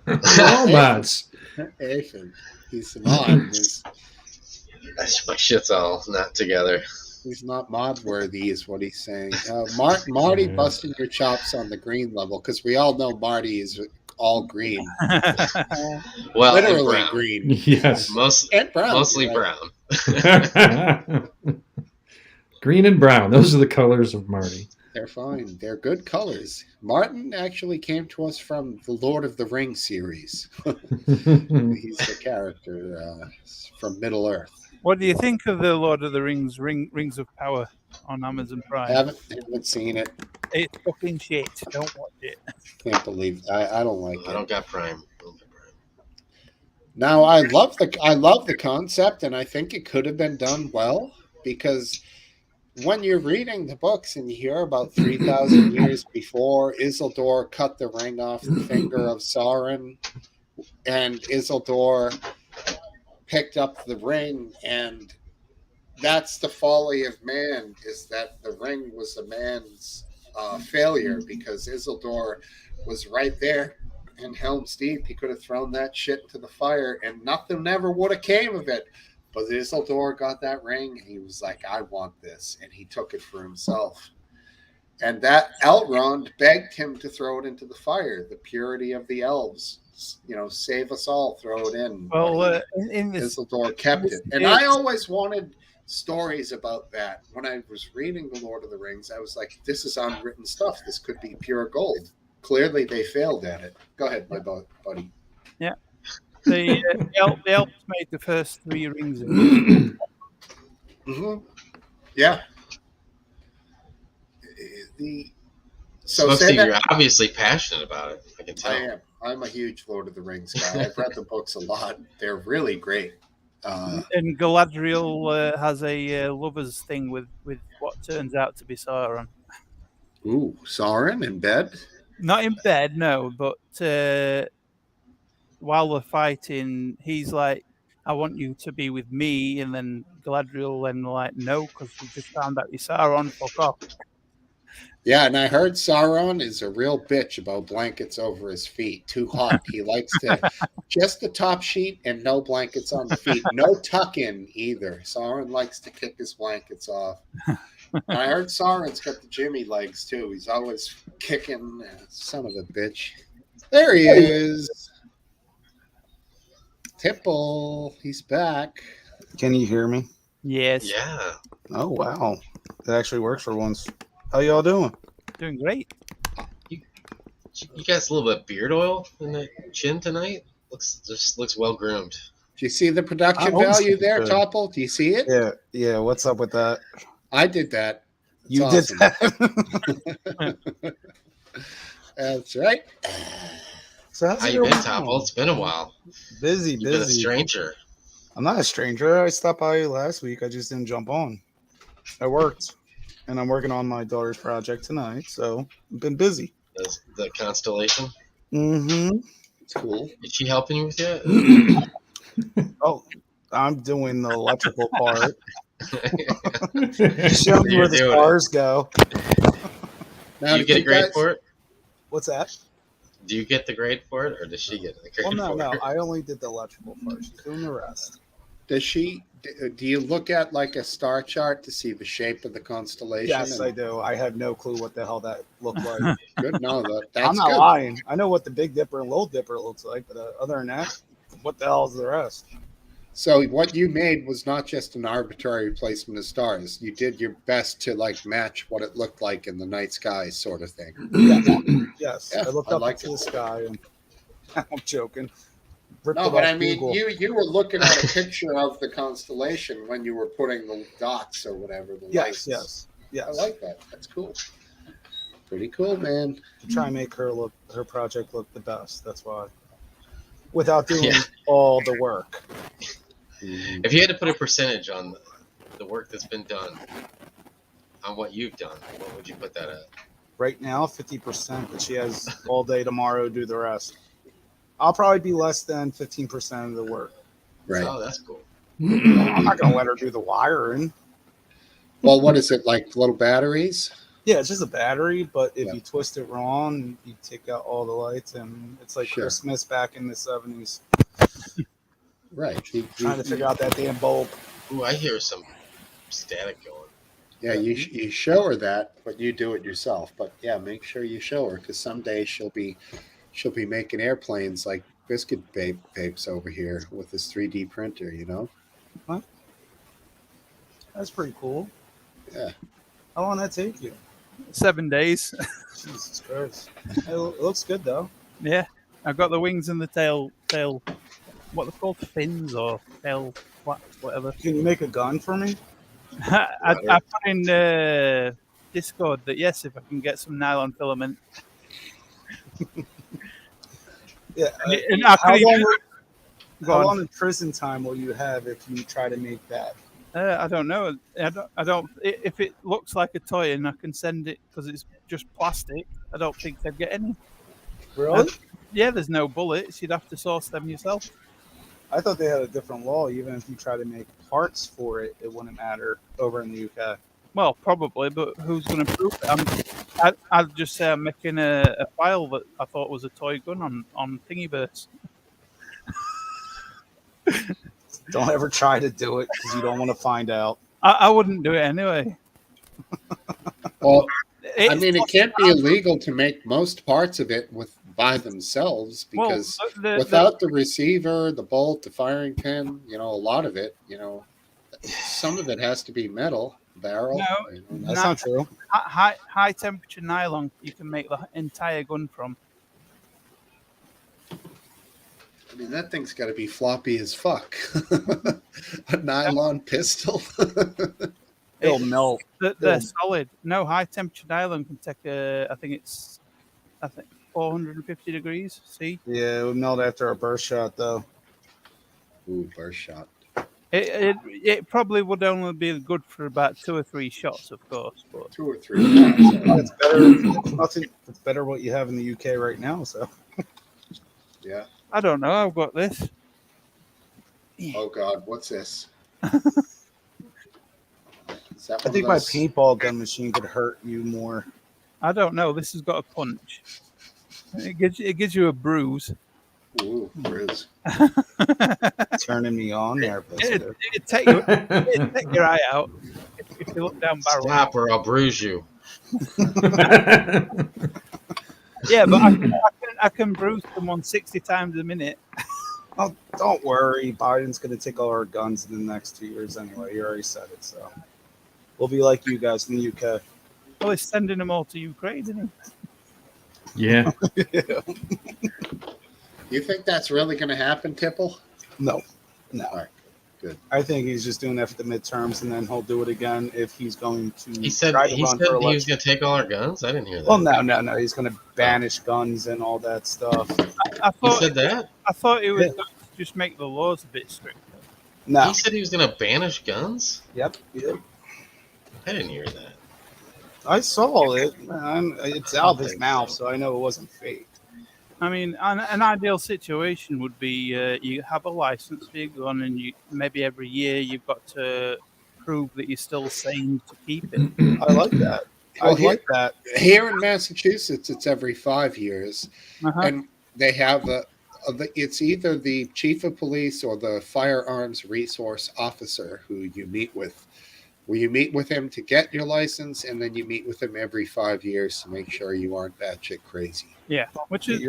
All mods. Aphid. He's a mod. My shit's all not together. He's not mod worthy, is what he's saying. Marty busting your chops on the green level because we all know Marty is all green. Well, literally green. Yes, mostly brown. Green and brown. Those are the colors of Marty. They're fine. They're good colors. Martin actually came to us from the Lord of the Rings series. He's the character from Middle Earth. What do you think of the Lord of the Rings, Rings of Power on Amazon Prime? Haven't seen it. It's fucking shit. Don't watch it. Can't believe I don't like it. I don't got Prime. Now I love the concept, and I think it could have been done well because when you're reading the books and you hear about 3,000 years before Isildur cut the ring off the finger of Sauron, and Isildur picked up the ring, and that's the folly of man, is that the ring was a man's failure because Isildur was right there in Helm's Deep. He could have thrown that shit into the fire and nothing ever would have came of it. But Isildur got that ring and he was like, I want this. And he took it for himself. And that Elrond begged him to throw it into the fire. The purity of the elves, save us all. Throw it in. Well, in this, Isildur kept it, and I always wanted stories about that. When I was reading The Lord of the Rings, I was like, "This is unwritten stuff. This could be pure gold." Clearly, they failed at it. Go ahead, my buddy. Yeah, the elves made the first 3 rings. Mm-hmm. Yeah. So Smokesteve, you're obviously passionate about it. I can tell. I am. I'm a huge Lord of the Rings guy. I've read the books a lot. They're really great. And Galadriel has a lover's thing with what turns out to be Sauron. Ooh, Sauron in bed? Not in bed, no, but while they're fighting, he's like, "I want you to be with me," and then Galadriel then like, "No, because we just found out you're Sauron. Fuck off." Yeah, and I heard Sauron is a real bitch about blankets over his feet. Too hot. He likes to just the top sheet and no blankets on the feet. No tuck in either. Sauron likes to kick his blankets off. And I heard Sauron's got the Jimmy legs too. He's always kicking. Son of a bitch. There he is. Tipple. He's back. Can you hear me? Yes. Yeah. Oh, wow. It actually works for once. How y'all doing? Doing great. You got a little bit of beard oil in the chin tonight. Looks well groomed. Do you see the production I always value think there, good. Topple? Do you see it? Yeah. What's up with that? I did that. You awesome. did that. That's right. So how's How it you been, going? Topple? It's been a while. Busy. You've been a stranger. I'm not a stranger. I stopped by last week. I just didn't jump on. I worked, and I'm working on my daughter's project tonight, so I've been busy. The constellation. Mm-hmm. It's cool. Is she helping you with that? Oh, I'm doing the electrical part. So Show me you're where the doing stars go. Now, Do you get a grade for it? What's that? Do you get the grade for it, or does she get the grade Well, for no. it? I only did the electrical part. She's doing the rest. Does she? Do you look at like a star chart to see the shape of the constellation? Yes, I do. I have no clue what the hell that looked like. Good. No, that's I'm not good. lying. I know what the Big Dipper and Little Dipper looks like, but other than that, what the hell is the rest? So what you made was not just an arbitrary placement of stars. You did your best to like match what it looked like in the night sky, sort of thing. Yes. Yeah, I looked I up like into it. the sky and I'm joking. Ripped No, it but off I mean, Google. you were looking at a picture of the constellation when you were putting the dots or whatever. The lights. Yes. I like that. That's cool. Pretty cool, man. To try and make her project look the best. That's why. Without doing Yeah. all the work. If you had to put a percentage on the work that's been done, on what you've done, what would you put that at? Right now, 50%, but she has all day tomorrow to do the rest. I'll probably be less than 15% of the work. Right. Oh, that's cool. I'm not going to let her do the wiring. Well, what is it, like little batteries? Yeah, it's just a battery, but if Yeah. you twist it wrong, you take out all the lights, and it's like Sure. Christmas back in the 70s. Right. Trying to figure out that damn bulb. Ooh, I hear some static going. Yeah, you show her that, but you do it yourself. But yeah, make sure you show her because someday she'll be making airplanes like Biscuit Babes over here with this 3D printer. You know. That's pretty cool. Yeah. How long did that take you? 7 days. Jesus Christ. It looks good, though. Yeah, I've got the wings and the tail. What they're called, fins or tail flaps, whatever. Can you make a gun for me? I put in Discord that yes, if I can get some nylon filament. Yeah. And I could even- Go How on. long in prison time will you have if you try to make that? I don't know. I don't. If it looks like a toy and I can send it because it's just plastic, I don't think they'd get any. Really? Yeah, there's no bullets. You'd have to source them yourself. I thought they had a different law. Even if you try to make parts for it, it wouldn't matter over in the UK. Well, probably, but who's going to prove it? I'd just say I'm making a file that I thought was a toy gun on Thingiverse. Don't ever try to do it because you don't want to find out. I wouldn't do it anyway. Well, I mean, it can't be illegal to make most parts of it by themselves because without the receiver, the bolt, the firing pin, a lot of it, some of it has to be metal barrel. No, that's not true. High temperature nylon you can make the entire gun from. I mean, that thing's got to be floppy as fuck. A nylon pistol. It'll melt. They're solid. No, high temperature nylon can take I think 450 degrees C. Yeah, it would melt after a burst shot, though. Ooh, burst shot. It probably would only be good for about 2 or 3 shots, of course. But 2 or 3 shots. It's better. It's better what you have in the UK right now. So. Yeah. I don't know. I've got this. Oh God, what's this? I think my paintball gun machine could hurt you more. I don't know. This has got a punch. It gives you a bruise. Ooh, bruise. Turning me on there. It'd take your eye out if you look down barrel. Stop or I'll bruise you. Yeah, but I can bruise someone 60 times a minute. Oh, don't worry. Biden's going to take all our guns in the next 2 years anyway. You already said it, so we'll be like you guys in the UK. Well, he's sending them all to Ukraine, isn't he? Yeah. You think that's really going to happen, Tipple? No. All right, good. I think he's just doing that for the midterms, and then he'll do it again if he's going to. He said he was going to take all our guns. I didn't hear that. Well, no. He's going to banish guns and all that stuff. I thought, he said that. I thought he was going to just make the laws a bit stricter. No. He said he was going to banish guns. Yep. I didn't hear that. I saw it. It's out of his mouth, so I know it wasn't fake. I mean, an ideal situation would be you have a license for your gun, and maybe every year you've got to prove that you're still sane to keep it. I like that. Like that. Here in Massachusetts, it's every 5 years, and they have it's either the chief of police or the firearms resource officer who you meet with. Where you meet with him to get your license, and then you meet with him every 5 years to make sure you aren't batshit crazy. Yeah, which is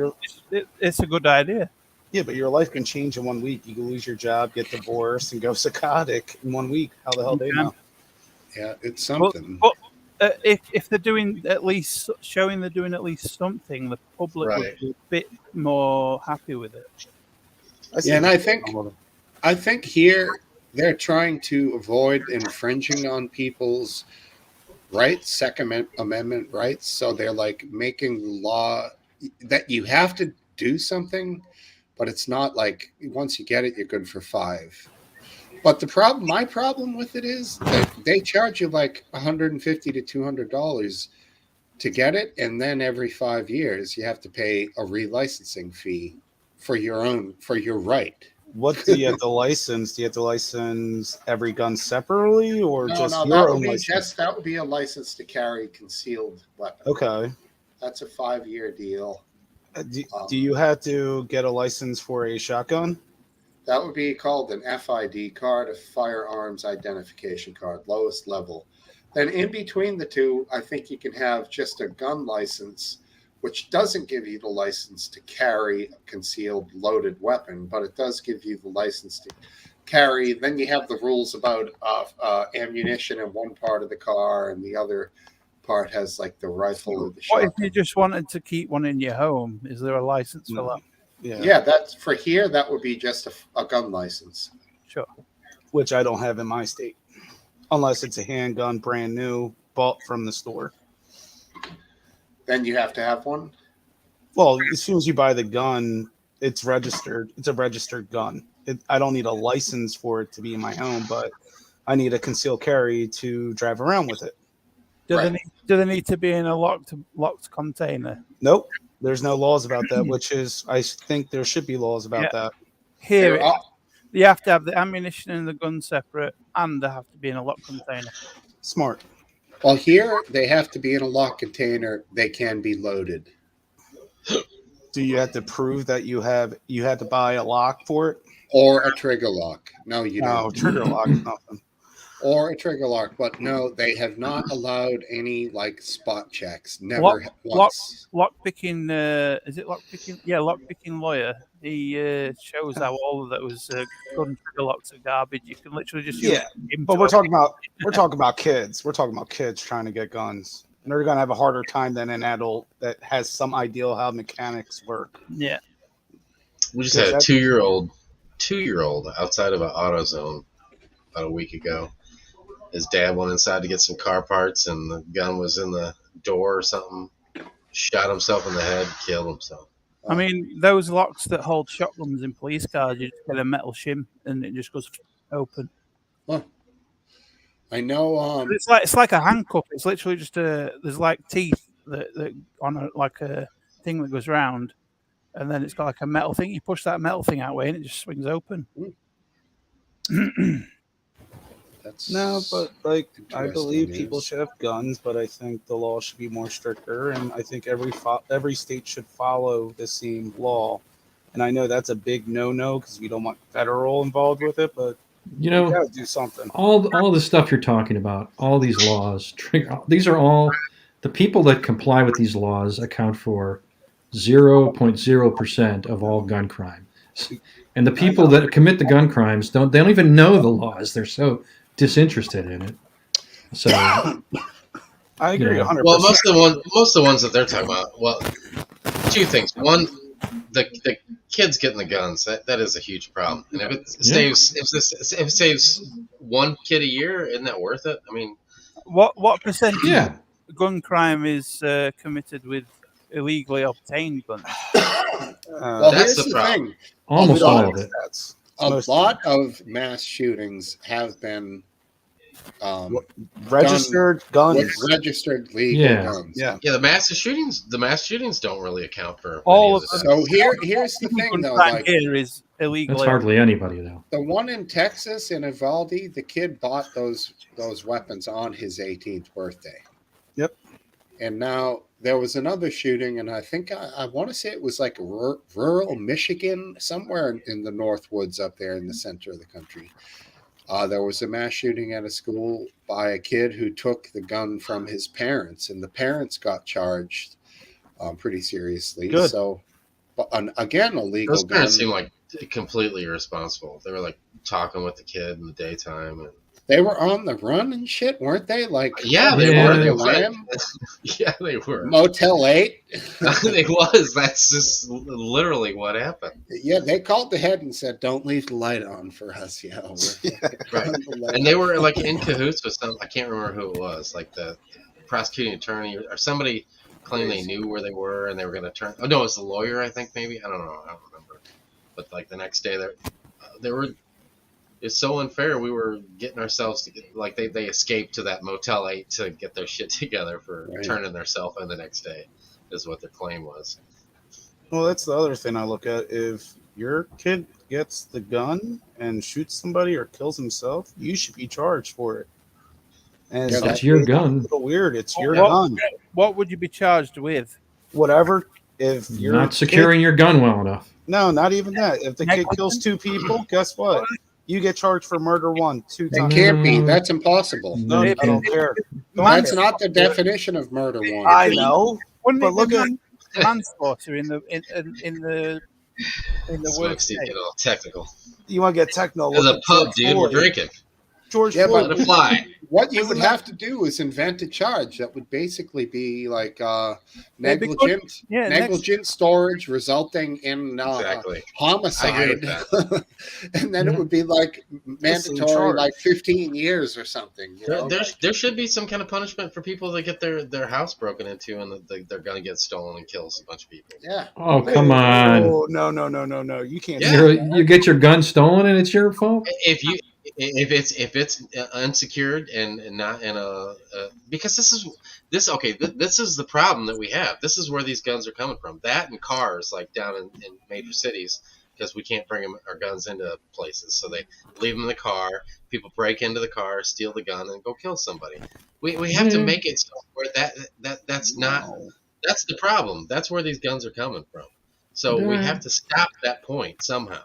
it's a good idea. Yeah, but your life can change in 1 week. You can lose your job, get divorced, and go psychotic in 1 week. How the hell do they know? Yeah, it's something. But if they're doing at least showing they're doing at least something, the public would be a bit more happy with it. Yeah, and I think here they're trying to avoid infringing on people's rights, Second Amendment rights. So they're like making law that you have to do something, but it's not like once you get it, you're good for 5. But my problem with it is that they charge you like $150 to $200 to get it, and then every 5 years you have to pay a relicensing fee for your right. What do you have to license? Do you have to license every gun separately, or No, just that your would own be license? that would be a license to carry concealed weapon. Okay. That's a 5-year deal. Do you have to get a license for a shotgun? That would be called an FID card, a firearms identification card, lowest level. Then in between the two, I think you can have just a gun license, which doesn't give you the license to carry a concealed loaded weapon, but it does give you the license to carry. Then you have the rules about ammunition in one part of the car, and the other part has like the rifle or the shotgun. What if you just wanted to keep one in your home? Is there a license for that? Yeah, that's for here. That would be just a gun license. Sure. Which I don't have in my state, unless it's a handgun, brand new, bought from the store. Then you have to have one? Well, as soon as you buy the gun, it's registered. It's a registered gun. I don't need a license for it to be in my home, but I need a concealed carry to drive around with it. Do they need to be in a locked container? Nope. There's no laws about that, which is, I think there should be laws about that. Here, you have to have the ammunition and the gun separate, and they have to be in a locked container. Smart. Well, here they have to be in a locked container. They can be loaded. Do you have to prove that you had to buy a lock for it? Or a trigger lock. No, you don't. No, trigger lock is nothing. or a trigger lock. But no, they have not allowed any like spot checks. Lock, Never lock, once. lock picking. Is it lock picking? Yeah, lock picking lawyer. He shows how all of those gun trigger locks are garbage. You can literally just use Yeah, him but to we're open talking about kids. We're talking about kids trying to get guns, and they're gonna have a harder time than an adult that has some idea how mechanics work. Yeah. We just Because had a that- two-year-old outside of an AutoZone about a week ago. His dad went inside to get some car parts, and the gun was in the door or something. Shot himself in the head, killed himself. I mean, those locks that hold shotguns in police cars, you just get a metal shim and it just goes open. Huh. I know. It's like a handcuff. It's literally just there's like teeth that on like a thing that goes round, and then it's got like a metal thing. You push that metal thing out way, and it just swings open. That's No, but like I interesting believe news. people should have guns, but I think the law should be more stricter, and I think every state should follow the same law. And I know that's a big no-no because we don't want federal involved with it, but You we know, gotta do something. all the stuff you're talking about, all these laws, these are all the people that comply with these laws account for 0.0% of all gun crime. And the people that commit the gun crimes don't even know the laws. They're so disinterested in it. So I agree, Yeah. 100%. Well, most of the ones that they're talking about. Well, two things. One, the kids getting the guns. That is a huge problem. And if it saves one kid a year, isn't that worth it? I mean, What percentage yeah, of gun crime is committed with illegally obtained guns? Well, That's here's the the problem. thing. almost we don't all of it. A lot of mass shootings have been Registered guns. with registered legal Yeah. guns. Yeah. Yeah, the mass shootings don't really account for All many of the- So here's the thing, Gun though. crime Like here is illegal. That's hardly anybody though. the one in Texas in Uvalde, the kid bought those weapons on his 18th birthday. Yep. And now there was another shooting, and I think I want to say it was like rural Michigan, somewhere in the North Woods up there in the center of the country. There was a mass shooting at a school by a kid who took the gun from his parents, and the parents got charged pretty seriously. Good. So, but again, a legal Those gun. parents seem like completely irresponsible. They were like talking with the kid in the daytime. And, They were on the run and shit, weren't they? Like, yeah, they Yeah. were. on They the were. lam? Yeah, they were. Motel 8. It was. That's just literally what happened. Yeah, they called the head and said, "Don't leave the light on for us." Yeah, Right. And they were like in cahoots with some. I can't remember who it was. Like the prosecuting attorney or somebody claimed they knew where they were and they were going to turn. Oh no, it was the lawyer. I think maybe. I don't know. I don't remember. But like the next day, they were. It's so unfair. We were getting ourselves to get, like they escaped to that Motel 8 to get their shit together for Right. turning their cell in the next day, is what their claim was. Well, that's the other thing I look at. If your kid gets the gun and shoots somebody or kills himself, you should be charged for it. And Yeah, That's your it's gun. a little weird. It's your What- gun. What would you be charged with? Whatever. If you're Not securing your gun well enough. No, not even that. If the kid kills two people, guess what? You get charged for murder 1, 2 It times. can't be. That's impossible. No, you I don't can't. care. That's not the definition of murder. One. I know. Wouldn't But it look be at- manslaughter in the word Smokesteve, state? get all technical. You want to get techno? There's look a at pub, George dude. We're Floyd. drinking. George Yeah, Floyd. Let it fly. What you Isn't would that- have to do is invent a charge that would basically be like because- negligent storage resulting in Exactly. I agree homicide, with and then it would be like mandatory, charge. like 15 years or something. You know? There should be some kind of punishment for people that get their house broken into and they're gonna get stolen and kills a bunch of people. Yeah. Oh, come on. Oh, no. You can't. Yeah. do that. You get your gun stolen and it's your fault? If it's unsecured and not in a because this is the problem that we have. This is where these guns are coming from. That and cars, like down in major cities, because we can't bring our guns into places, so they leave them in the car. People break into the car, steal the gun, and go kill somebody. We have to make it so where that's not. No. That's the problem. That's where these guns are coming from. So we have to stop that point somehow.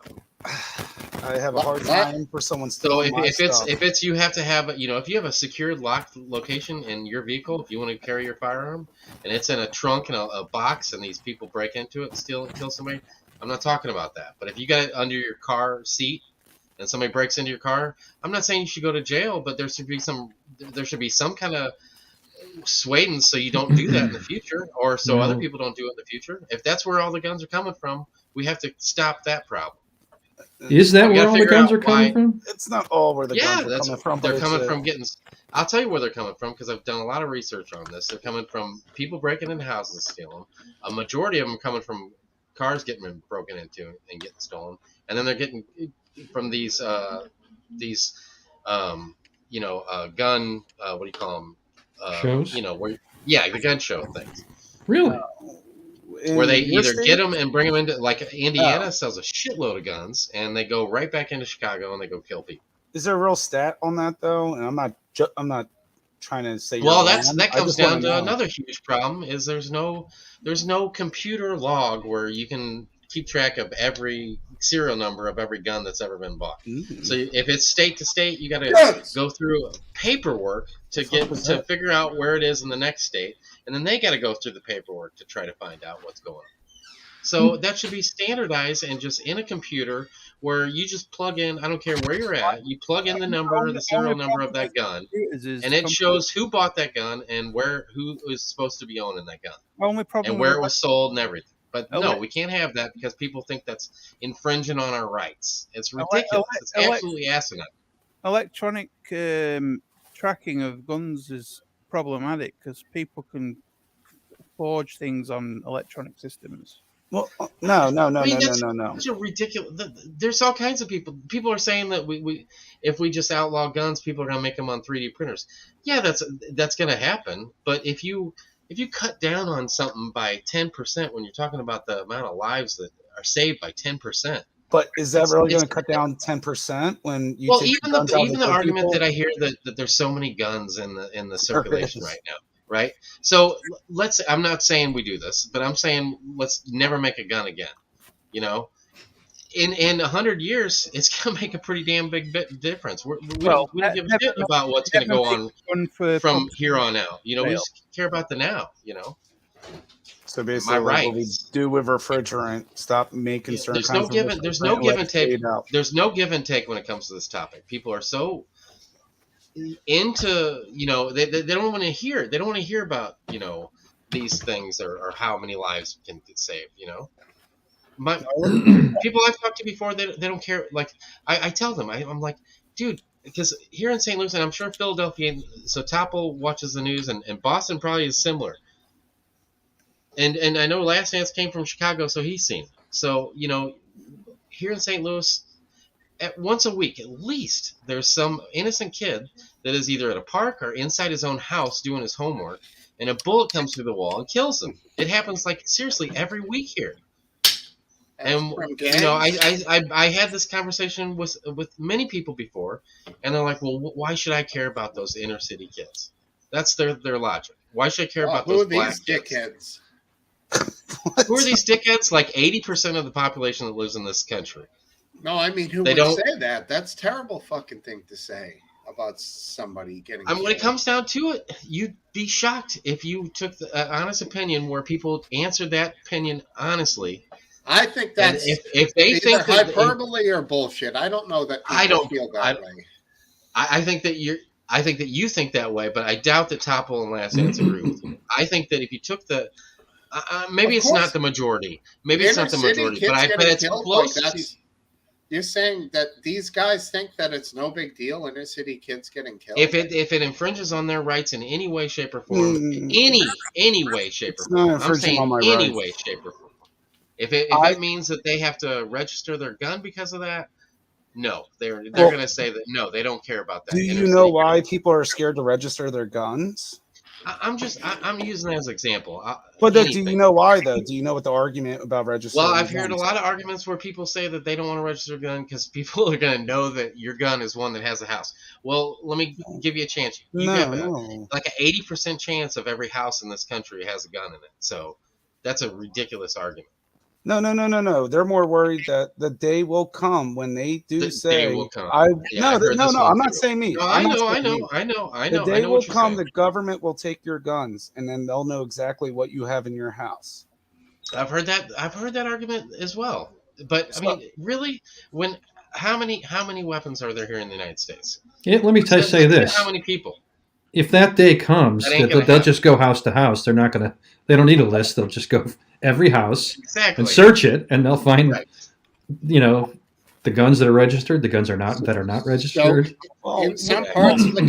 I have a hard time for someone stealing my stuff. If it's you have to have, you know, if you have a secured locked location in your vehicle, if you want to carry your firearm and it's in a trunk and a box and these people break into it and steal and kill somebody, I'm not talking about that. But if you got it under your car seat and somebody breaks into your car, I'm not saying you should go to jail, but there should be some kind of swaying so you don't do that in the future, or so other people don't do it in the future. If that's where all the guns are coming from, we have to stop that problem. Is that where all the guns are coming from? It's not all where the guns are coming from. They're coming from getting. I'll tell you where they're coming from because I've done a lot of research on this. They're coming from people breaking into houses and stealing them. A majority of them coming from cars getting broken into and getting stolen, and then they're getting from these gun. What do you call them? Shows. You know where? Yeah, the gun show things. Really? Where they either get them and bring them into, like Indiana sells a shitload of guns, and they go right back into Chicago and they go kill people. Is there a real stat on that though? And I'm not trying to say. Well, that comes down to another huge problem: is there's no computer log where you can keep track of every serial number of every gun that's ever been bought. Mm-hmm. So if it's state to state, you got to go through paperwork to figure out where it is in the next state, and then they got to go through the paperwork to try to find out what's going on. So that should be standardized and just in a computer where you just plug in. I don't care where you're at. You plug in the number, the serial number of that gun, and it shows who bought that gun and who is supposed to be owning that gun, and where it was sold and everything. But no, we can't have that because people think that's infringing on our rights. It's ridiculous. It's absolutely asinine. Electronic tracking of guns is problematic because people can forge things on electronic systems. Well, no. It's ridiculous. There's all kinds of people. People are saying that we if we just outlaw guns, people are going to make them on 3D printers. Yeah, that's going to happen. But if you cut down on something by 10% when you're talking about the amount of lives that are saved by 10%. But is that really going to cut down 10% when you? Well, even the argument that I hear that there's so many guns in the circulation right now, right? So I'm not saying we do this, but I'm saying let's never make a gun again. You know, in 100 years, it's going to make a pretty damn big difference. We don't give a shit about what's going to go on from here on out. You know, we just care about the now. You know. So basically, what we do with refrigerant, stop making certain. There's no give and take. There's no give and take when it comes to this topic. People are so into, you know, they don't want to hear. They don't want to hear about, you know, these things or how many lives can get saved. You know, people I've talked to before, they don't care. Like I tell them, I'm like, dude, because here in St. Louis, and I'm sure Philadelphia, so Topple watches the news, and Boston probably is similar. And I know Last Dance came from Chicago, so he's seen it. So, you know, here in St. Louis, once a week at least, there's some innocent kid that is either at a park or inside his own house doing his homework, and a bullet comes through the wall and kills him. It happens, like, seriously, every week here. And, you know, I had this conversation with many people before, and they're like, well, why should I care about those inner city kids? That's their logic. Why should I care about those black kids? Who are these dickheads? Like 80% of the population that lives in this country. No, I mean, who would say that? That's a terrible fucking thing to say about somebody getting killed. When it comes down to it, you'd be shocked if you took the honest opinion where people answered that opinion honestly. I think that's if they think that hyperbole or bullshit. I don't know that people feel that way. I think that you think that way, but I doubt that Topple and Last Dance agree with you. I think that if you took the maybe it's not the majority. Maybe it's not the majority, but I bet it's close. Like you're saying that these guys think that it's no big deal, inner city kids getting killed? If it infringes on their rights in any way, shape, or form, any way, shape, or form, I'm saying any way, shape, or form. If it means that they have to register their gun because of that, no, they're going to say that no, they don't care about that. Do you know why people are scared to register their guns? I'm using it as an example. But do you know why though? Do you know what the argument about registering? Well, I've heard a lot of arguments where people say that they don't want to register a gun because people are going to know that your gun is one that has a house. Well, let me give you a chance. You have like an 80% chance of every house in this country has a gun in it. So that's a ridiculous argument. No. They're more worried that the day will come when they do The say, day will come. "I Yeah, I heard this no. one I'm not too. saying me. No, I'm not I saying know, me. I know, I The know, I day know will what you're come. saying. The government will take your guns, and then they'll know exactly what you have in your house." I've heard that argument as well. But I mean, really, when how many weapons are there here in the United States? Let me say Let's say how this: many people? if that day That comes, ain't gonna they'll happen. just go house to house. They're not gonna. They don't need a list. They'll just go every house and Exactly. search it, and they'll find, Right. the guns that are registered, the guns are not that are not So, registered. in some yeah. parts of the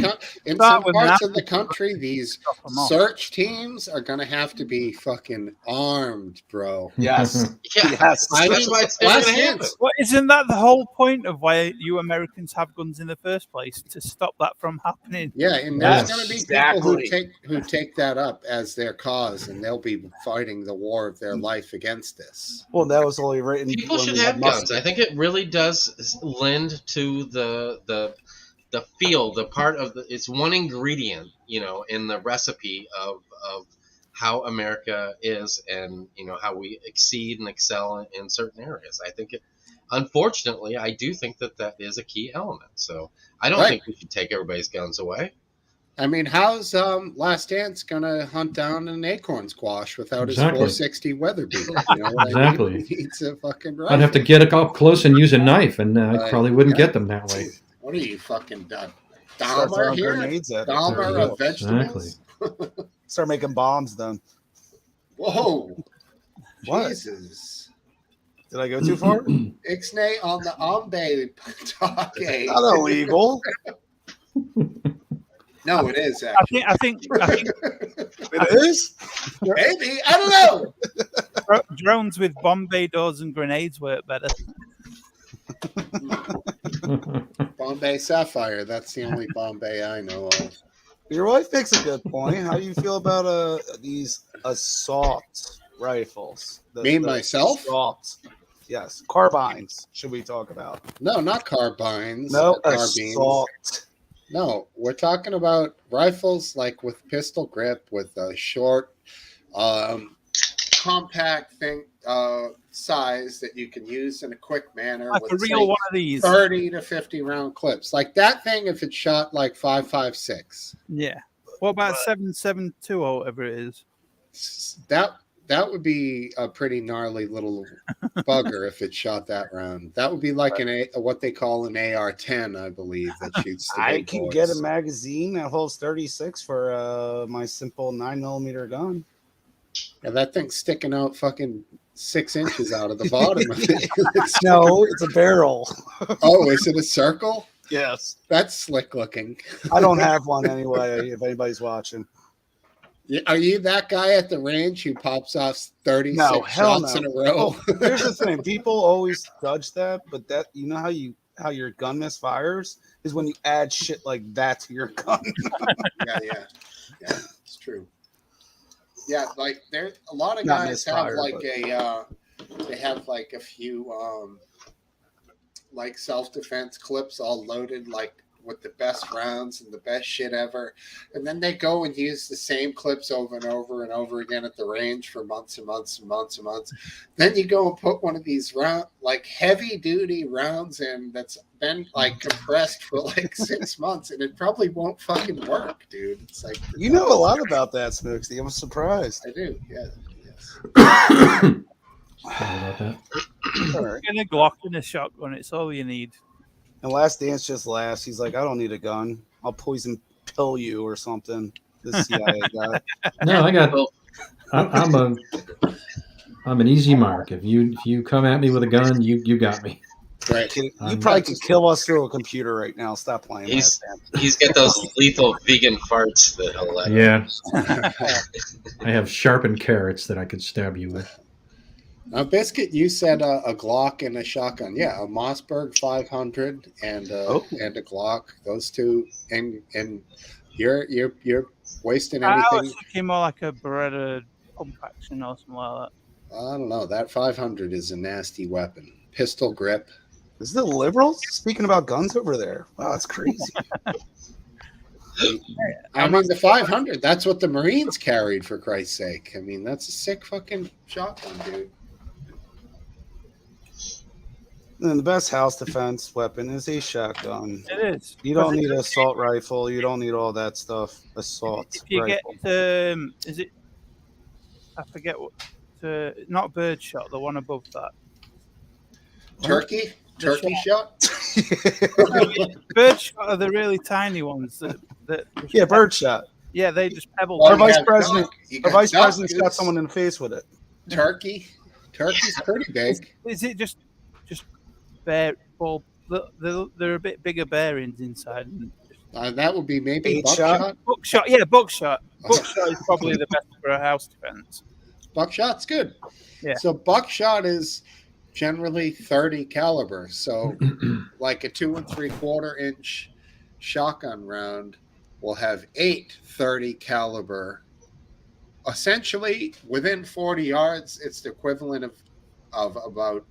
Start country, these Stop 'em off. search teams are gonna have to be fucking armed, bro. Yes. Yeah. Yes. I That's mean, why it's never last gonna happen. chance. Well, isn't that the whole point of why you Americans have guns in the first place, to stop that from happening? Yeah, and Yeah. there's going to be people Exactly. who take that up as their cause, and they'll be fighting the war of their life against this. Well, that was only written. People when should we had have guns. Mustang. I think it really does lend to the feel, the part of it's one ingredient, in the recipe of how America is, and how we exceed and excel in certain areas. I think unfortunately, I do think that is a key element. So I don't Right. think we should take everybody's guns away. I mean, how's Last Dance gonna hunt down an acorn squash without Exactly. his 460 Weatherby? You know what I Exactly. mean? He needs a fucking rifle. I'd have to get up close and use a knife, and I probably wouldn't yeah. get them that way. What are you fucking Start Dahmer throwing here? grenades at it. Dahmer of vegetables? Start making bombs then. Whoa! What? Jesus! Did I go too far? Ixnay on the Ombe Patake. Not illegal. No, it is actually. I think It is? Maybe, I don't know. drones with Bombay doors and grenades work better. Bombay Sapphire. That's the only Bombay I know of. Your wife makes a good point. How do you feel about these assault rifles? Myself? Assault. Yes. Carbines, should we talk about? No, not carbines. No, carbines. assault. No, we're talking about rifles like with pistol grip, with a short, compact thing size that you can use in a quick manner. Like with, a real one of these. 30 to 50 round clips. Like that thing, if it's shot like 5.56. Yeah. What about 7.72 or whatever it is? That would be a pretty gnarly little bugger if it shot that round. That would be like what they call an AR-10, I believe, that shoots the I big can boys. get a magazine that holds 36 for my simple 9mm gun. Yeah, that thing's sticking out fucking 6 inches out of the bottom of it. No, it's a barrel. Oh, is it a circle? Yes. That's slick looking. I don't have one anyway, if anybody's watching. Are you that guy at the range who pops off 36 shots in a row? Oh, here's the thing. People always judge that, but that how your gun misfires is when you add shit like that to your gun. Yeah, it's true. Yeah, like there a lot of Not guys have misfire, like but... they have like a few like self-defense clips all loaded like with the best rounds and the best shit ever, and then they go and use the same clips over and over and over again at the range for months and months and months and months. Then you go and put one of these like heavy duty rounds in that's been like compressed for like 6 months, and it probably won't fucking work, dude. It's like, you know a lot about that, Smokesteve. I'm surprised. I do. Yeah. Yes. Sorry about that. All right. And a Glock and a shotgun, it's all you need. And Last Dance just laughs. He's like, I don't need a gun. I'll poison pill you or something. The CIA guy. No, I'm an easy mark. If you come at me with a gun, you got me. Right. You probably could kill us through a computer right now. Stop playing. He's got those lethal vegan farts that he'll let. Yeah. I have sharpened carrots that I could stab you with. Now, Biscuit, you said a Glock and a shotgun. Yeah, a Mossberg 500 and a Glock. Those two, and you're wasting anything. I was thinking more like a Beretta pump action or something like that. I don't know. That 500 is a nasty weapon. Pistol grip. Is the liberals speaking about guns over there? Wow, that's crazy. I mean, the 500. That's what the Marines carried, for Christ's sake. I mean, that's a sick fucking shotgun, dude. And the best house defense weapon is a shotgun. It is. You don't need an assault rifle. You don't need all that stuff. Assault If you rifle. get, is it? I forget what. Not birdshot. The one above that. Turkey shot. Birdshot are the really tiny ones that Yeah, birdshot. Yeah, they just pebble. Our vice president. Our vice president's got someone in the face with it. Turkey's pretty big. Is it just bear ball? They're a bit bigger bearings inside. That would be maybe buckshot. Buckshot, yeah, buckshot. Buckshot is probably the best for a house defense. Buckshot's good. Yeah. So buckshot is generally 30 caliber. So like a 2 3/4 inch shotgun round will have 8 30 caliber. Essentially, within 40 yards, it's the equivalent of about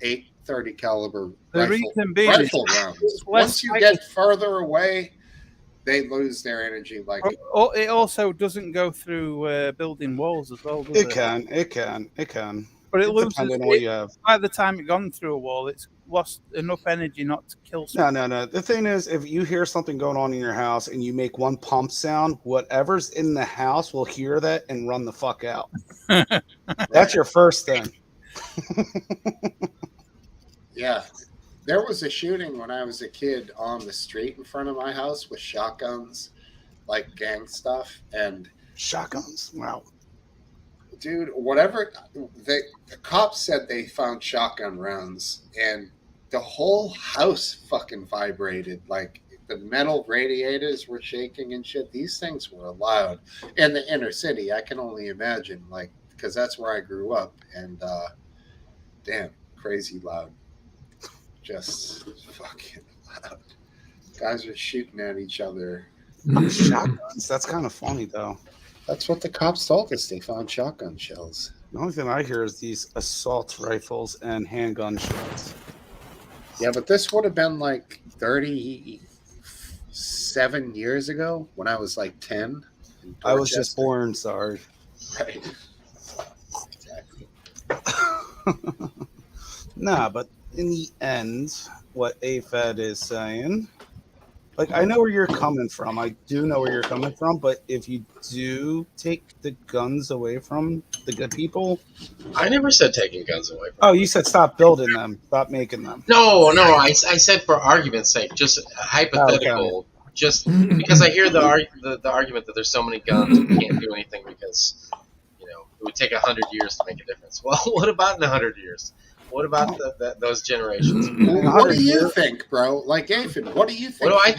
8 30 caliber rifle rounds. Once you get further away, they lose their energy. Like it also doesn't go through building walls as well. Does it? It can. But it loses. Depending on what you have. By the time it's gone through a wall, it's lost enough energy not to kill someone. No. The thing is, if you hear something going on in your house and you make one pump sound, whatever's in the house will hear that and run the fuck out. That's your first thing. Yeah. There was a shooting when I was a kid on the street in front of my house with shotguns, like gang stuff. And shotguns? Wow. Dude, whatever. The cops said they found shotgun rounds, and the whole house fucking vibrated. Like, the metal radiators were shaking and shit. These things were loud. In the inner city, I can only imagine, like, because that's where I grew up. And, damn, crazy loud. Just fucking loud. Guys are shooting at each other. Shotguns? That's kind of funny, though. That's what the cops told us. They found shotgun shells. The only thing I hear is these assault rifles and handgun shells. Yeah, but this would have been like 37 years ago when I was like 10. I was just born, sorry. Right. Exactly. Nah, but in the end, what AFED is saying, like, I know where you're coming from. I do know where you're coming from, but if you do take the guns away from the good people... I never said taking guns away from them. You said stop building them, stop making them. No, I said for argument's sake, just hypothetical, just because I hear the argument that there's so many guns and we can't do anything because, it would take 100 years to make a difference. Well, what about in 100 years? What about those generations? What do you think, bro? Like, Aphid, what do you think? Well, I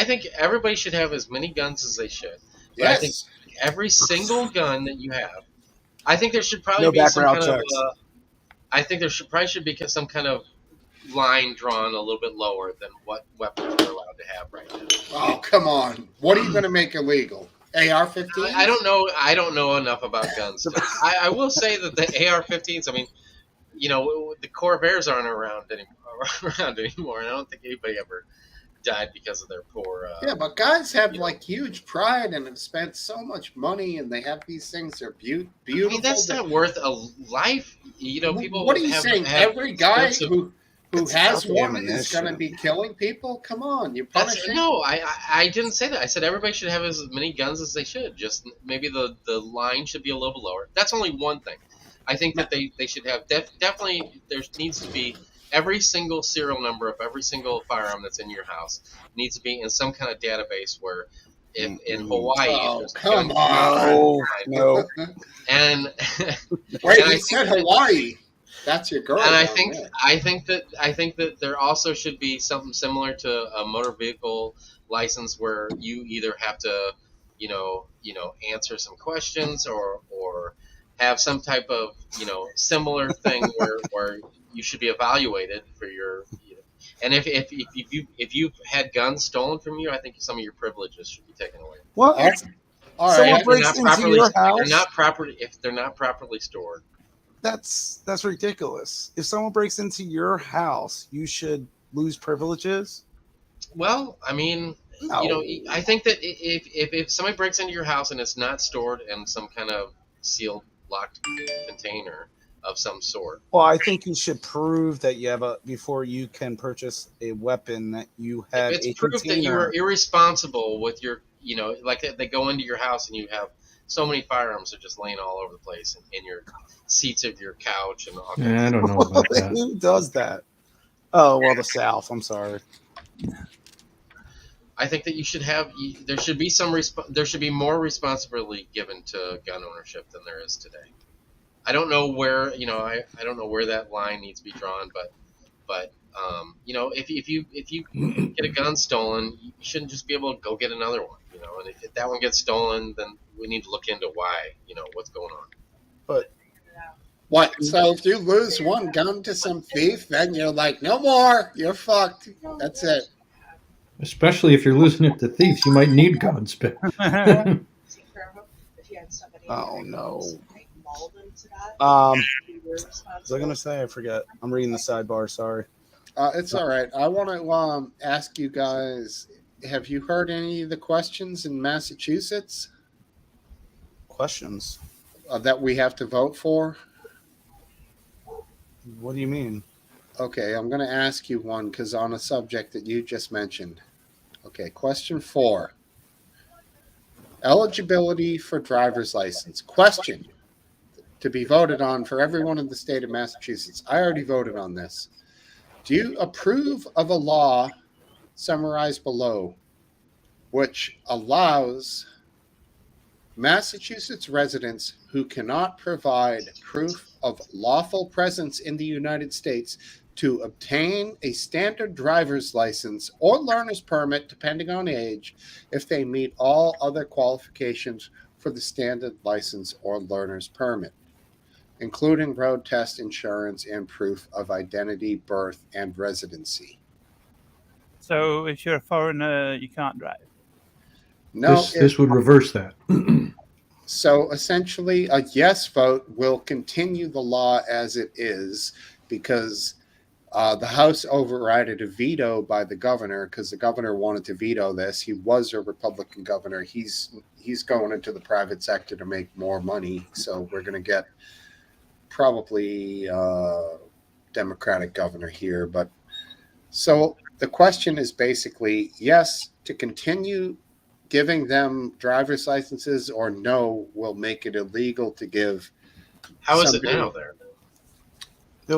think everybody should have as many guns as they should. Yes. I think every single gun that you have, I think there should probably be some kind of. I think there should be some kind of line drawn a little bit lower than what weapons we're allowed to have right now. Oh, come on! What are you going to make illegal? AR-15s? I don't know. I don't know enough about guns. I will say that the AR-15s. I mean. The Corvairs aren't around anymore. And I don't think anybody ever died because of their poor. Yeah, but guys have like huge pride and have spent so much money, and they have these things. They're beautiful. I mean, that's not worth a life. People. What are you saying? Every guy who has one is going to be killing people? Come on, you're punishing. No, I didn't say that. I said everybody should have as many guns as they should. Just maybe the line should be a little bit lower. That's only one thing. I think that they should have definitely there needs to be every single serial number of every single firearm that's in your house needs to be in some kind of database where in Hawaii come on no and wait and you said Hawaii that's your girl and I think that there also should be something similar to a motor vehicle license where you either have to answer some questions or have some type of similar thing where you should be evaluated for your and if you've had guns stolen from you, I think some of your privileges should be taken away. Well, all right. Breaks into your house. If they're not properly stored. That's ridiculous. If someone breaks into your house, you should lose privileges. Well, I mean, no. I think that if somebody breaks into your house and it's not stored in some kind of sealed locked container, of some sort. Well, I think you should prove that you have before you can purchase a weapon that you have If it's a proof that you are container. irresponsible with your, like they go into your house and you have so many firearms are just laying all over the place in your seats of your couch and all kinds I of don't know about that. Who does that? Oh, well, the South. I'm sorry. I think that you should have. There should be there should be more responsibility given to gun ownership than there is today. I don't know where I don't know where that line needs to be drawn, but if you get a gun stolen, you shouldn't just be able to go get another one. And if that one gets stolen, then we need to look into why. What's going on. But What? So if you lose one gun to some thief, then you're like, no more. You're fucked. That's it. Especially if you're losing it to thieves, you might need guns. But oh no. What was I gonna say? I forget. I'm reading the sidebar. Sorry. It's all right. I want to ask you guys: have you heard any of the questions in Massachusetts Questions. that we have to vote for? What do you mean? Okay, I'm going to ask you one because on a subject that you just mentioned. Okay, question 4. Eligibility for driver's license. Question to be voted on for everyone in the state of Massachusetts. I already voted on this. Do you approve of a law summarized below which allows Massachusetts residents who cannot provide proof of lawful presence in the United States to obtain a standard driver's license or learner's permit, depending on age, if they meet all other qualifications for the standard license or learner's permit, including road test insurance and proof of identity, birth, and residency? So if you're a foreigner, you can't drive. No, this would reverse that. So essentially, a yes vote will continue the law as it is because the House overrided a veto by the governor because the governor wanted to veto this. He was a Republican governor. He's going into the private sector to make more money. So we're going to get probably Democratic governor here. But so the question is basically yes to continue giving them driver's licenses, or no, will make it illegal to give. How is it now there?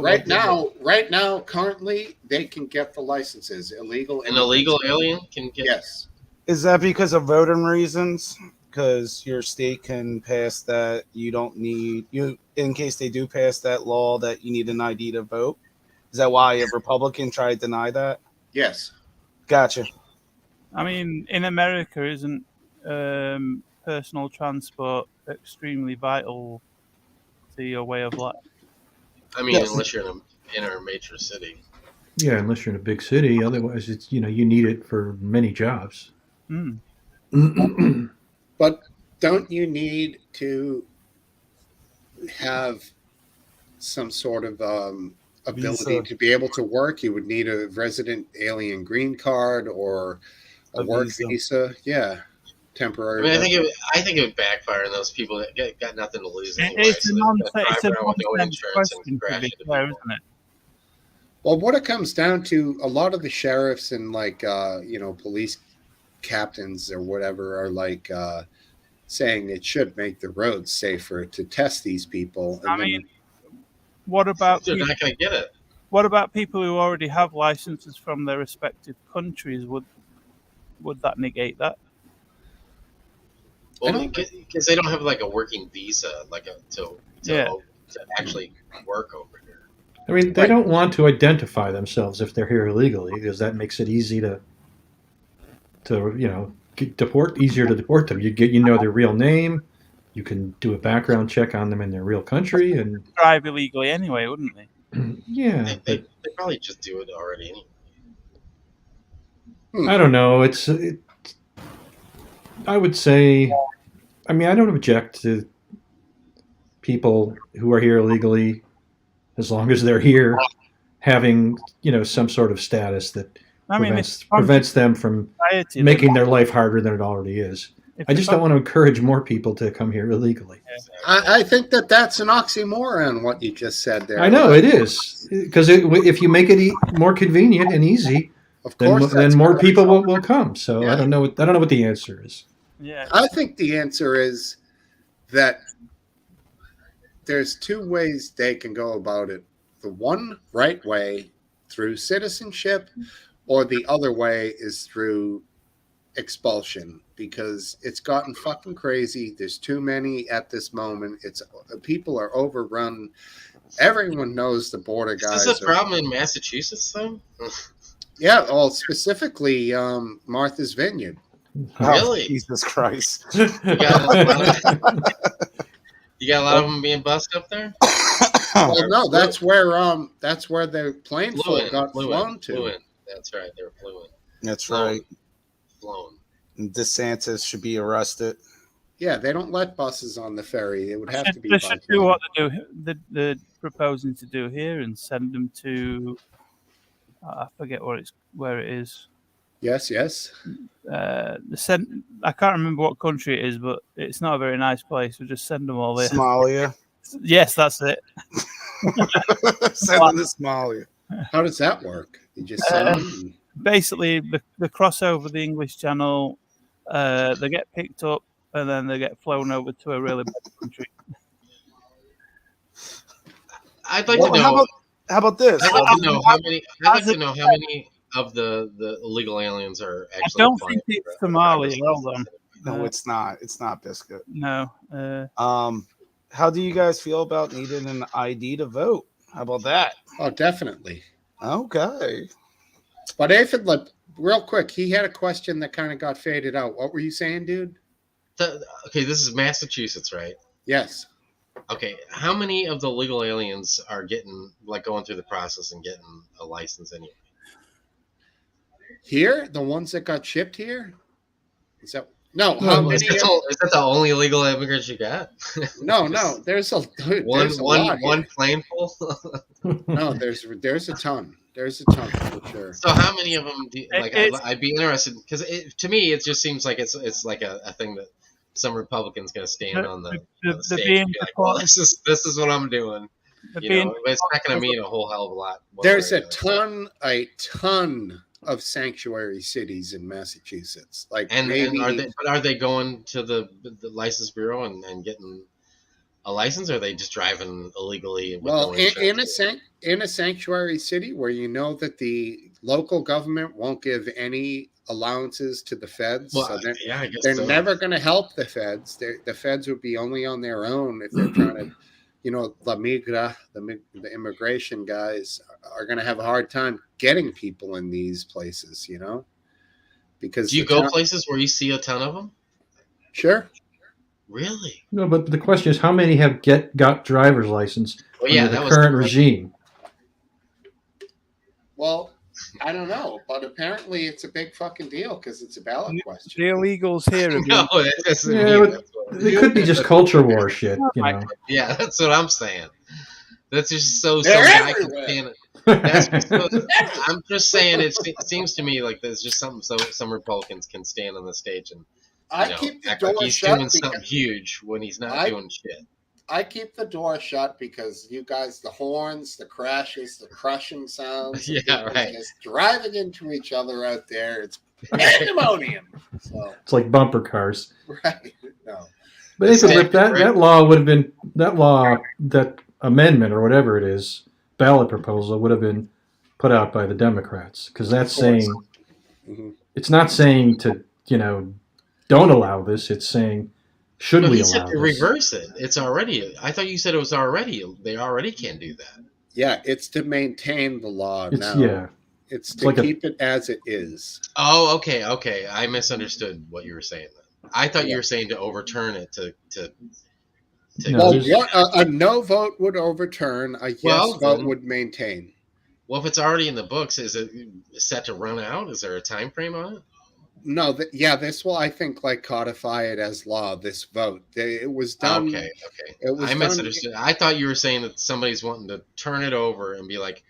Right now, currently, they can get the licenses. Illegal. An illegal alien can get. Yes. Is that because of voting reasons? Because your state can pass that you don't need in case they do pass that law that you need an ID to vote. Is that why a Republican tried to deny that? Yes. Gotcha. I mean, in America, isn't personal transport extremely vital to your way of life? I mean, unless you're in a major city. Yeah, unless you're in a big city. Otherwise, it's you need it for many jobs. But don't you need to have some sort of ability to be able to work? You would need a resident alien green card or a work visa. Yeah, temporary. I mean, I think it would backfire on those people that got nothing to lose anyway. It's a nonsense question, isn't it? Well, what it comes down to, a lot of the sheriffs and police captains or whatever are saying it should make the roads safer to test these people. And what about they're not going to get it? What about people who already have licenses from their respective countries? Would that negate that? Well, because they don't have a working visa, to actually work over here. I mean, they don't want to identify themselves if they're here illegally, because that makes it easy to easier to deport them. You know their real name. You can do a background check on them in their real country and drive illegally anyway, wouldn't they? Yeah, they probably just do it already anyway. I don't know. I would say, I mean, I don't object to people who are here illegally, as long as they're here, having some sort of status that prevents them from making their life harder than it already is. I just don't want to encourage more people to come here illegally. I think that's an oxymoron, what you just said there. I know it is, because if you make it more convenient and easy, of course, then more people will come. So Yeah. I don't know what the answer is. Yeah. I think the answer is that there's two ways they can go about it. The one right way through citizenship, or the other way is through expulsion, because it's gotten fucking crazy. There's too many at this moment. People are overrun. Everyone knows the border guys. Is this a problem in Massachusetts, though? Yeah, well, specifically Martha's Vineyard. Really? Oh, Jesus Christ! You got a lot of them being busted up there. Well, no, that's where the plane got flown to. That's right, they were flew in. That's right. Flown. DeSantis should be arrested. Yeah, they don't let buses on the ferry. It would have to be. They should do what they're proposing to do here and send them to. I forget where it is. Yes. I can't remember what country it is, but it's not a very nice place. We just send them all there. Somalia. Yes, that's it. Send them to Somalia. How does that work? You just send them? Basically, the cross over the English Channel, they get picked up and then they get flown over to a really bad country. I'd like to know. How about this? I'd like to know how many of the illegal aliens are actually. I don't think it's Somalia. Hold on. No, it's not. It's not Biscuit. No. How do you guys feel about needing an ID to vote? How about that? Oh, definitely. Okay. But Aphid, real quick, he had a question that kind of got faded out. What were you saying, dude? Okay, this is Massachusetts, right? Yes. Okay, how many of the legal aliens are going through the process and getting a license anyway? Here, the ones that got shipped here. Is that no? How many? Is that the only illegal immigrants you got? No. There's a one plane full. No, there's a ton. There's a ton for sure. So how many of them? I'd be interested because to me it just seems like it's like a thing that some Republican's going to stand on the stage and be like, well, this is what I'm doing. It's not going to mean a whole hell of a lot. There's a ton of sanctuary cities in Massachusetts. Are they going to the license bureau and getting a license, or are they just driving illegally? Well, in a sanctuary city where you know that the local government won't give any allowances to the feds, well, so they're never going to help the feds. The feds would be only on their own if they're trying to. The immigration guys are going to have a hard time getting people in these places, because do you go places where you see a ton of them? Sure. Really? No, but the question is, how many have got driver's license under the current regime? Well, I don't know, but apparently it's a big fucking deal because it's a ballot question. The illegals here. It could be just culture war shit, Yeah, that's what I'm saying. That's just so. I'm just saying it seems to me like there's just something so some Republicans can stand on the stage and keep the act door like he's shut doing something huge when he's not doing shit. I keep the door shut because you guys, the horns, the crashes, the crushing sounds, right, just driving into each other out there. It's pandemonium. So it's like bumper cars, right? No, but that amendment or whatever it is, ballot proposal would have been put out by the Democrats, because that's saying it's not saying to don't allow this. It's saying should we allow this? Reverse it. It's already. I thought you said it was already. They already can't do that. Yeah, it's to maintain the law now. Yeah, it's to keep it as it is. Oh, okay. I misunderstood what you were saying. I thought you were saying to overturn it a no vote would overturn. A yes vote would maintain. Well, if it's already in the books, is it set to run out? Is there a time frame on it? No, this will, I think, codify it as law. This vote, it was done. Okay. I misunderstood. I thought you were saying that somebody's wanting to turn it over and be like,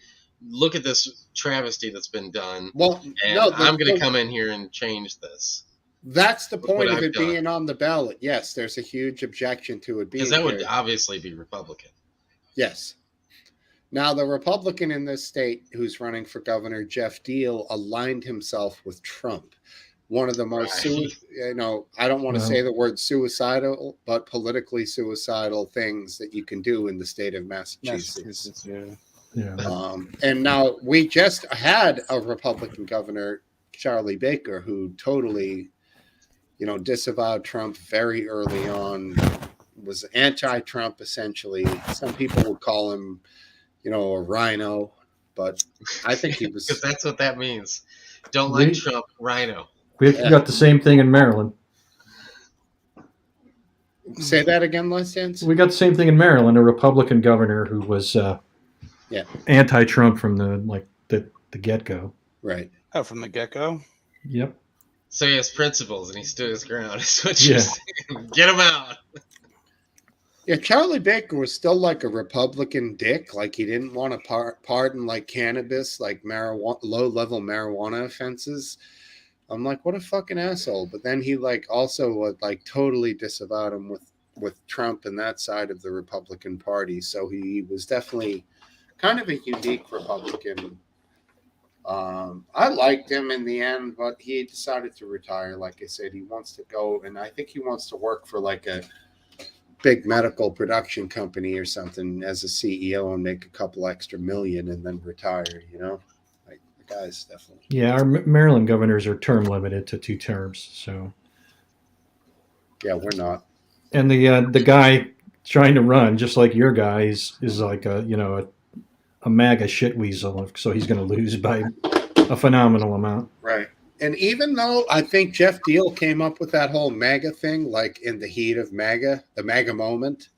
"Look at this travesty that's been done." Well, I'm going to come in here and change this. That's the point of I've it done. being on the ballot. Yes, there's a huge objection to it being Because that would here. obviously be Republican. Yes. Now, the Republican in this state who's running for governor, Jeff Deal, aligned himself with Trump. One of the most, I don't want to say the word suicidal, but politically suicidal things that you can do in the state of Massachusetts. And now we just had a Republican governor, Charlie Baker, who totally, disavowed Trump very early on, was anti-Trump essentially. Some people would call him, a rhino, but I think he was. Because that's what that means. Don't like Trump, rhino. We got the same thing in Maryland. Say that again, Les Dance? We got the same thing in Maryland. A Republican governor who was anti-Trump from the get-go. Right. Oh, from the get-go? Yep. So he has principles and he stood his ground. Is what you're saying. Get him out. Yeah, Charlie Baker was still like a Republican dick. Like he didn't want to pardon like cannabis, like marijuana, low-level marijuana offenses. I'm like, what a fucking asshole. But then he also totally disavowed him with Trump and that side of the Republican Party. So he was definitely kind of a unique Republican. I liked him in the end, but he decided to retire. Like I said, he wants to go, and I think he wants to work for like a big medical production company or something as a CEO and make a couple extra million and then retire, Like the guy's definitely. Yeah, our Maryland governors are term limited to 2 terms, so. Yeah, we're not. And the guy trying to run, just like your guy, is like a MAGA shit weasel, so he's going to lose by a phenomenal amount. Right. And even though I think Jeff Deal came up with that whole MAGA thing, like in the heat of MAGA, the MAGA moment,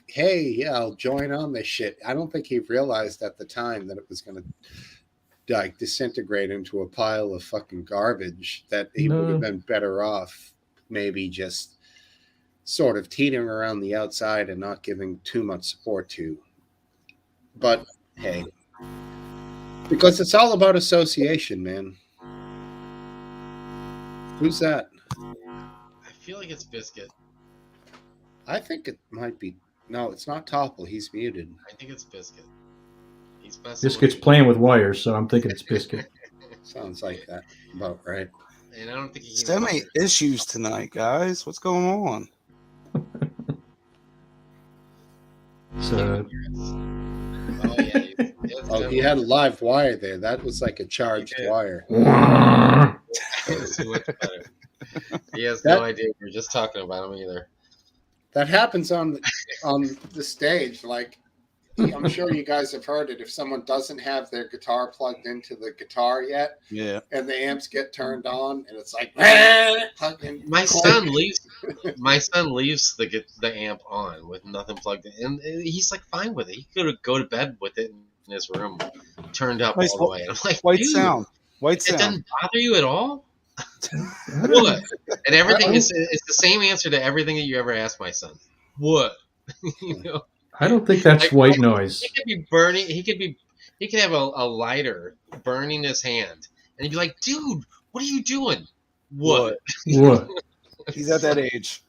hey, I'll join on this shit. I don't think he realized at the time that it was going to disintegrate into a pile of fucking garbage, that he would have been better off maybe just sort of teetering around the outside and not giving too much support to. But hey, because it's all about association, man. Who's that? I feel like it's Biscuit. I think it might be. No, it's not Topple. He's muted. I think it's Biscuit. Biscuit's playing with wires, so I'm thinking it's Biscuit. Sounds like that. About right. And I don't think he STEM issues tonight, guys. What's going on? So. He had a live wire there. That was like a charged wire. He has no idea we're just talking about him either. That happens on the stage. Like, I'm sure you guys have heard it. If someone doesn't have their guitar plugged into the guitar yet, and the amps get turned on, and it's like, my son leaves the amp on with nothing plugged in, and he's like fine with it. He could go to bed with it in his room, turned up all the way. And I'm like, white sound. It doesn't bother you at all? What? And everything is it's the same answer to everything that you ever asked my son. What? I don't think that's white noise. He could be burning. He could have a lighter burning his hand, and he'd be like, "Dude, what are you doing?" What? He's at that age.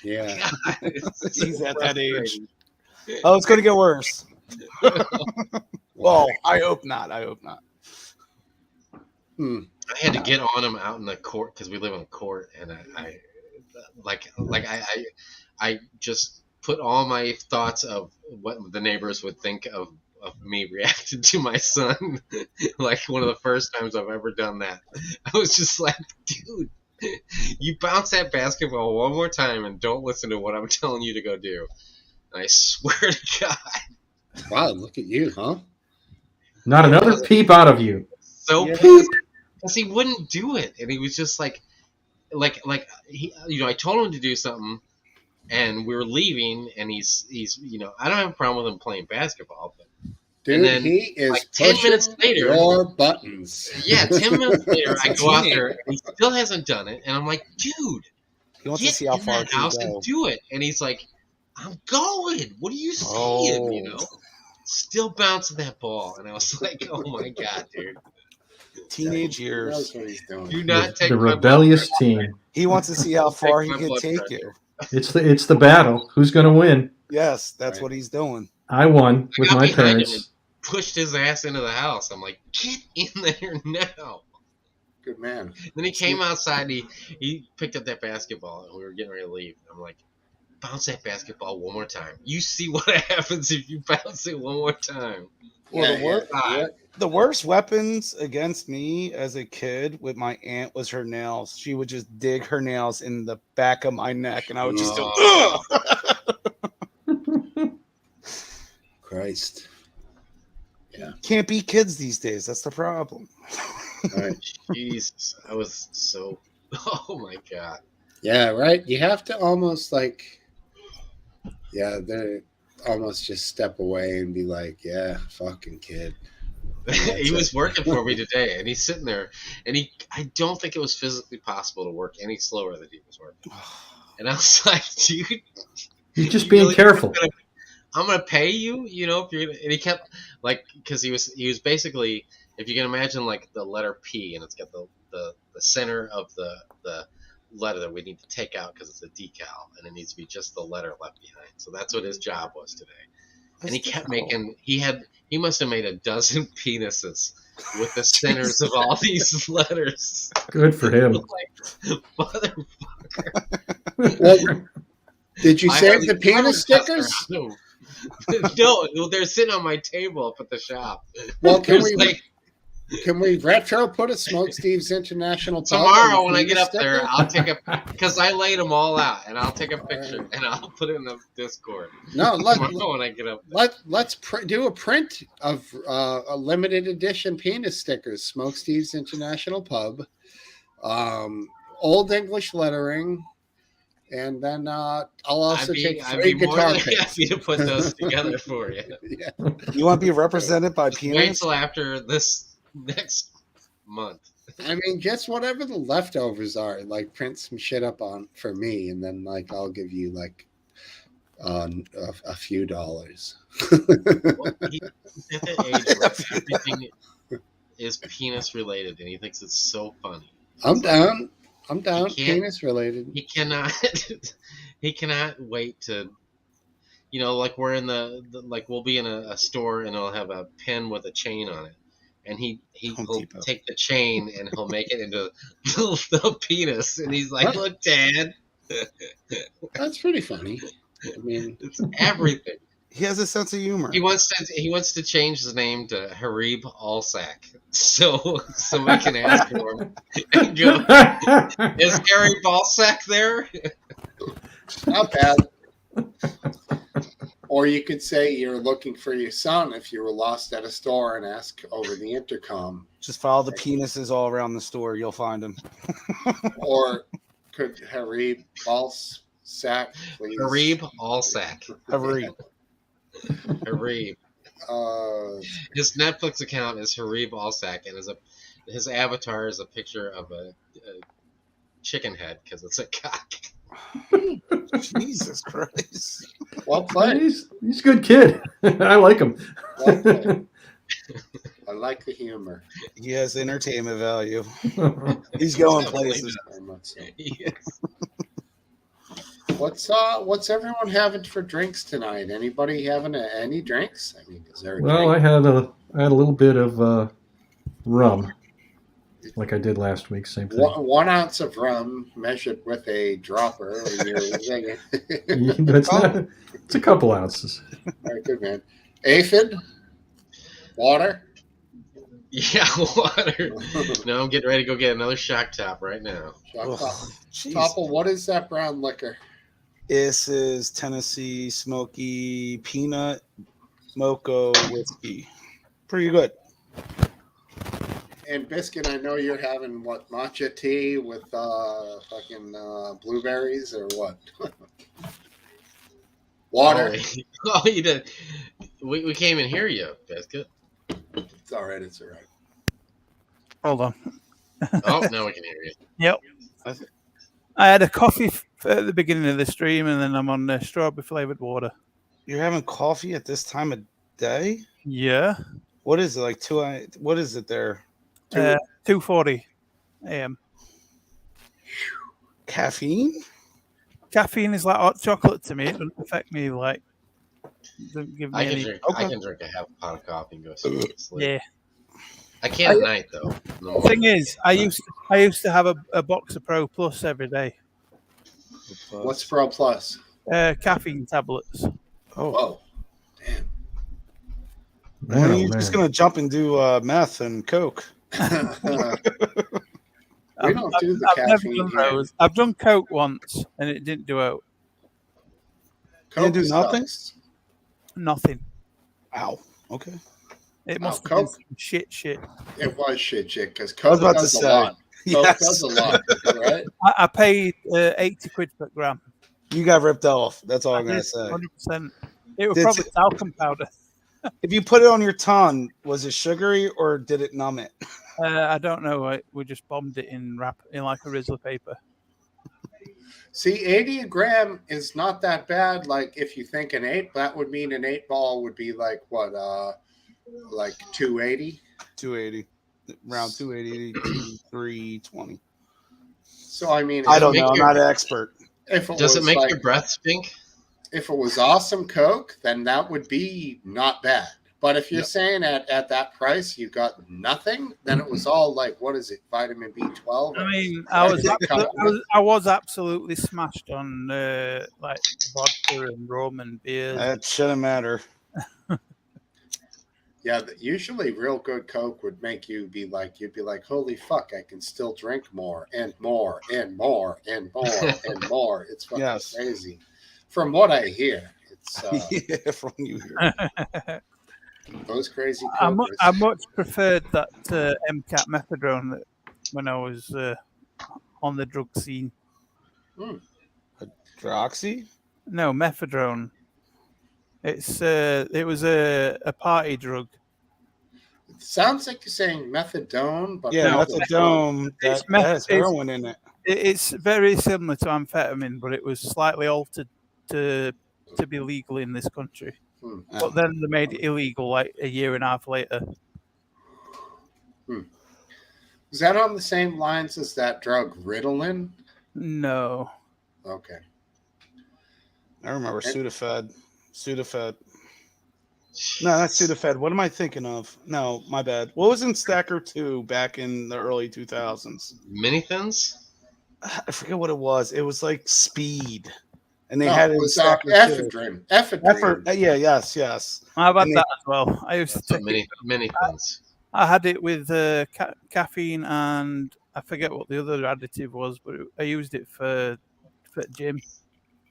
Yeah, he's at that age. Oh, it's going to get worse. Well, I hope not. I had to get on him out in the court because we live in a court, and I just put all my thoughts of what the neighbors would think of me reacting to my son. Like one of the first times I've ever done that. I was just like, dude, you bounce that basketball one more time and don't listen to what I'm telling you to go do. And I swear to God. Wow, look at you, huh? Not another peep out of you. So pissed because he wouldn't do it, and he was just like he, I told him to do something, and we were leaving, and he's I don't have a problem with him playing basketball, but dude, then, he is like 10 minutes later, your buttons. Yeah, 10 minutes later, I go out there, and he still hasn't done it, and I'm like, dude, he wants to see how far he can go and do it, and he's like, I'm going. What are you saying? Still bouncing that ball, and I was like, oh my God, dude. Teenage He years. knows what he's doing. Do not take The my rebellious blood team. He wants to see how far he my can blood take pressure. you. It's the battle. Who's going to win? Yes, that's Right. what he's doing. I won with got my behind him parents. Pushed his ass into the house. I'm like, get in there now. Good man. Then he came outside and he picked up that basketball and we were getting ready to leave. I'm like, bounce that basketball one more time. You see what happens if you bounce it one more time. Well, Yeah. the worst weapons against me as a kid with my aunt was her nails. She would just dig her nails in the back of my neck, and I would just go, ugh! Christ. Yeah. Can't beat kids these days. That's the problem. Right. Jesus, I was so. Oh my god. Yeah, right. You have to almost like, yeah, they're almost just step away and be like, yeah, fucking kid. He was working for me today, and he's sitting there, and I don't think it was physically possible to work any slower than he was working. And I was like, dude, He's just being careful. I'm gonna pay you, you know, if you're gonna, and he kept like, because he was basically, if you can imagine like the letter P, and it's got the center of the letter that we need to take out because it's a decal, and it needs to be just the letter left behind. So that's what his job was today. And he kept making, he must have made a dozen penises with the centers of all these letters. Good for him. Like, motherfucker. Well, did you save the penis stickers? No, they're sitting on my table up at the shop. Well, can we retro put a Smokesteve's International Pub tomorrow when I get penis up there, sticker? I'll take because I laid them all out, and I'll take a picture and I'll put it in the Discord. No, Tomorrow when I get up there. let's do a print of a limited edition penis stickers. Smokesteve's International Pub, Old English lettering, and then I'll also take three guitar picks. I'd be happy to put those together for you. Yeah. You want to be represented by Wait penis? till after this next month. I mean, just whatever the leftovers are, like print some shit up on for me, and then like I'll give you like a few dollars. Well, he's at that age where everything is penis related, and he thinks it's so funny. I'm down. Penis related. He cannot. He cannot wait to. You know, like we're in the like we'll be in a store and it'll have a pin with a chain on it, and he'll take the chain and he'll make it into the penis, and he's like, "Look, Dad." That's pretty funny. I mean, it's everything. He has a sense of humor. He wants to change his name to Harib Alsack, so we can ask for him. And go, is Harib Alsack there? Not bad. Or you could say you're looking for your son if you were lost at a store and ask over the intercom. Just follow the penises all around the store. You'll find him. Or could Harib Alsack, please? Harib Alsack. Harib. Harib. His Netflix account is Harib Alsack, and his avatar is a picture of a chicken head because it's a cock. Jesus Christ! Well played. He's a good kid. I like him. Well played. I like the humor. He has entertainment value. He's going places. Very much so. Yes. What's everyone having for drinks tonight? Anybody having any drinks? I mean, is there a Well, drink? I had a little bit of rum, like I did last week. Same thing. 1 ounce of rum measured with a dropper. It's a couple ounces. Very good, man. Aphid? Water? Yeah, water. No, I'm getting ready to go get another shock top right now. Topple, what is that brown liquor? This is Tennessee Smoky Peanut Mocha Whiskey. Pretty good. And Biscuit, I know you're having what, matcha tea with fucking blueberries or what? Water. Oh, you did. We can't even hear you, Biscuit. It's all right. It's all right. Hold on. Oh, now we can hear you. Yep. I had a coffee at the beginning of the stream, and then I'm on strawberry flavored water. You're having coffee at this time of day? Yeah. What is it, like what is it there? 2:40 a.m. Caffeine? Caffeine is like hot chocolate to me. It doesn't affect me. Like, doesn't give me any. I can drink a half a pot of coffee and go straight to sleep. Yeah. I can't at night though. The thing is, I used to have a box of Pro Plus every day. What's Pro Plus? Caffeine tablets. Oh, Whoa, damn. Man, you're just gonna jump and do meth and coke. We don't do the I've never caffeine done here. those. I've done coke once, and it didn't do out. Coke do nothing? sucks. Nothing. Ow. Okay. It must have Coke? been some shit. It was shit, because I was Coke about to does a say. lot. Coke Yes. does a lot, right? I paid 80 quid per gram. You got ripped off. That's all I'm I gonna did, say. 100%. It was Did- probably talcum powder. If you put it on your tongue, was it sugary or did it numb it? I don't know. We just bombed it in like a Rizzler paper. See, 80 a gram is not that bad. Like, if you think an 8, that would mean an 8 ball would be like, what, like 280? 280. Around 280 to 320. So, I mean, I don't know. I'm not an expert. Does it make your breath stink? If it was awesome Coke, then that would be not bad. But if you're saying at that price you got nothing, then it was all like, what is it, vitamin B12? I mean, I was absolutely smashed on like vodka and rum and beers. That shouldn't matter. Yeah, usually real good Coke would make you be like, you'd be like, holy fuck, I can still drink more and more and more and more and more. It's fucking crazy. From what I hear, it's yeah, from you here. Those crazy Cokers. I much preferred that MCAT methadone that when I was on the drug scene. Droxy? No, methadone. It was a party drug. It sounds like you're saying methadone, but yeah, methadone. That has heroin in it. It's very similar to amphetamine, but it was slightly altered to be legal in this country. But then they made it illegal like a year and a half later. Is that on the same lines as that drug Ritalin? No. Okay. I remember Sudafed. No, that's Sudafed. What am I thinking of? No, my bad. What was in Stacker 2 back in the early 2000s? Mini-Thins? I forget what it was. It was like Speed. And they had it was ephedrine. Ephedrine. Yeah, yes. How about that as well? I used to take Mini-Thins. I had it with caffeine and I forget what the other additive was, but I used it for gym.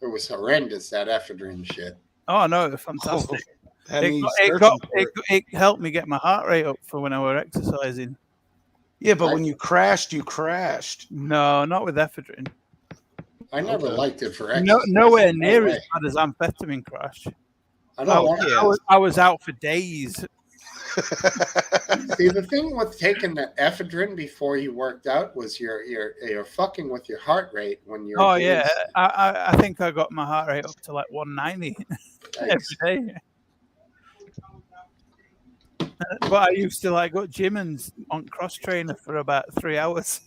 It was horrendous, that ephedrine shit. Oh no, it was fantastic. Oh, it helped me get my heart rate up for when I were exercising. Yeah, but when you crashed, you crashed. No, not with ephedrine. I never liked it for exercise. Nowhere near as bad as amphetamine crash. I was out for days. See, the thing with taking the ephedrine before you worked out was you're fucking with your heart rate when you're. Oh yeah, I think I got my heart rate up to like 190 every day. But I used to like go to gym and on cross trainer for about 3 hours.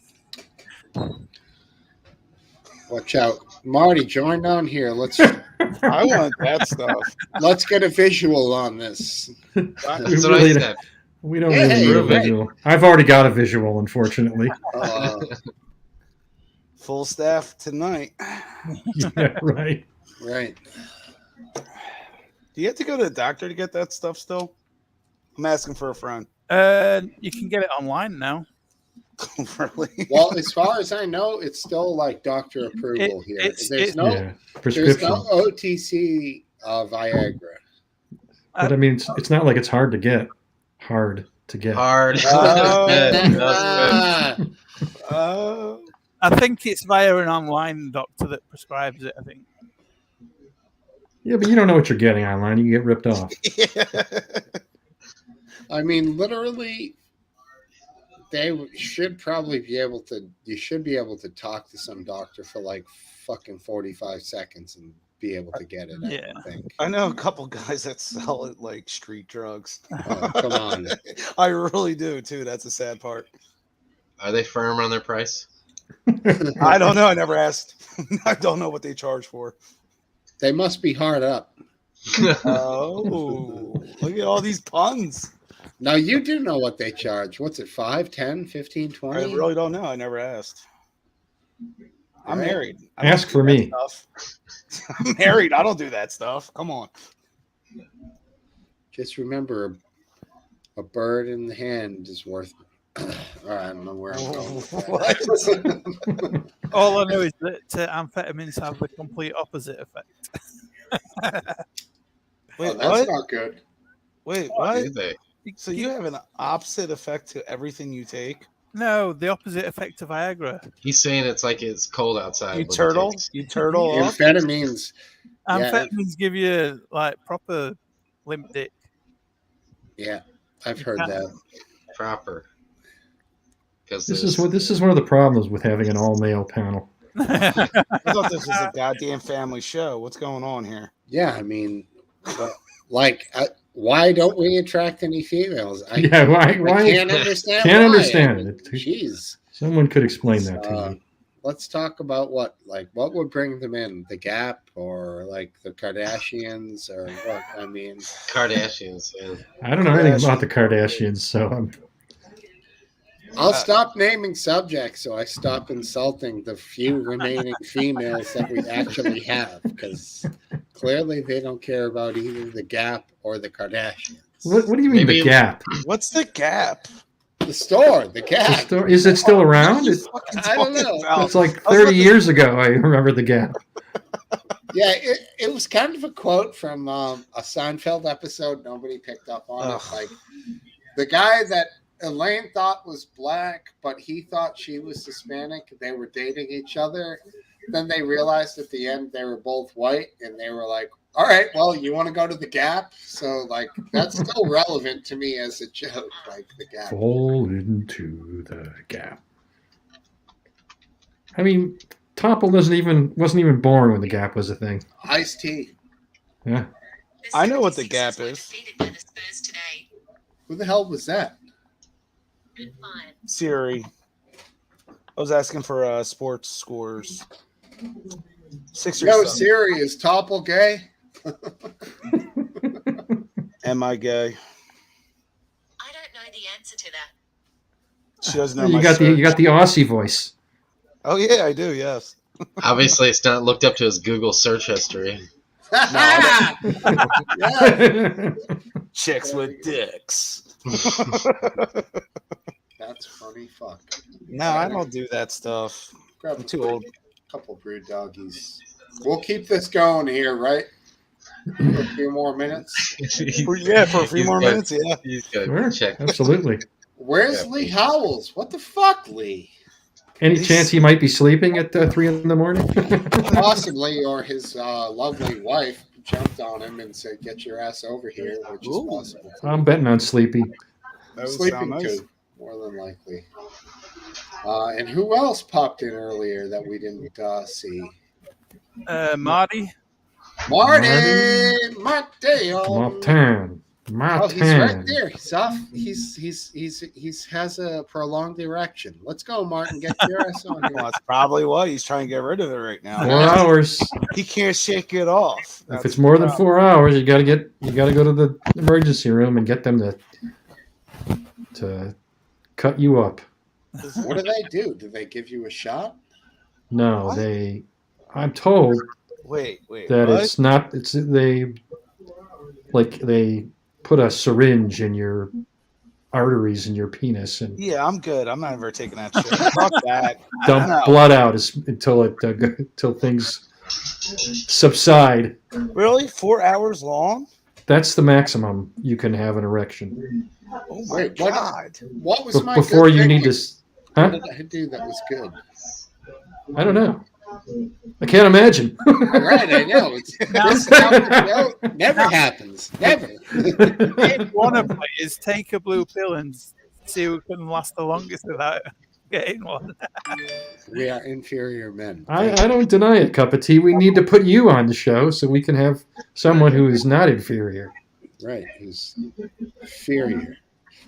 Watch out, Marty! Join down here. Let's. I want that stuff. Let's get a visual on this. That's what I said. We don't really need a visual. I've already got a visual, unfortunately. Full staff tonight. Yeah, right. Right. Do you have to go to the doctor to get that stuff still? I'm asking for a friend. You can get it online now. Really? Well, as far as I know, it's still like doctor approval here. There's no OTC Viagra. But I mean, it's not like it's hard to get. Hard. I think it's via an online doctor that prescribes it, I think. Yeah, but you don't know what you're getting online. You can get ripped off. I mean, literally, they should probably be able to. You should be able to talk to some doctor for like fucking 45 seconds and be able to get it. Yeah. I think. I know a couple guys that sell it like street drugs. Oh, come on. I really do too. That's the sad part. Are they firm on their price? I don't know. I never asked. I don't know what they charge for. They must be hard up. Oh, look at all these puns. Now you do know what they charge. What's it? 5, 10, 15, 20? I really don't know. I never asked. I'm Right. married. I don't Ask do for that me. stuff. I'm married. I don't do that stuff. Come on. Just remember, a bird in the hand is worth. All right, I don't know where I'm going. With that. All I know is that amphetamines have the complete opposite effect. Wait, Oh, that's what? not good. Wait, What what? do they? So you have an opposite effect to everything you take? No, the opposite effect of Viagra. He's saying it's like it's cold outside. You when he turtle? takes- You turtle off? Amphetamines. Yeah. Amphetamines give you like proper limp dick. Yeah, I've heard that. proper. Because This is one of the problems with having an all male panel. I thought this was a goddamn family show. What's going on here? Yeah, I mean, but, like, why don't we attract any females? I Why? I can't understand. Can't why. understand I mean, it. Jeez. Someone could explain that to me. Let's talk about what would bring them in? The Gap or like the Kardashians or what? I mean, Kardashians. Yeah. I don't know anything about the Kardashians, so I'll stop naming subjects so I stop insulting the few remaining females that we actually have, because clearly they don't care about either the Gap or the Kardashians. What do you mean Maybe- the Gap? What's the gap? The store, the The Gap. store, is it still around? I don't know. It's like 30 years ago. I remember the Gap. Yeah, it was kind of a quote from a Seinfeld episode. Nobody picked up on it. Like the guy that Elaine thought was black, but he thought she was Hispanic. They were dating each other. Then they realized at the end they were both white, and they were like, all right, well, you want to go to the Gap? So, like, that's still relevant to me as a joke, like the Gap. Fall into the Gap. I mean, Topple wasn't even born when the Gap was a thing. Iced tea. Yeah. I know what the Gap is. Who the hell was that? Siri. I was asking for sports scores. Sixers. No, Siri, is Topple gay? Am I gay? I don't know the answer to that. She doesn't know You my got search. the Aussie voice. Oh yeah, I do. Yes. Obviously, it's not looked up to his Google search history. Yeah. Chicks with dicks. That's funny. Fuck. No, I don't do that stuff. Grab I'm too old. Couple brew doggies. We'll keep this going here, right? For a few more minutes. For a few more minutes. Yeah. He's got Sure, to check. absolutely. Where's Yeah. Lee Howells? What the fuck, Lee? Any chance he might be sleeping at 3 in the morning? Possibly, or his lovely wife jumped on him and said, "Get your ass over here," which is Ooh. possible. I'm betting on sleepy. That would Sleeping sound nice. too, more than likely. And who else popped in earlier that we didn't see? Marty. Marty Mateo. Martin. Oh, he's right there. He's off. He's has a prolonged erection. Let's go, Martin. Get your ass on Well, here. that's probably why he's trying to get rid of it right 4 now. hours. He can't shake it off. If it's more than 4 hours, you gotta go to the emergency room and get them to cut you up. What do they do? Do they give you a shot? No, What? I'm told Wait. that what? it's not. They put a syringe in your arteries in your penis and Yeah, I'm good. I'm not ever taking that shit. Fuck that. dump No. blood out until things subside. Really? 4 hours long? That's the maximum you can have an erection. Oh my Wait, what? god. What was my Before good you thing? need to. What Huh? did I do that was good? I don't know. I can't imagine. Right, I know. This stuff, never happens. Never. If one of is take a blue pill and see who can last the longest without it. getting one. We are inferior men. I don't deny it, Cup of Tea. We need to put you on the show so we can have someone who is not inferior. Right, who's inferior.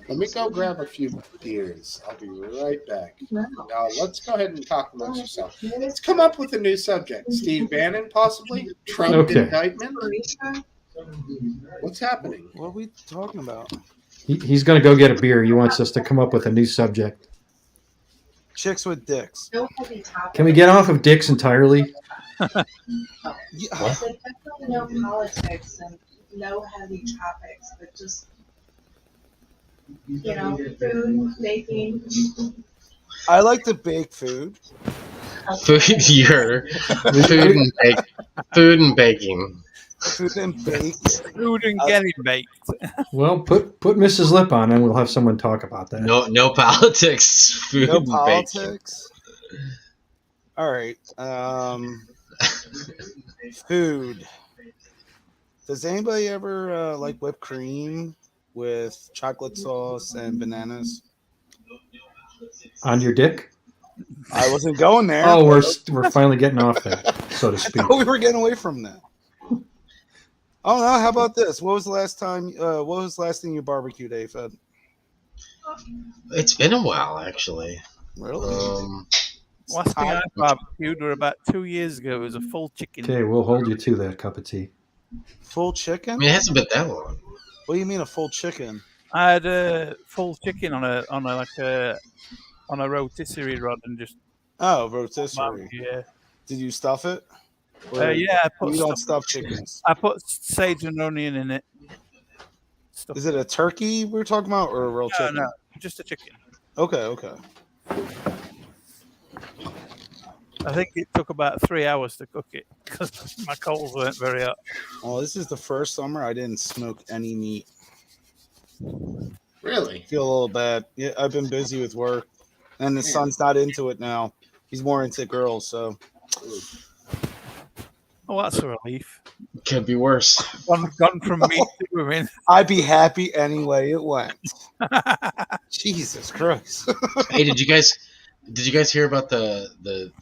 Let me go grab a few beers. I'll be right back. Now, let's go ahead and talk amongst yourselves. Let's come up with a new subject. Steve Bannon, possibly? Trump Okay. indictment? What's happening? What are we talking about? He's going to go get a beer. He wants us to come up with a new subject. Chicks with dicks. Can we get off of dicks entirely? Yeah. Definitely no politics and no heavy topics, but just food making. I like to bake food. Food and food and baking. Food and bake. Food and getting baked. Well, put Mrs. Lip on, and we'll have someone talk about that. No politics. Food No and politics. All right. Food. Does anybody ever like whipped cream with chocolate sauce and bananas? On your dick? I wasn't going there. Oh, we're finally getting off that, so to I speak. thought we were getting away from that. Oh no! How about this? What was the last time? What was the last thing you barbecued, Aphid? It's been a while, actually. Really? Last thing I barbecued were about 2 years ago. It was a full chicken. Okay, we'll hold you to that, Cup of Tea. Full chicken? I mean, it hasn't been that long. What do you mean a full chicken? I had a full chicken on a rotisserie rod and just Rotisserie. yeah. Did you stuff it? Or Yeah, I put you don't stuff chickens. I put sage and onion in it. Is it a turkey we're talking about, or a real chicken? No, just a chicken. Okay. I think it took about 3 hours to cook it because my coals weren't very hot. Well, this is the first summer I didn't smoke any meat. Really? Feel a little bad. Yeah, I've been busy with work, and the son's not into it now. He's more into girls, so. Oh, that's a relief. Could be worse. Gone from meat to women. I'd be happy any way it went. Jesus Christ! Hey, did you guys hear about the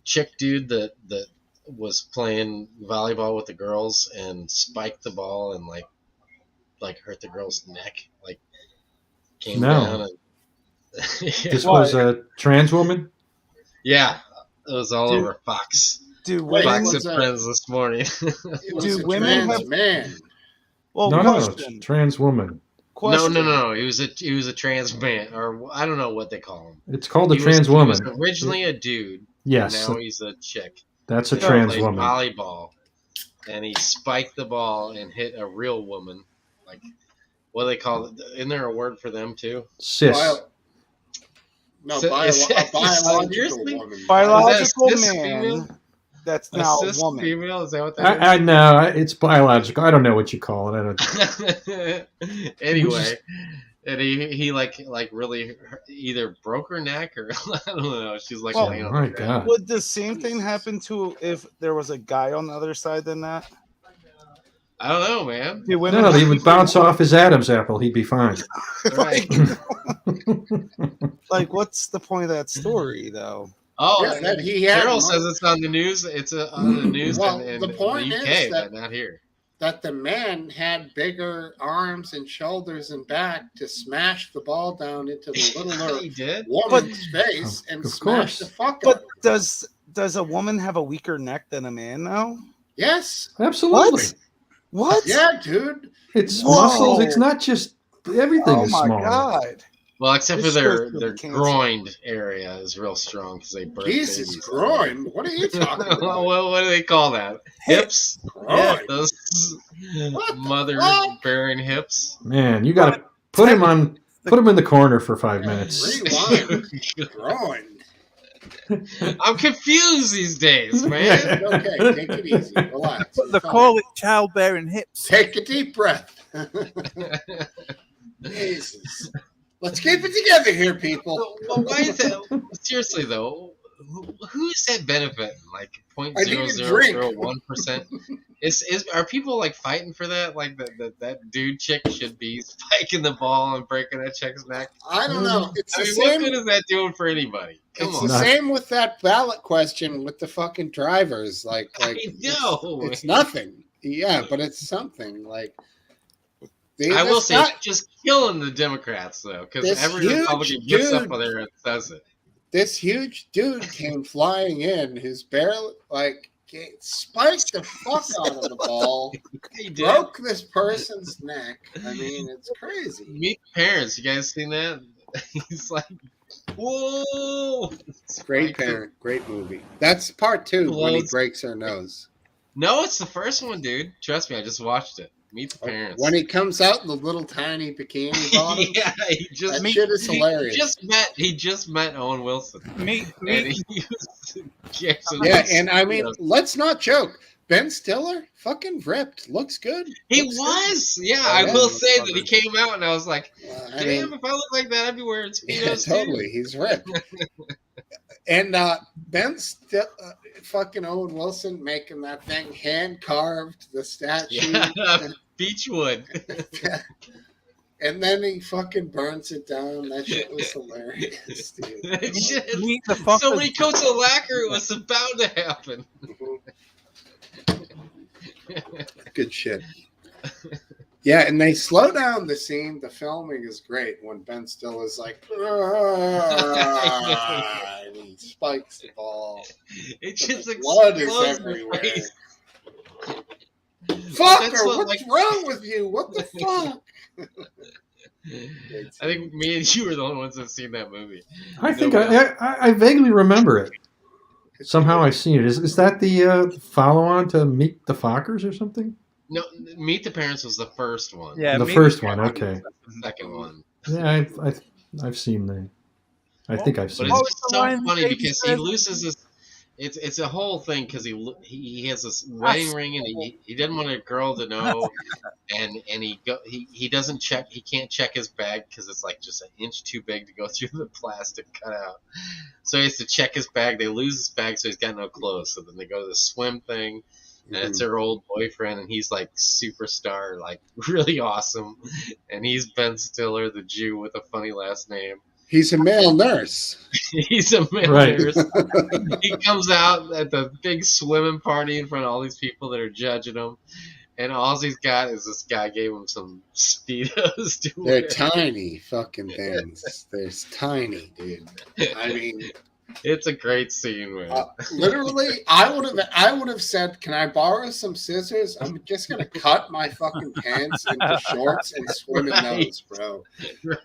chick dude that was playing volleyball with the girls and spiked the ball and like hurt the girl's neck, like came down and This was a trans woman? Yeah, it was all over Fox. Fox and Friends this morning. Do women have man? Well, no, trans woman. No. He was a trans man, or I don't know what they call him. It's called a trans woman. He was originally a dude. Yes. Now he's a chick. That's a trans woman. Volleyball, and he spiked the ball and hit a real woman. Like, what do they call it? Isn't there a word for them too? Cis. Biological woman. Biological man. Female? That's now a woman. Female? Is that what that is? I know it's biological. I don't know what you call it. I don't. Anyway, and he like really either broke her neck or I don't know. She's like, oh my God. Would the same thing happen to if there was a guy on the other side than that? I don't know, man. No, he would bounce off his Adam's apple. He'd be fine. Right. Like, what's the point of that story, though? Oh, Yeah, that he had Carol one. says it's on the news. It's on the news Well, in the point the UK, is that- but not here. That the man had bigger arms and shoulders and back to smash the ball down into the littler He did. woman's face and Of smash course. the fuck But out. does a woman have a weaker neck than a man now? Yes. Absolutely. What? Yeah, dude. It's Whoa. muscles. It's not just everything Oh is my small. God. Well, except This for their show's gonna be canceled. groin area is real strong because they birth Jesus, babies. groin. What are you talking about? what do they call that? Hips? Groin. Those What the mother-bearing hips. Man, you got to put him in the corner for 5 minutes. Rewind. Groin. I'm confused these days, man. Okay, take it easy. Relax. They call it childbearing hips. Take a deep breath. Jesus. Let's keep it together here, people. Well, why is that? Seriously though, who's that benefit? Like I need a drink. 0.0001%. Are people like fighting for that? Like that dude chick should be spiking the ball and breaking that chick's neck? I don't know. It's I the mean, same. what good is that doing for anybody? Come It's on. the same with that ballot question with the fucking drivers. Like I know. it's nothing. Yeah, but it's something. Like I will say, it's just killing the Democrats though, because every Republican gets up there and says it. This huge dude came flying in, who's barely like spiked the fuck out of the ball, broke this person's neck. I mean, it's crazy. Meet the Parents. You guys seen that? He's like, whoa! Great parent, great movie. That's part 2 when he breaks her nose. No, it's the first one, dude. Trust me, I just watched it. Meet the Parents. When he comes out in the little tiny bikini bottoms. Yeah, that shit is hilarious. He just met Owen Wilson. Yeah, and I mean, let's not joke. Ben Stiller, fucking ripped. Looks good. He was. Good. Yeah, I will say that he came out and I was like, damn, if I look like that, I'd be wearing Speedos. Yeah, totally. He's ripped. And Ben Stiller, fucking Owen Wilson making that thing hand carved, the statue. Yeah, Beechwood. And then he fucking burns it down. That shit was hilarious, dude. So many coats of lacquer, it was about to happen. Good shit. Yeah, and they slow down the scene. The filming is great when Ben Stiller's like, and he spikes the ball. It just blood is everywhere. Fucker, what's wrong with you? What the fuck? I think me and you were the only ones that have seen that movie. I think I vaguely remember it. Somehow I've seen it. Is that the follow-on to Meet the Fockers or something? No, Meet the Parents was the first one. Yeah, the first one. Okay. The second one. Yeah, I've seen that. I think I've seen it. It's so funny because he loses his. It's a whole thing because he has this wedding ring and he didn't want a girl to know, and he doesn't check, he can't check his bag because it's like just an inch too big to go through the plastic cutout, so he has to check his bag. They lose his bag, so he's got no clothes. So then they go to the swim thing, and it's her old boyfriend, and he's like superstar, like really awesome, and he's Ben Stiller, the Jew with a funny last name. He's a male nurse. He's a male nurse. He comes out at the big swimming party in front of all these people that are judging him, and all he's got is this guy gave him some Speedos to wear. They're tiny fucking things. They're tiny, dude. I mean, it's a great scene, man. Literally, I would have said, "Can I borrow some scissors? I'm just gonna cut my fucking pants into shorts and swim in those, bro."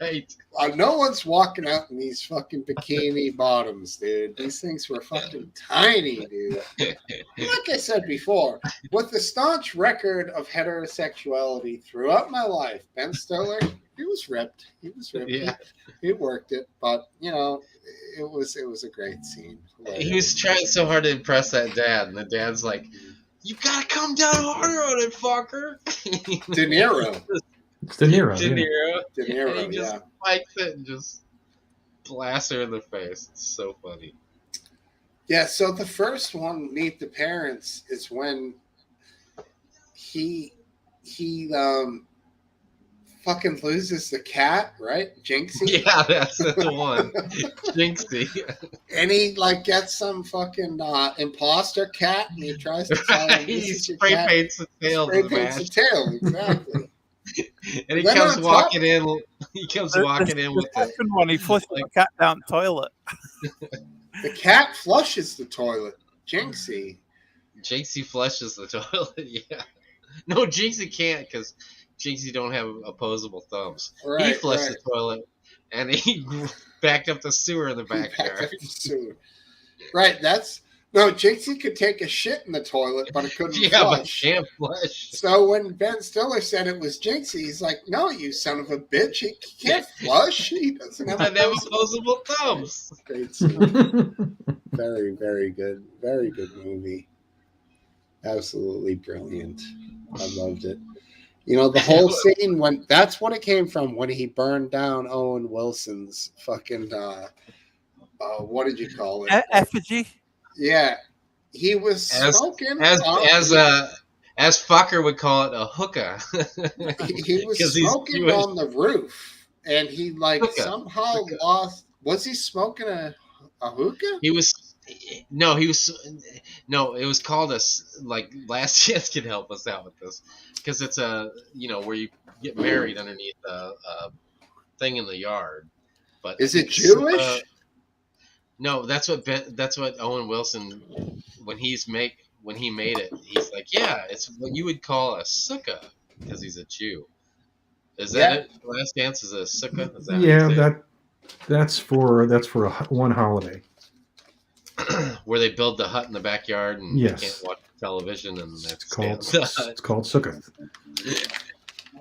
Right. No one's walking out in these fucking bikini bottoms, dude. These things were fucking tiny, dude. Like I said before, with the staunch record of heterosexuality throughout my life, Ben Stiller, he was ripped. He was ripped. Yeah. He worked it, but you know, it was a great scene. He was trying so hard to impress that dad, and the dad's like, "You gotta come down harder on it, fucker." De Niro. It's De Niro. De Niro. De Niro. And he just spikes it and just blasts her in the face. It's so funny. Yeah. So the first one, Meet the Parents, is when he fucking loses the cat, right? Jinxie? Yeah, that's the one. Jinxie. And he like gets some fucking imposter cat and he tries to tell him he spray paints the tail. Spray paints the tail, exactly. And he comes walking in. He comes walking in with the second one. He flushes the cat down the toilet. The cat flushes the toilet. Jinxie flushes the toilet. Yeah. No, Jinxie can't because Jinxie don't have opposable thumbs. Right, he flushed the toilet, and he backed up the sewer in the backyard. Right, Jinxie could take a shit in the toilet, but it couldn't flush. But can't flush. So when Ben Stiller said it was Jinxie, he's like, "No, you son of a bitch! He can't flush. He doesn't have opposable thumbs." Great scene. Very, very good. Very good movie. Absolutely brilliant. I loved it. You know, the whole scene, that's what it came from when he burned down Owen Wilson's fucking what did you call it? Effigy. Yeah, he was smoking. As Fokker would call it, a hookah. He was smoking on the roof, and he somehow lost. Was he smoking a hookah? He was. No, he was. No, it was called Last Chance can help us out with this, because it's where you get married underneath a thing in the yard. But is it Jewish? No, that's what Owen Wilson when he made it, he's like, yeah, it's what you would call a sukkah because he's a Jew. Is that it? Last Dance is a sukkah. Is that that's for one holiday. Where they build the hut in the backyard and you can't watch television, and it's called sukkah.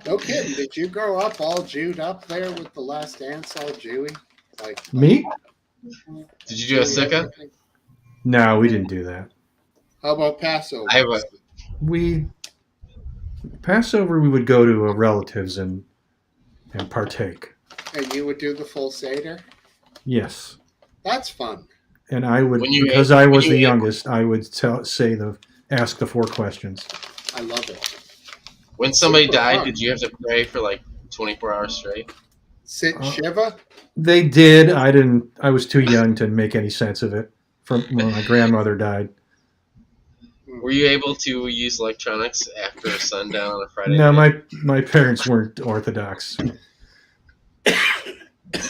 No kidding. Did you grow up all Jewed up there with the Last Dance all Jewy? Me? Did you do a sukkah? No, we didn't do that. How about Passover? Passover we would go to relatives and partake. And you would do the full Seder? Yes. That's fun. And I would, because I was the youngest, I would ask the 4 questions. I love it. When somebody died, did you have to pray for 24 hours straight? Sit Shiva? They did. I didn't. I was too young to make any sense of it. From when my grandmother died. Were you able to use electronics after sundown on a Friday No, night? my parents weren't Orthodox.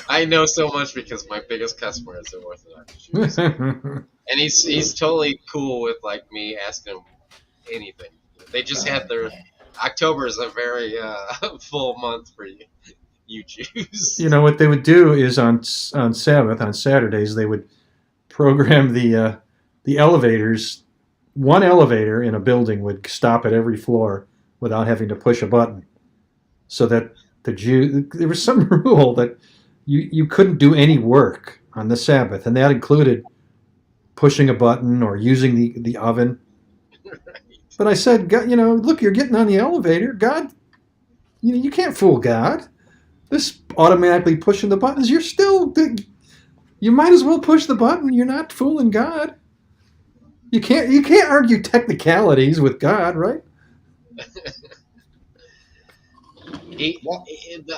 I know so much because my biggest customer is an Orthodox Jew. And he's totally cool with me asking him anything. They just had their October is a very full month for you Jews. You know what they would do is on Sabbath, on Saturdays, they would program the elevators. One elevator in a building would stop at every floor without having to push a button, so that there was some rule that you couldn't do any work on the Sabbath, and that included pushing a button or using the oven. Right. But I said, look, you're getting on the elevator. God, you can't fool God. This automatically pushing the buttons, you might as well push the button. You're not fooling God. You can't argue technicalities with God, right?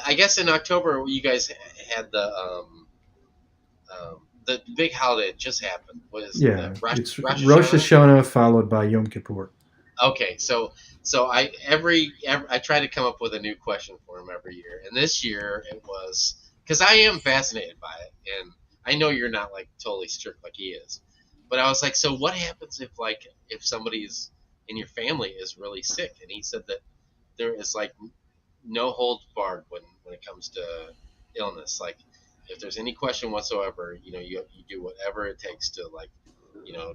I guess in October you guys had the big holiday that just happened. It's Rosh Hashanah followed by Yom Kippur. Okay, so I try to come up with a new question for him every year, and this year it was because I am fascinated by it, and I know you're not totally strict like he is, but I was like, so what happens if somebody's in your family is really sick? And he said that there is no holds barred when it comes to illness. If there's any question whatsoever, you do whatever it takes to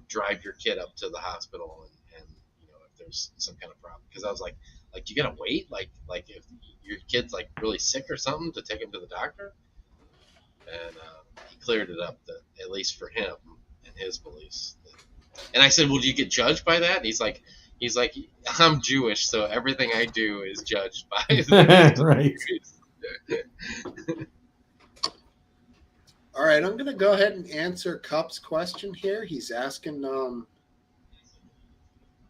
drive your kid up to the hospital and if there's some kind of problem. Because I was like you gotta wait if your kid's really sick or something to take him to the doctor. And he cleared it up that at least for him and his beliefs. And I said, well, do you get judged by that? And he's like, I'm Jewish, so everything I do is judged by the right. All right, I'm going to go ahead and answer Cup's question here. He's asking,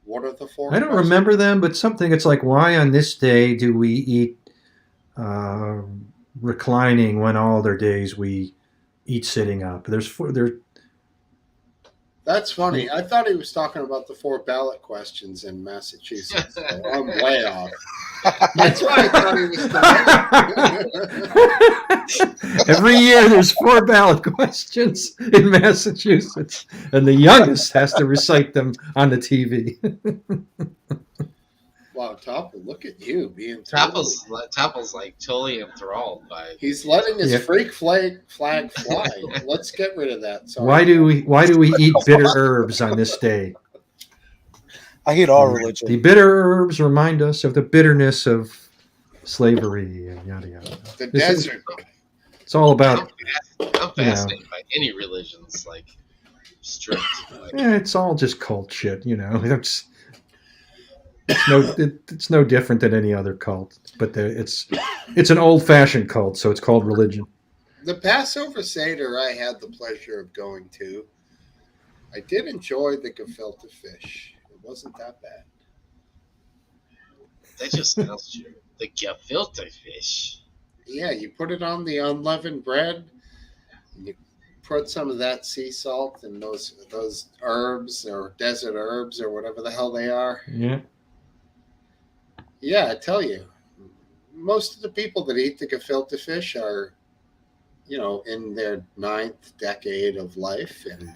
what are the 4 I don't questions? remember them, but something it's why on this day do we eat reclining when all other days we eat sitting up? That's funny. I thought he was talking about the 4 ballot questions in Massachusetts. So I'm way off. That's why I thought he was talking. Every year there's 4 ballot questions in Massachusetts, and the youngest has to recite them on the TV. Wow, Topple, look at you being Topple's totally enthralled by. He's letting his freak flag fly. Let's get rid of that. Sorry. Why do we eat bitter herbs on this day? I hate all religion. The bitter herbs remind us of the bitterness of slavery and yada yada. The desert. It's all about. I'm fascinated by any religions strict. It's all just cult shit, It's no different than any other cult, but it's an old-fashioned cult, so it's called religion. The Passover Seder I had the pleasure of going to. I did enjoy the gefilte fish. It wasn't that bad. That just sounds true. The gefilte fish. Yeah, you put it on the unleavened bread, and you put some of that sea salt and those herbs or desert herbs or whatever the hell they are. Yeah. Yeah, I tell you, most of the people that eat the gefilte fish are, in their 9th decade of life, and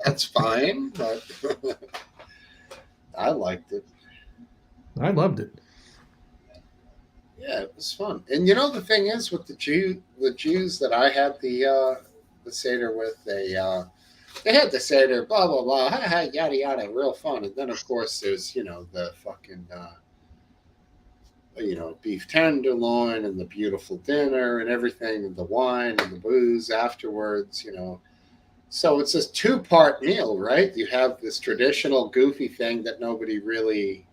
that's fine. But I liked it. I loved it. Yeah, it was fun. And the thing is, with the Jews that I had the Seder with, they had the Seder, blah blah blah, ha, ha, yada yada, real fun. And then of course there's the fucking beef tenderloin and the beautiful dinner and everything, and the wine and the booze afterwards. So it's this 2-part meal, right? You have this traditional goofy thing that nobody really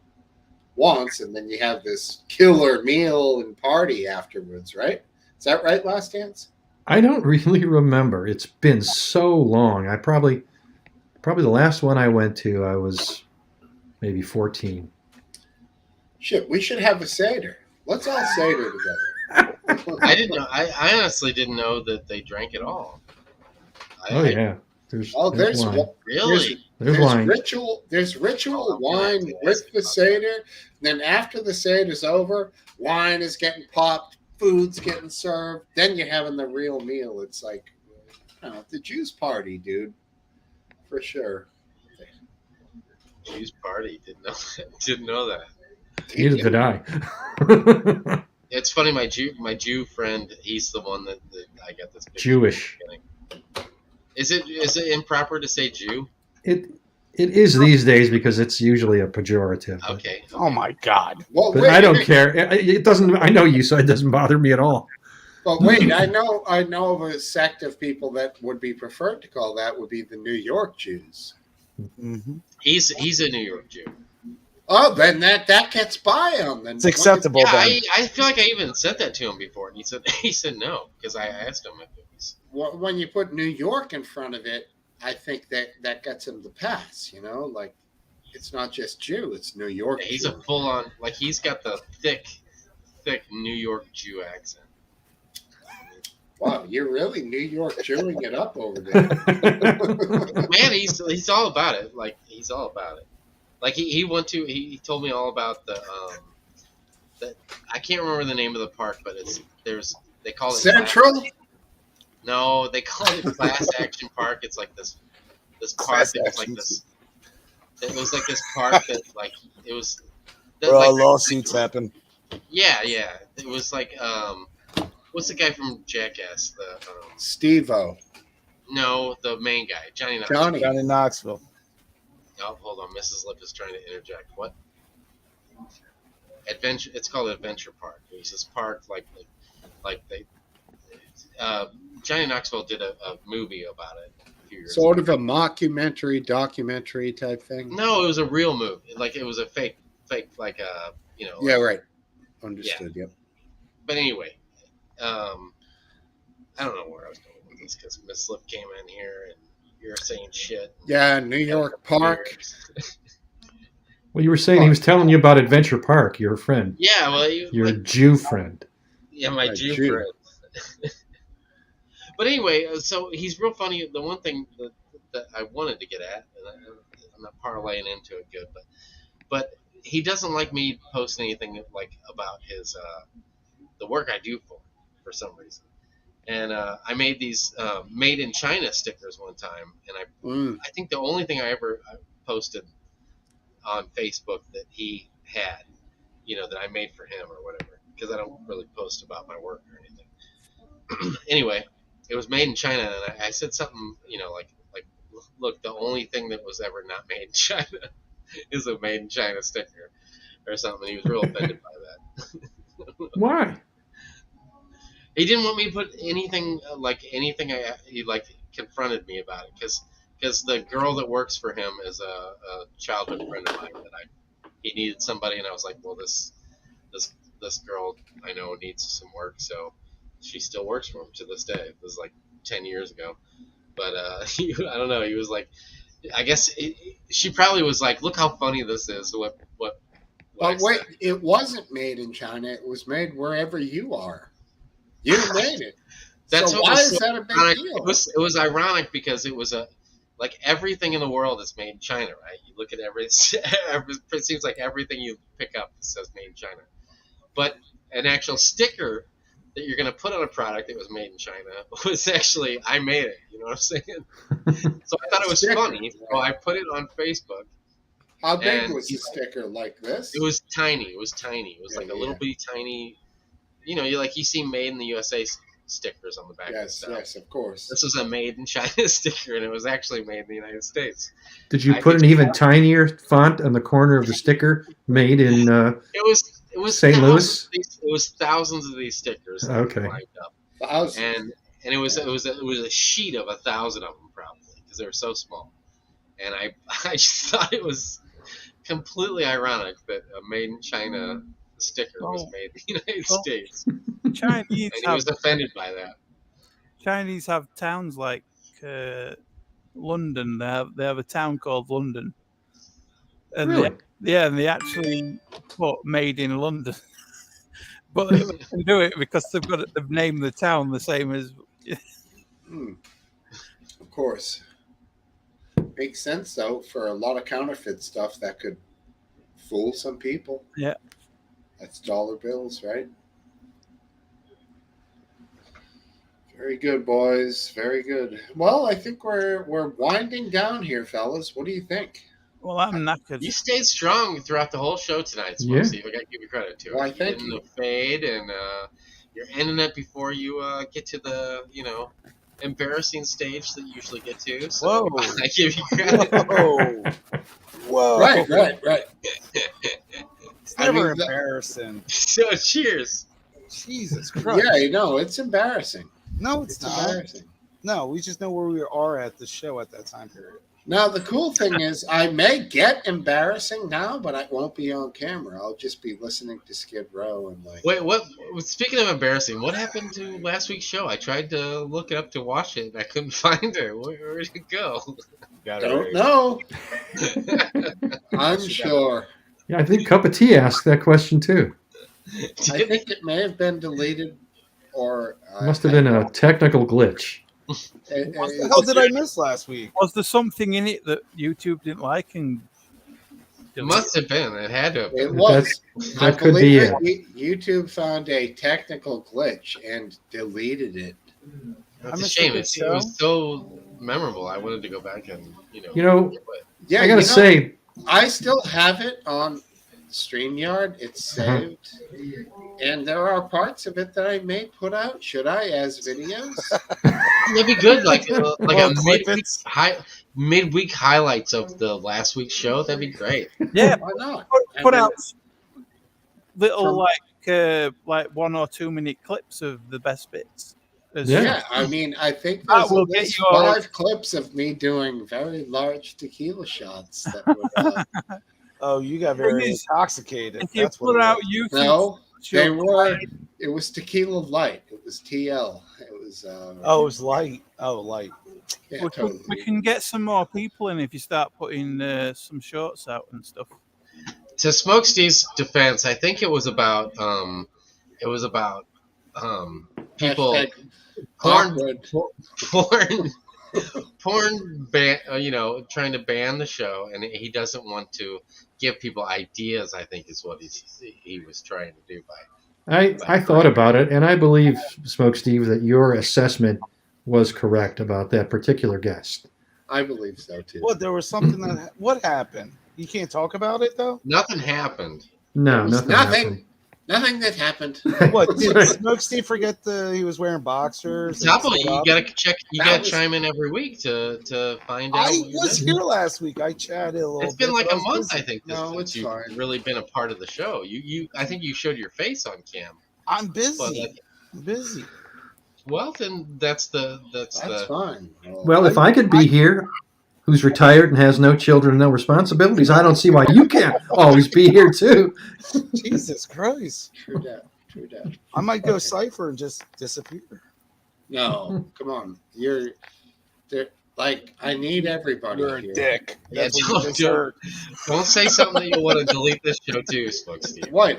wants, and then you have this killer meal and party afterwards, right? Is that right, Last Dance? I don't really remember. It's been so long. I probably the last one I went to, I was maybe 14. Shit, we should have a Seder. Let's all Seder together. I didn't know. I honestly didn't know that they drank it all. Yeah. There's wine. Really? There's wine. There's ritual wine with the Seder. Then after the Seder's over, wine is getting popped, food's getting served. Then you're having the real meal. It's like, the Jews party, dude, for sure. Jews party. Didn't know that. Neither did I. It's funny. My Jew friend. He's the one that I got this picture. Jewish. Is it improper to say Jew? It is these days because it's usually a pejorative. Okay. Oh my God. Well, But I don't care. It doesn't. I know you, so it doesn't bother me at all. But wait, I know of a sect of people that would be preferred to call that would be the New York Jews. Mm-hmm. He's a New York Jew. Oh, then that gets by on then. It's acceptable. Yeah, then. I feel like I even sent that to him before, and he said no, because I asked him if it was. When you put New York in front of it, I think that gets him the pass. Like it's not just Jew; it's New York. Yeah, he's Jew. a full on, like he's got the thick New York Jew accent. Wow, you're really New York Jewing it up over there. Man, he's all about it. Like he's all about it. Like he he told me all about the I can't remember the name of the park, but they call it Central. No, they call it Class Action Park. It's like this park that was like this. It was like this park that like it was. Where all lawsuits happen. Yeah. It was like what's the guy from Jackass? The Steve-O. No, the main guy, Johnny Knoxville. Johnny Knoxville. Oh, hold on. Mrs. Lip is trying to interject. What? Adventure. It's called Adventure Park. It was this park like they. Johnny Knoxville did a movie about it a few years Sort ago. of a mockumentary, documentary type thing. No, it was a real movie. Like it was a fake, like Yeah, right. Understood. Yeah. Yep. But anyway, I don't know where I was going with this because Miss Lip came in here and you're saying shit. Yeah, New York Park. Well, you were saying he was telling you about Adventure Park, your friend. Yeah, well, your Jew friend. Yeah, my Jew friend. But anyway, so he's real funny. The one thing that I wanted to get at, and I'm not parlaying into it good, but he doesn't like me posting anything like about his the work I do for some reason. And I made these made in China stickers one time, and I think the only thing I ever posted on Facebook that he had, that I made for him or whatever, because I don't really post about my work or anything. Anyway, it was made in China, and I said something, like, look, the only thing that was ever not made in China is a made in China sticker or something. He was real offended by that. Why? He didn't want me to put anything he confronted me about it because the girl that works for him is a childhood friend of mine that he needed somebody, and I was like, well, this girl I know needs some work, so she still works for him to this day. It was like 10 years ago. But I don't know. He was like, I guess she probably was like, look how funny this is. What But wait, it wasn't made in China. It was made wherever you are. You made it. That's so what why was is so that a big ironic. deal? It was ironic because it was like everything in the world is made in China, right? You look at it seems like everything you pick up says made in China. But an actual sticker that you're going to put on a product that was made in China was actually, I made it. You know what I'm saying? So I thought it was funny. So I put it on Facebook. How big was the sticker? Like this? It was tiny. It was like a little bitty tiny. You know, you see "Made in the USA" stickers on the back. Yes, of course. This was a "Made in China" sticker, and it was actually made in the United States. Did you put an even tinier font on the corner of the sticker? Made in. It was St. Louis. It was thousands of these stickers. Okay. Lined up. Thousands. And it was a sheet of 1,000 of them probably because they were so small. And I just thought it was completely ironic that a "Made in China" sticker was made in the United States. Chinese and he was offended by that. Chinese have towns like London. They have a town called London. And really? they actually put "Made in London," but they can do it because they've named the town the same as. Of course, makes sense though for a lot of counterfeit stuff that could fool some people. Yeah, that's dollar bills, right? Very good, boys. Very good. Well, I think we're winding down here, fellas. What do you think? Well, I'm knackered. You stayed strong throughout the whole show tonight, Smokesteve. I got to give you credit too. Why, thank you. The fade, and you're ending it before you get to the embarrassing stage that you usually get to. So Whoa! I give you credit. Whoa! Right. It's never embarrassing. So cheers. Jesus Christ! Yeah, it's embarrassing. No, it's not. Embarrassing. No, we just know where we are at the show at that time period. Now, the cool thing is I may get embarrassing now, but I won't be on camera. I'll just be listening to Skid Row and like... Wait, what? Speaking of embarrassing, what happened to last week's show? I tried to look it up to watch it, and I couldn't find it. Where did it go? Don't know. I'm sure. Yeah, I think Cup of Tea asked that question too. I think it may have been deleted or... Must have been a technical glitch. What the hell did I miss last week? Was there something in it that YouTube didn't like? And it must have been. It had to have been. It was. That could be it. YouTube found a technical glitch and deleted it. That's a shame. It was so memorable. I wanted to go back and Yeah, I gotta say, I still have it on StreamYard. It's saved, and there are parts of it that I may put out. Should I, as videos? That'd be good, like a midweek highlights of the last week's show. That'd be great. Yeah, why not? Put out little like 1 or 2 minute clips of the best bits. Yeah, I mean, I think there's at least 5 clips of me doing very large tequila shots. That would, oh, you got very intoxicated. If you put out YouTube, no, they were. It was tequila light. It was TL. It was. It was light. Oh, light. Yeah, we can get some more people in if you start putting some shorts out and stuff. To Smokesteve's defense, I think it was about people porn ban, trying to ban the show, and he doesn't want to give people ideas. I think is what he was trying to do by. I thought about it, and I believe, Smokesteve, that your assessment was correct about that particular guest. I believe so too. What, there was something that what happened? You can't talk about it though. Nothing happened. No, nothing happened. Nothing that happened. What did Smokesteve forget? He was wearing boxers. Probably. You gotta check. You gotta chime in every week to find out. I was here last week. I chatted a little. It's been like a month, I think. No, it's fine. You've really been a part of the show. I think you showed your face on cam. I'm busy. I'm busy. Well, then that's fine. Well, if I could be here, who's retired and has no children and no responsibilities, I don't see why you can't always be here too. Jesus Christ. True that. True that. I might go Cypher and just disappear. No, come on. You're like I need everybody You're a here. dick. Yeah, That's what you just heard. don't say something that you'll want to delete this show too, Smokesteve. What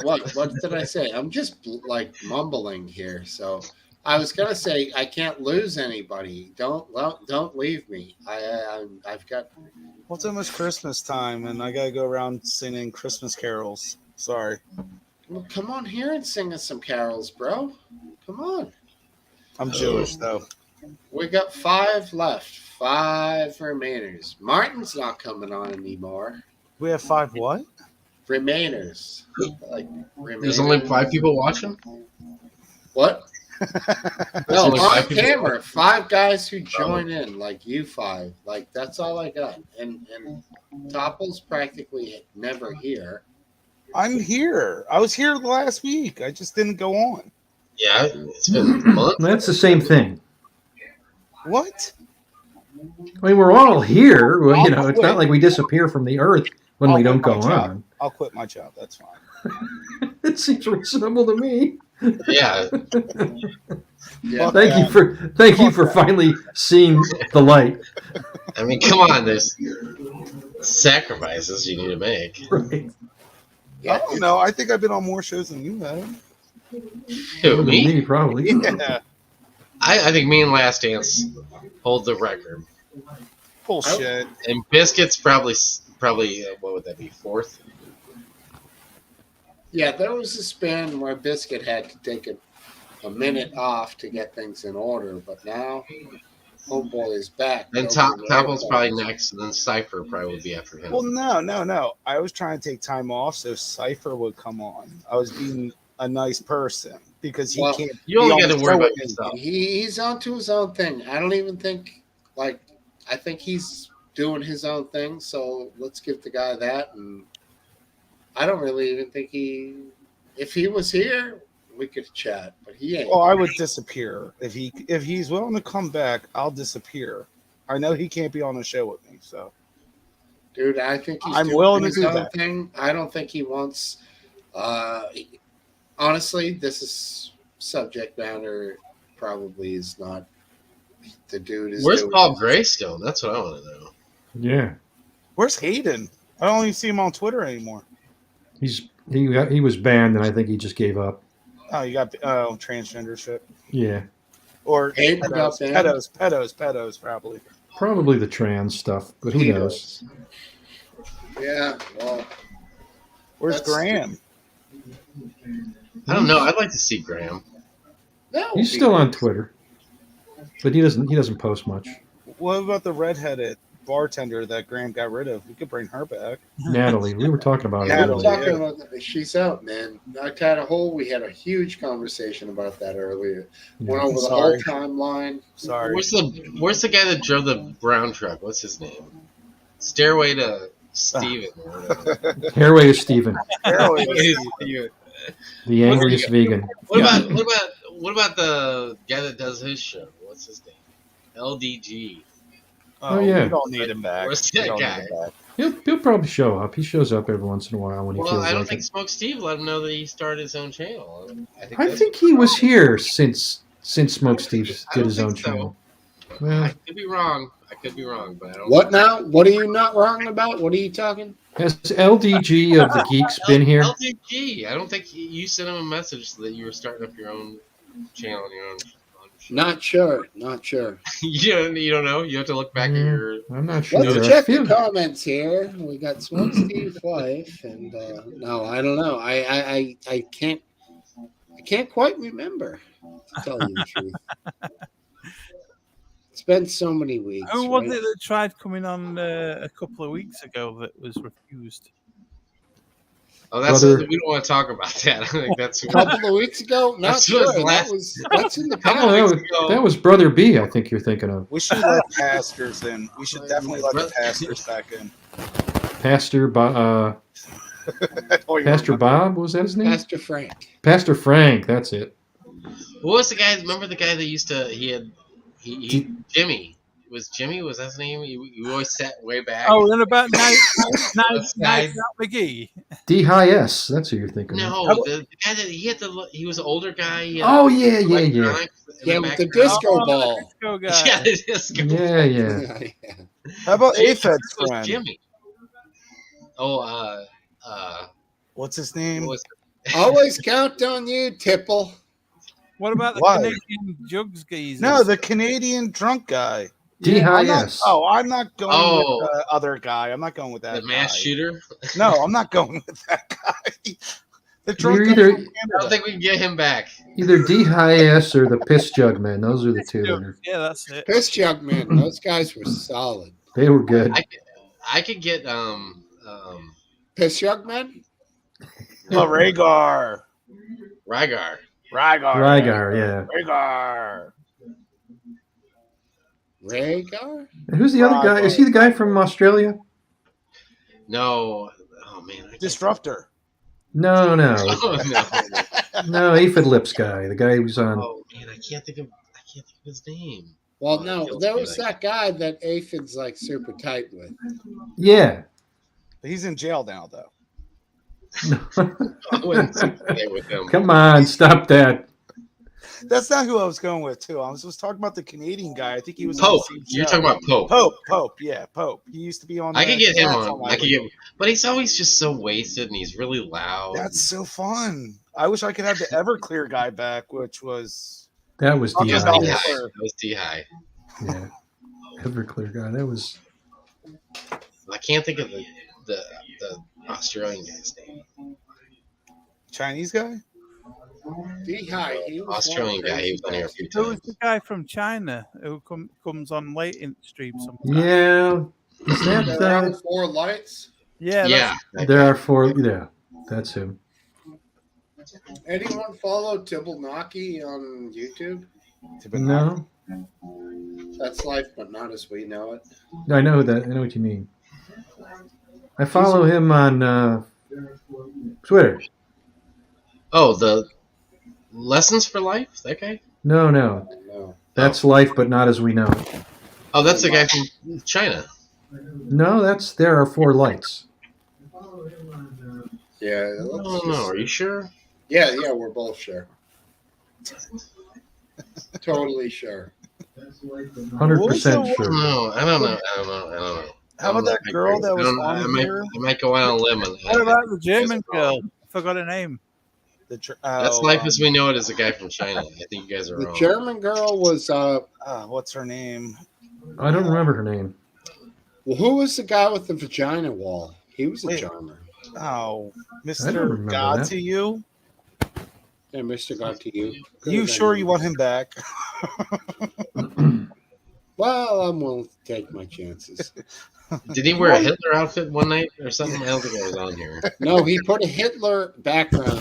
did I say? I'm just like mumbling here. So I was gonna say I can't lose anybody. Don't leave me. I've got. Well, it's almost Christmas time, and I gotta go around singing Christmas carols. Sorry. Well, come on here and sing us some carols, bro. Come on. I'm Jewish, though. We got 5 left. 5 remainers. Martin's not coming on anymore. We have 5 what? Remainers. Like remainers. There's only 5 people watching? What? There's No, only on 5 people camera. 5 guys who join in, like you 5. Like that's all I got. And Topple's practically never here. I'm here. I was here last week. I just didn't go on. Yeah, it's been months. That's the same thing. What? I mean, we're all here. Well, you know, I'll it's not quit. like we disappear from the earth when we I'll don't quit go my job. on. I'll quit my job. That's fine. It seems reasonable to me. Yeah, Yeah. Thank you for finally seeing the light. I mean, come on, there's sacrifices you need to make. Right. I don't know. I think I've been on more shows than you have. Who, me? Probably. Yeah. I think me and Last Dance hold the record. Bullshit. And Biscuits probably what would that be, 4th? Yeah, there was a span where Biscuit had to take a minute off to get things in order, but now Homeboy is back. Then Topple's probably next, and then Cypher probably would be after him. Well, no. I was trying to take time off so Cypher would come on. I was being a nice person because he can't. You only be got on to the worry show about with me. yourself. He's onto his own thing. I don't even think I think he's doing his own thing. So let's give the guy that. And I don't really even think if he was here, we could chat, but he ain't. Well, I would disappear if he's willing to come back. I'll disappear. I know he can't be on the show with me, so. Dude, I think he's I'm doing willing to his do own that. thing. I don't think he wants. Honestly, this is subject matter. Probably is not. The dude is. Where's doing Paul his- Greystone? That's what I want to know. Yeah. Where's Hayden? I don't even see him on Twitter anymore. He was banned, and I think he just gave up. Oh, you got transgender shit. Yeah. Or Hayden got banned? pedos, probably. Probably the trans stuff, but who knows? Yeah, well, Where's That's- Graham? I don't know. I'd like to see Graham. no, He's still on Twitter, but he doesn't post much. What about the redheaded bartender that Graham got rid of? We could bring her back. Natalie, we were talking about it. We were Natalie, earlier. talking about that. She's out, man. We had a huge conversation about that earlier. Went over the Sorry. whole timeline. Sorry. Where's the guy that drove the brown truck? What's his name? Stairway to Steven. Or whatever. Hairway to Steven, Apparently, the angriest vegan. What about the guy that does his show? What's his name? LDG. Oh, yeah. We don't need him back. Where's We that don't guy? need him back. He'll probably show up. He shows up every once in a while when he Well, feels I don't like think it. Smokesteve let him know that he started his own channel. I think he was here since Smokesteve I did don't his own think so. channel. I Well, could be wrong. But I don't. What now? What are you not wrong about? What are you talking? has LDG of the Geeks been here? LDG. I don't think you sent him a message that you were starting up your own channel and your own show. Not sure. Not sure. You don't know. You have to look back at your. I'm not sure. Let's I check feel- the comments here. We got Smokesteve's wife, and no, I don't know. I can't quite remember. To tell you the truth, it's been so many weeks. Who was right? it that tried coming on a couple of weeks ago that was refused? Oh, that's Brother- we don't want to talk about that. I think that's A couple of weeks ago? Not That's sure. what was That's in the Couple past. of Oh, weeks ago. that was Brother B, I think you're thinking of. We should let pastors in. We should definitely let the pastors back in. Pastor Oh, you Pastor remember. Bob, was that his name? Pastor Frank. Pastor Frank, that's it. What was the guy? Remember the guy that used to? He Jimmy. was Jimmy? Was that his name? You always sat way back. Oh, and about Knife Guys. Out McGee. D High S. That's who you're thinking of. No, the guy that he was an older guy. Oh yeah. Yeah, with the disco ball. Disco guy. Yeah, the disco Yeah. Yeah. How about Jimmy, Aphed's was friend? Jimmy. Oh, What's his name? what was Always count on you, Tipple. What about the Why? Canadian Jugs geezer? No, the Canadian drunk guy. D High I'm not, S. I'm not going Oh. with the other guy. I'm not going with that the mass guy. shooter? No, I'm not going with that guy. The drunk You're guy either- from I don't Canada. think we can get him back. Either D High S or the Piss Jug Man. Those are the two that are. Yeah, that's it. Piss Jug Man. Those guys were solid. They were good. I could get Piss Jug Man? Oh, Rhaegar. Rygar. Rygar, yeah. Rhaegar. Rhaegar? And who's the other guy? Is he the guy from Australia? No. Oh man. I can't- Disruptor. No. Oh, no. No, Aphid Lips guy. The guy who's on. Oh man, I can't think of his name. Well, Oh, no, kills there me, was like- that guy that Aphid's like super tight with. Yeah. He's in jail now, though. I wouldn't stay with him. Come on, stop that. That's not who I was going with, too. I was talking about the Canadian guy. I think he was on Pope. the same You're show. talking about Pope. Pope. Yeah, Pope. He used to be on. I could get him National on. I could Library. get, but he's always just so wasted and he's really loud. That's so fun. I wish I could have the Everclear guy back, which was. That was I'll D just High. not- D-high. That was D-high. Yeah. Everclear guy. That was. I can't think of the Australian guy's name. Chinese guy? D-High. He was Australian guy. He was on here a few Who was times. the guy from China who comes on late in the stream sometimes? Yeah. Is that. There are 4 lights. Yeah, Yeah. There are 4. Yeah. That's him. Anyone follow Tibble Naki on YouTube? No. That's life, but not as we know it. I know that. I know what you mean. I follow him on Twitter. Oh, the Lessons for Life? That guy? No. No. That's life, but not as we know it. Oh, that's the guy from China. No, there are 4 lights. Yeah. I don't know. Are you sure? Yeah, we're both sure. Totally sure. 100% sure. No, I don't know. How about that girl that was I on might, here? I might go out on a limb. What about the German girl? I forgot her name. That's Life as We Know It is a guy from China. I think you guys are The wrong. German girl was what's her name? I don't remember her name. well, who was the guy with the vagina wall? He was a Wait. charmer. Oh, I don't Mr. remember God that. to you. Yeah, Mr. God to you. You sure you want him back? Well, I'm willing to take my chances. Did he wear a Hitler outfit one night or something? I don't think I was on here. No, he put a Hitler background.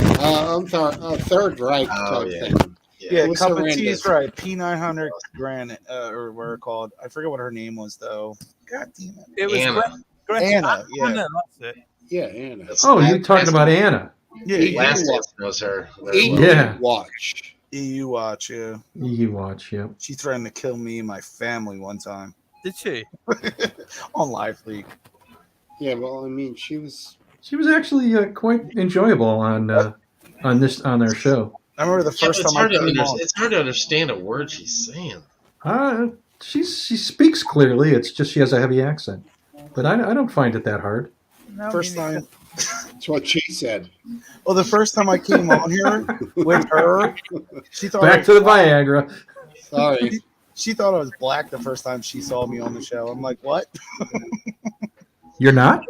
Third Reich Oh, type yeah. thing. Yeah, It was cup of horrendous. tea is right. P900 granite, or what are called. I forget what her name was though. God damn it. It was Anna. Anna, yeah. Anna, that's it. Yeah, Anna. That's Oh, you're talking about Anna. Yeah, Last Dance knows her. Yeah. Watch. EU Watch, yeah. You watch, yep. She threatened to kill me and my family one time Did she? on Live League. Yeah, well, I mean, she was. She was actually quite enjoyable on their show. I remember the first it's, time hard I to came on. it's hard to understand a word she's saying. She speaks clearly. It's just she has a heavy accent, but I don't find it that hard. No, First me neither. time. That's what she said. Well, the first time I came on here with her, she thought Back to the Viagra. Sorry. She thought I was black the first time she saw me on the show. I'm like, what? You're not?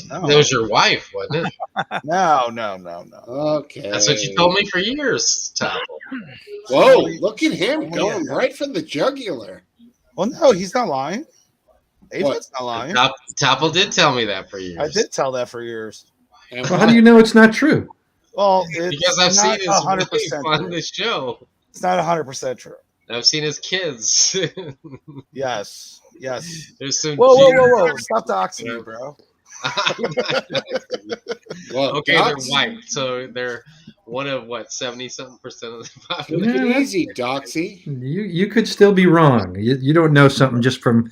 No. That was your wife, wasn't it? No. Okay. That's what you told me for years, Tom. Whoa, look at him going right for the jugular. Well, no, he's not lying. What? Aphid's not lying. Topple did tell me that for years. I did tell that for years. And Well, how do you know it's not true? Well, it's Because I've seen not his 100% wife on true. the show. It's not 100% true. I've seen his kids. Yes. There's some Whoa. Stop doxing me, bro. Well, Okay, they're Docs, white, so they're one of what 70-something% of the take population. it Yeah, easy, Doxy. you could still be wrong. You don't know something just from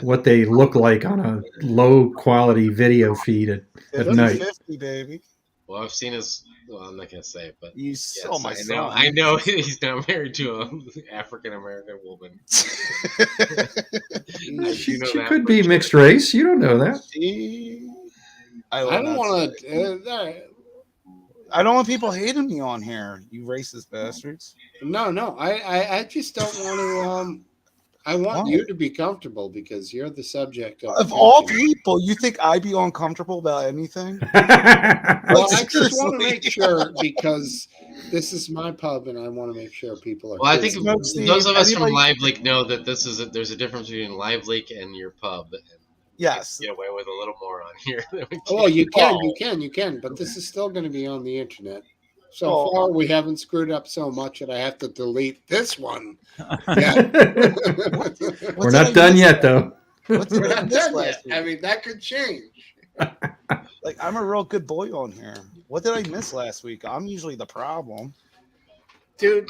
what they look like on a low quality video feed at night. 50-50, baby. Well, I've seen his. Well, I'm not gonna say it, but You yes, saw my I son. know. I know he's now married to an African American woman. I She, do know she that could for be sure. mixed race. You don't know that. I I don't want to. I don't want people hating me on here, you racist bastards. No. I just don't want to. I want Why? you to be comfortable because you're the subject of Of all attention. people, you think I'd be uncomfortable about anything? Well, Like, I just want to seriously. make sure because this is my pub and I want to make sure people are. Well, I think cool. Smokesteve, those of us from anybody- Live Leak know that there's a difference between Live Leak and your pub. And Yes. get away with a little more on here. Than we Well, you Oh. you can, but this is still going to be on the internet. So Oh. far, we haven't screwed up so much that I have to delete this one. Yeah, We're not done yet, though. What did we're I not miss done last yet. I week? mean, that could change. Like, I'm a real good boy on here. What did I miss last week? I'm usually the problem. Dude,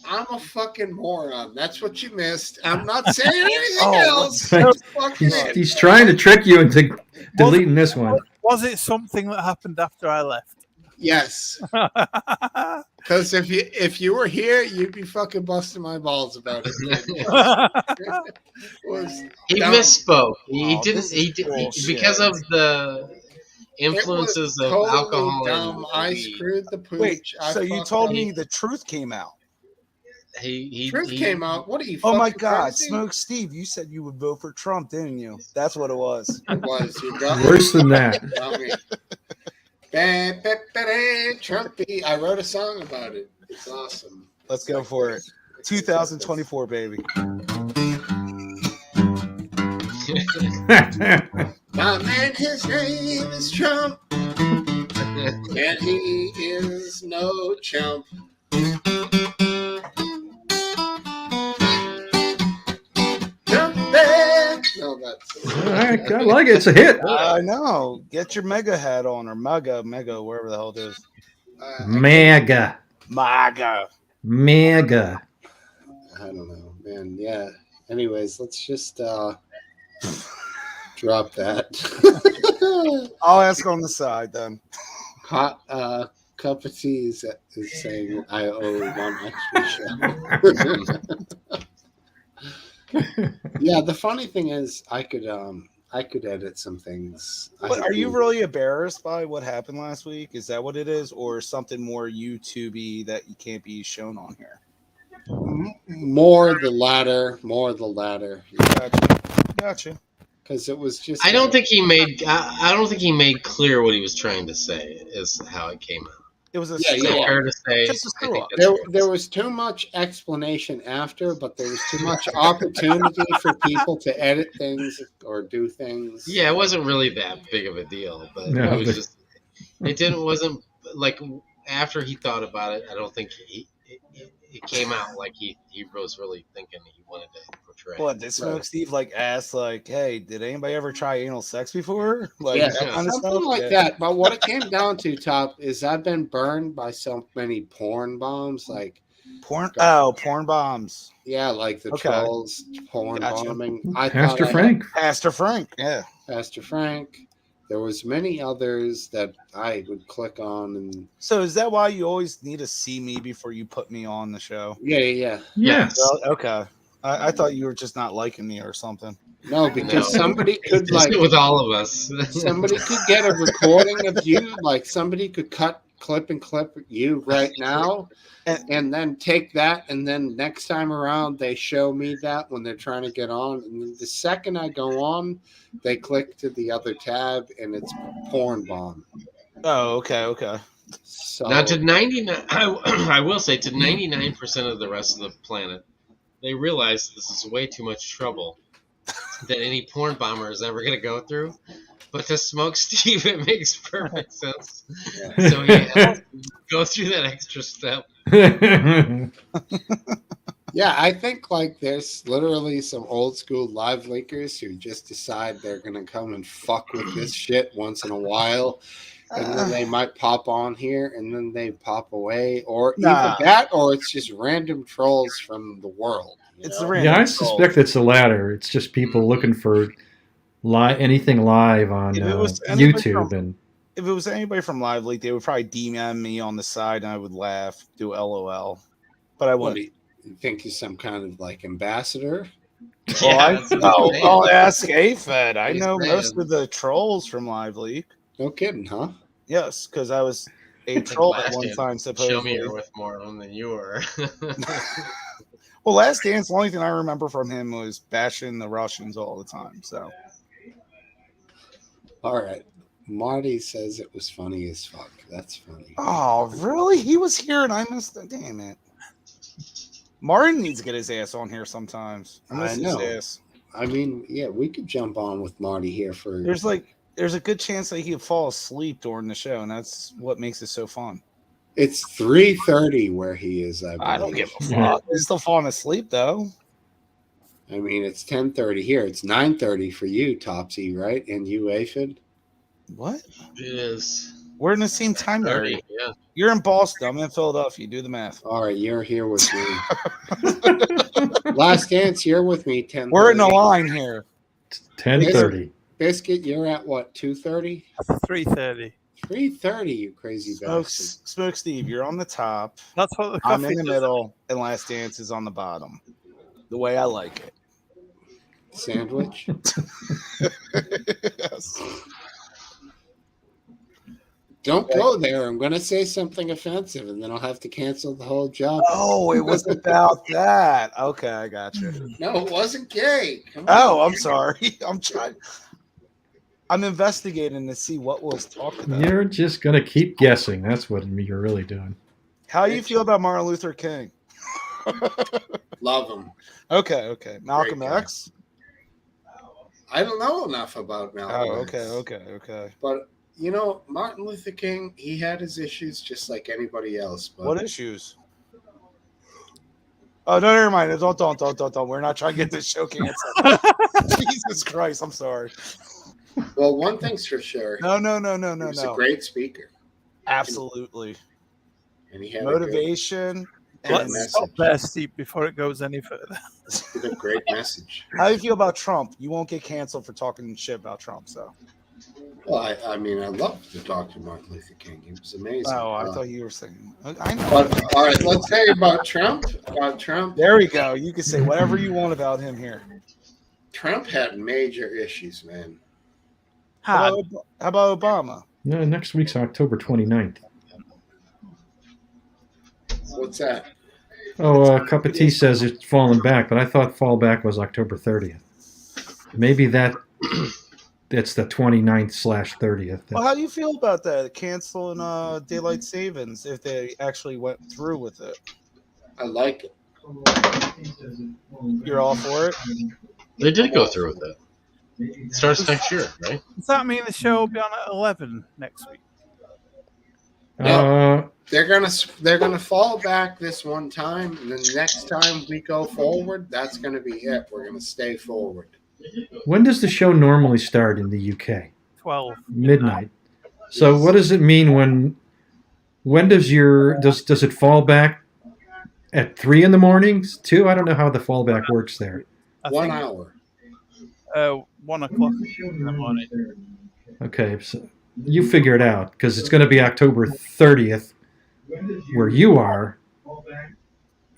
I'm a fucking moron. That's what you missed. I'm not saying anything Oh, else. what- Just fucking it. He's trying to trick you into deleting this one. Was it something that happened after I left? Yes, because if you were here, you'd be fucking busting my balls about it. He Dumb. misspoke. He Oh, didn't. this He is did bullshit. because of the influences It of was totally alcohol dumb. and I weed. screwed the pooch. Wait, I so you fucked told up. me the truth came out. Truth came out. What are you? Oh my fucking God, crazy? Smokesteve, you said you would vote for Trump, didn't you? That's what it was. It was. You got Worse than that. got me. Trumpy. I wrote a song about it. It's awesome. Let's go for it. 2024, baby. My man, his name is Trump, and he is no chump. No, that's All right, I like it. It's a hit. I know. Get your mega hat on, or mega, wherever the hell it is. Mega. MAGA. Mega. I don't know, man. Yeah. Anyways, let's just drop that. I'll ask on the side then. Hot cup of tea is saying I owe one extra show. Yeah, the funny thing is I could edit some things. But are you really embarrassed by what happened last week? Is that what it is, or something more YouTubey that you can't be shown on here? More the latter. Gotcha. Because it was just. I don't think he made. I don't think he made clear what he was trying to say. Is how it came out. It was a Yeah, Is that yeah. fair to say? Just a I think screw-up. that's There was too much explanation after, but there was too much opportunity for people to edit things or do things. Yeah, it wasn't really that big of a deal, but No, it was but- just. Wasn't like after he thought about it. I don't think it came out like he was really thinking he wanted to portray. What did Smokesteve like ask? Like, hey, did anybody ever try anal sex before? Like Yeah, that kind of something stuff. like Yeah. that. But what it came down to, Top, is I've been burned by so many porn bombs. Like, Porn. Oh, porn bombs. yeah, like the Okay. trolls porn Gotcha. bombing. Pastor Frank. Pastor Frank. Yeah. Pastor Frank. There was many others that I would click on, and So is that why you always need to see me before you put me on the show? yeah. Yes. Well, okay. I thought you were just not liking me or something. No, because somebody could Just like with all of us. somebody could get a recording of you, like somebody could clip you right now, and then take that, and then next time around they show me that when they're trying to get on, and then the second I go on, they click to the other tab, and it's porn bomb. Oh, okay. So Now to 99, I will say to 99% of the rest of the planet, they realize this is way too much trouble that any porn bomber is ever going to go through. But to Smokesteve, it makes perfect sense. Yeah. So he has to go through that extra step. Yeah, I think like there's literally some old school live leakers who just decide they're gonna come and fuck with this shit once in a while, and then they might pop on here and then they pop away, or either Nah. that or it's just random trolls from the world. It's the know? random Yeah, I trolls. suspect it's the latter. It's just people looking for anything live on If it was anybody YouTube, and If it was anybody from Live Leak, they would probably DM me on the side, and I would laugh, do LOL. But I What wouldn't. do you think he's some kind of like ambassador? Well, that's what he's saying. I'll ask AFED. I He's know saying. most of the trolls from Live Leak. No kidding, huh? Yes, because I was a Like troll at Last one Dance, time, Show me supposedly. you're with more of them than you were. Well, Last Dance, the only thing I remember from him was bashing the Russians all the time. So All right. Marty says it was funny as fuck. That's funny. oh, really? He was here and I missed it. Damn it. Martin needs to get his ass on here sometimes. I miss I know. his ass. I mean, yeah, we could jump on with Marty here for. There's a good chance that he'd fall asleep during the show, and that's what makes it so fun. It's 3:30 where he is. I don't give a Yeah. fuck. He's still falling asleep though. I mean, it's 10:30 here. It's 9:30 for you, Topsy, right? And you, Aphid. What? It is We're in the same time area. 30. Yeah. You're in Boston. I'm in Philadelphia. Do the math. All right, you're here with me. Last Dance, you're with me. 10:30. We're in a line here. 10:30. Biscuit, you're at what? 2:30. 3:30. 3:30. You crazy bastard. Smokesteve, you're on the top. That's what the I'm coffee in the does. middle, and Last Dance is on the bottom. The way I like it. Sandwich. Yes. Don't go there. I'm going to say something offensive, and then I'll have to cancel the whole job. Oh, it was about that. Okay, I got you. No, it wasn't gay. Come on. Oh, I'm sorry. I'm investigating to see what was talked about. You're just gonna keep guessing. That's what you're really doing. How do you feel about Martin Luther King? Love him. Okay. Malcolm Great guy. X? I don't know enough about Malcolm. Oh, X. okay. But you know, Martin Luther King, he had his issues just like anybody else. But What issues? Oh, no, never mind. Don't. We're not trying to get this show canceled. Jesus Christ, I'm sorry. well, one thing's for sure. No. He was a great speaker, Absolutely. and he had Motivation. Good And message. Stop there, Steve, before it goes any further. a great message. how do you feel about Trump? You won't get canceled for talking shit about Trump, so. Well, I mean, I love to talk to Martin Luther King. He was amazing. Oh, I thought you were saying. I know. But all right, let's say about Trump. There we go. You can say whatever you want about him here. Trump had major issues, man. How about Obama? No, next week's October 29th. What's that? Oh, Cup of Tea says it's fallen back, but I thought fall back was October 30th. Maybe that's the 29th/30th. Well, how do you feel about that? Canceling daylight savings if they actually went through with it. I like it. You're all for it? They did go through with it. It starts next year, right? Does that mean the show will be on at 11 next week? They're gonna fall back this one time, and then next time we go forward, that's gonna be it. We're gonna stay forward. When does the show normally start in the UK? 12. Midnight. So what does it mean when does does it fall back at 3 in the mornings? 2? I don't know how the fallback works there. I 1 think, hour. 1 o'clock in the morning. Okay, so you figure it out because it's going to be October 30th where you are,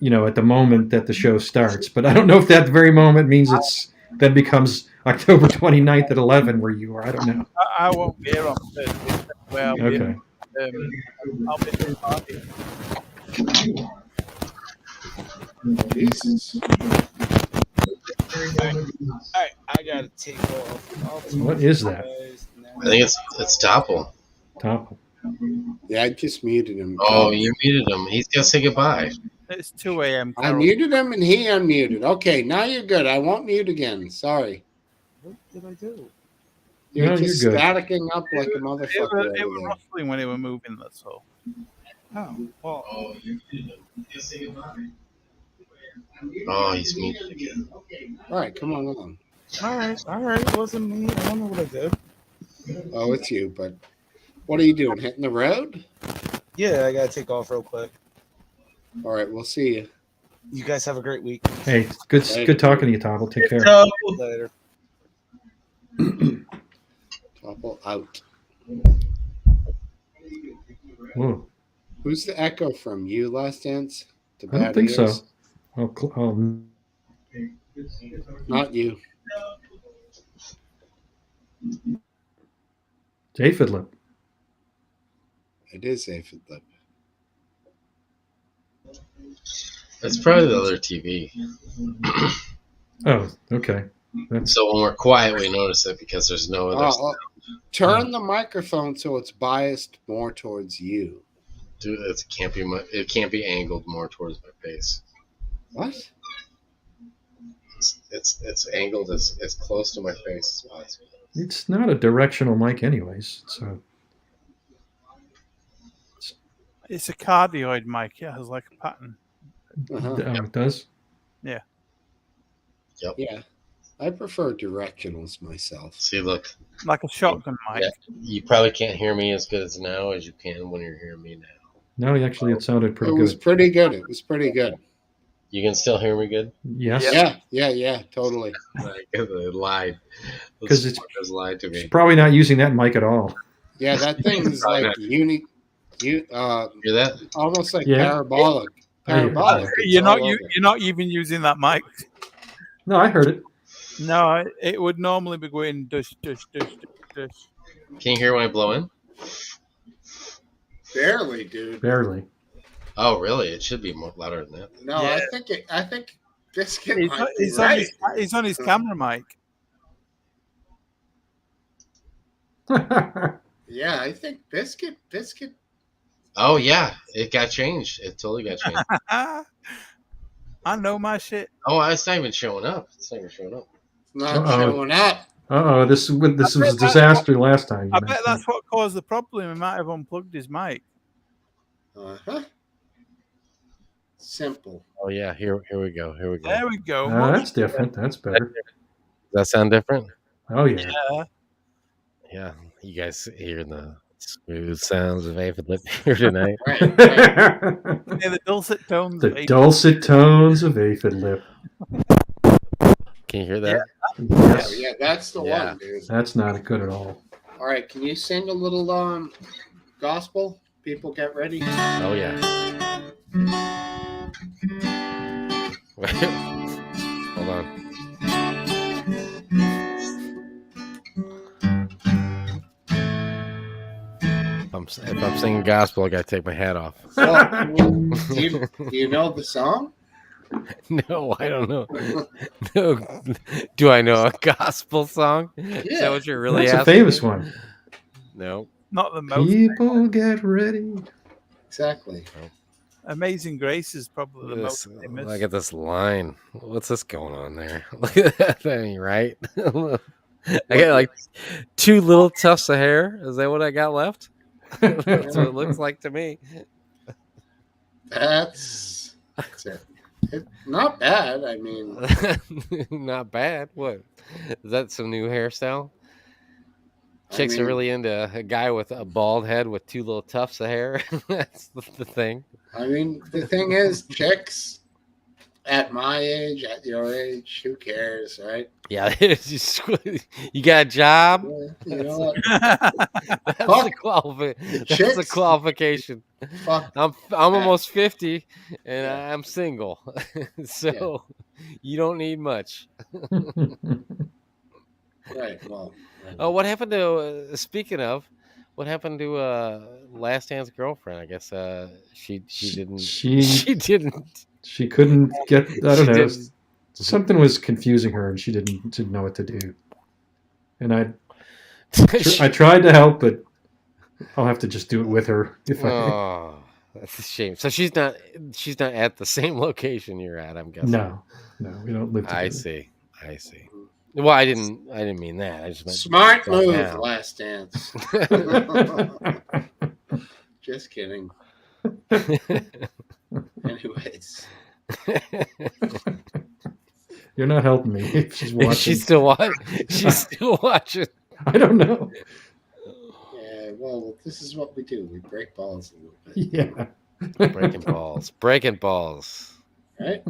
at the moment that the show starts. But I don't know if that very moment means then becomes October 29th at 11 where you are. I don't know. I won't be here on Thursday. Where I'll be, Okay. I'll be doing party. Jesus. All right, I gotta take off. What is that? I think it's Topple. Top. Yeah, I just muted him. Oh, you muted him. He's got to say goodbye. It's 2 a.m. I Carol. muted him and he unmuted. Okay, now you're good. I won't mute again. Sorry. What did I do? You're No, just you're good. staticking up like a It motherfucker. was, it over was there. rustling when they were moving, that's all. Oh, well, Oh, he's muted again. All right, come on along. All right. It wasn't me. I don't know what I did. Oh, it's you. But what are you doing? Hitting the road? Yeah, I gotta take off real quick. All right, we'll see you. You guys have a great week. Hey, good talking to you, Tom. Take care. Later. Topple out. Whoa. Who's the echo from? You, Last Dance? To I don't Bad think Ears? so. Not you. It's Aphid Lip. It is Aphid Lip. That's probably the other TV. Oh, okay. So when we're quiet, we notice it because there's no other. Turn the microphone so it's biased more towards you. Dude, it can't be angled more towards my face. What? It's angled as close to my face as possible. It's not a directional mic, anyways. So It's a cardioid mic. Yeah, it has like a pattern. it does. Yeah. Yep. Yeah. I prefer directionals myself. See, look. Like a shotgun mic. Yeah, you probably can't hear me as good as now as you can when you're hearing me now. No, actually, it sounded pretty good. It was pretty good. It was pretty good. You can still hear me good? Yes. Yeah, totally. Because I lied. Because it's lied to me. She's probably not using that mic at all. Yeah, that thing is like unique. Hear that? Almost like parabolic. Parabolic. You're not even using that mic. No, I heard it. No, it would normally be going dush, dush, dush, dush, dush. Can you hear when I blow in? Barely, dude. Barely. Oh, really? It should be more louder than that. No, yeah. I think this kid he's on his camera mic. Yeah, I think Biscuit. Oh yeah, it got changed. It totally got changed. I know my shit. Oh, it's not even showing up. It's not showing up. This was a disaster last time. I bet that's what caused the problem. He might have unplugged his mic. Simple. Oh yeah, here we go. There we go. That's different. That's better. Does that sound different? Oh yeah. Yeah. You guys hear the smooth sounds of Aphid Lip here tonight. Right. Yeah, the dulcet tones. Dulcet tones of Aphid Lip. Can you hear that? Yes. Yeah, that's the one, dude. That's not good at all. All right, can you sing a little gospel? People get ready. Oh yeah. Hold on. If I'm singing gospel, I gotta take my hat off. Well, do you know the song? No, I don't know. No. Do I know a gospel song? Yeah. Is that what you're really That's asking? a famous one. No. Not the most. People get ready. Exactly. Amazing Grace is probably the most famous. Look at this line. What's this going on there? Look at that thing, right? I got like 2 little tufts of hair. Is that what I got left? That's what it looks like to me. That's it. Not bad. I mean, not bad. What is that? Some new hairstyle? Chicks are really into a guy with a bald head with 2 little tufts of hair. That's the thing. I mean, the thing is, chicks at my age, at your age, who cares, right? Yeah, you got a job. Yeah, you know what? That's a qualification. Fuck I'm almost 50 and I'm single, so you don't need much. Right. Well. Oh, what happened to? Speaking of, what happened to Last Dance girlfriend? I guess she didn't. She didn't. She couldn't get. I don't know. Something was confusing her, and she didn't know what to do. And I tried to help, but I'll have to just do it with her. Oh, that's a shame. So she's not at the same location you're at. I'm guessing. No, we don't live together. I see. Well, I didn't mean that. I just meant smart move, now. Last Dance. Just kidding. Anyways, You're not helping me. If she's watching. She's still watching. She's still watching. I don't know. Yeah, well, this is what we do. We break balls a little bit. Yeah. Breaking balls. Breaking balls. Right?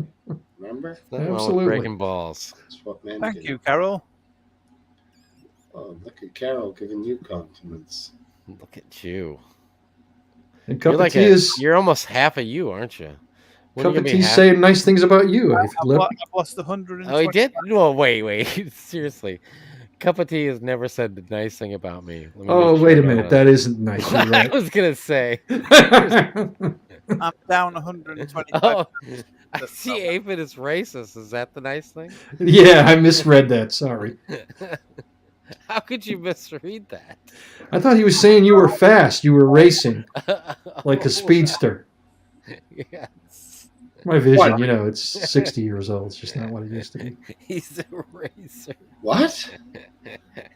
Remember? Nothing wrong with Absolutely. breaking balls. That's what men Thank do. you, Carol. Oh, look at Carol giving you compliments. Look at you. And Cup You're of like Tea is you're almost half of you, aren't you? When are Cup you of gonna be Tea's half? saying nice things about you. I've lost 120. Oh, he did? No, wait. Seriously. Cup of Tea has never said the nice thing about me. Let me Oh, make sure wait a I minute. know That isn't nice. You're I right. was going to say. I'm down 125. Oh, I see Apin is racist. Is that the nice thing? Yeah, I misread that. Sorry. How could you misread that? I thought he was saying you were fast. You were racing like a speedster. Yes. My vision, What? it's 60 years old. It's just not what it used to be. He's a racer. What?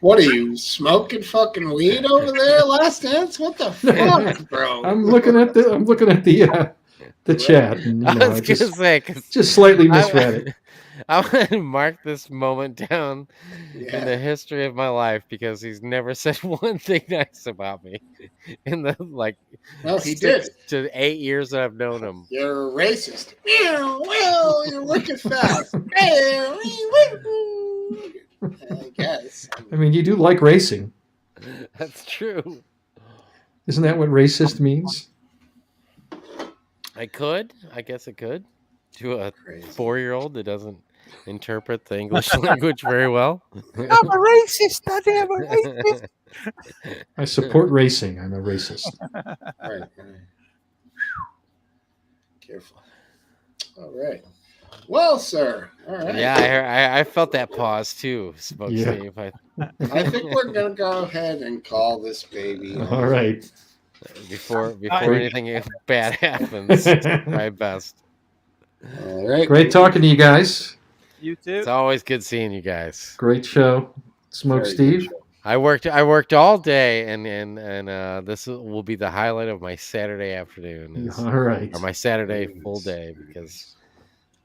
What are you smoking fucking weed over there, Last Dance? What the fuck, bro? I'm looking at the chat, and I was I going to say, because just slightly misread it. I'm going to mark this moment down in Yeah. the history of my life because he's never said one thing nice about me in the Well, he 6 did. to 8 years that I've known him. You're a racist. Well, you're working fast. I guess. I mean, you do like racing. That's true. Isn't that what racist means? I guess it could. To a Crazy. 4-year-old that doesn't interpret the English language very well. I'm a racist, Daddy. I'm a racist. I support racing. I'm a racist. Right. Careful. All right. Well, sir. All right. Yeah, I felt that pause too, Smokesteve. I think we're gonna go ahead and call this baby. All right. Before anything bad happens, my best. All right. Great talking to you guys. You too. It's always good seeing you guys. Great show. Smokesteve. I worked all day, and this will be the highlight of my Saturday afternoon. All right. Or my Saturday full day, because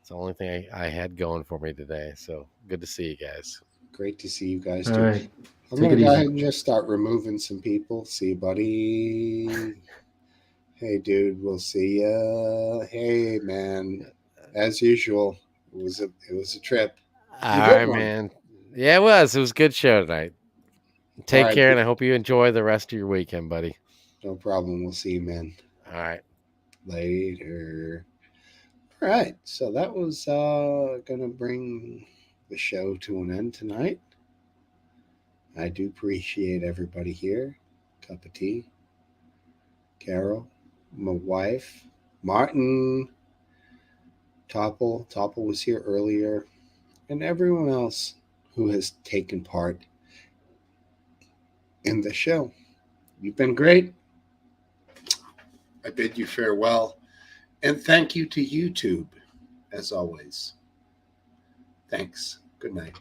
it's the only thing I had going for me today. So good to see you guys. Great to see you guys All too. right. I'm Take gonna it go easy. ahead and just start removing some people. See you, buddy. Hey, dude. We'll see ya. Hey, man. As usual, it was a trip. All good right, one. man. Yeah, it was. It was a good show tonight. Take All right, care, dude. and I hope you enjoy the rest of your weekend, buddy. No problem. We'll see you, man. All right. Later. All right. So that was gonna bring the show to an end tonight. I do appreciate everybody here. Cup of tea. Carol, my wife, Martin, Topple was here earlier, and everyone else who has taken part in the show. You've been great. I bid you farewell, and thank you to YouTube, as always. Thanks. Good night.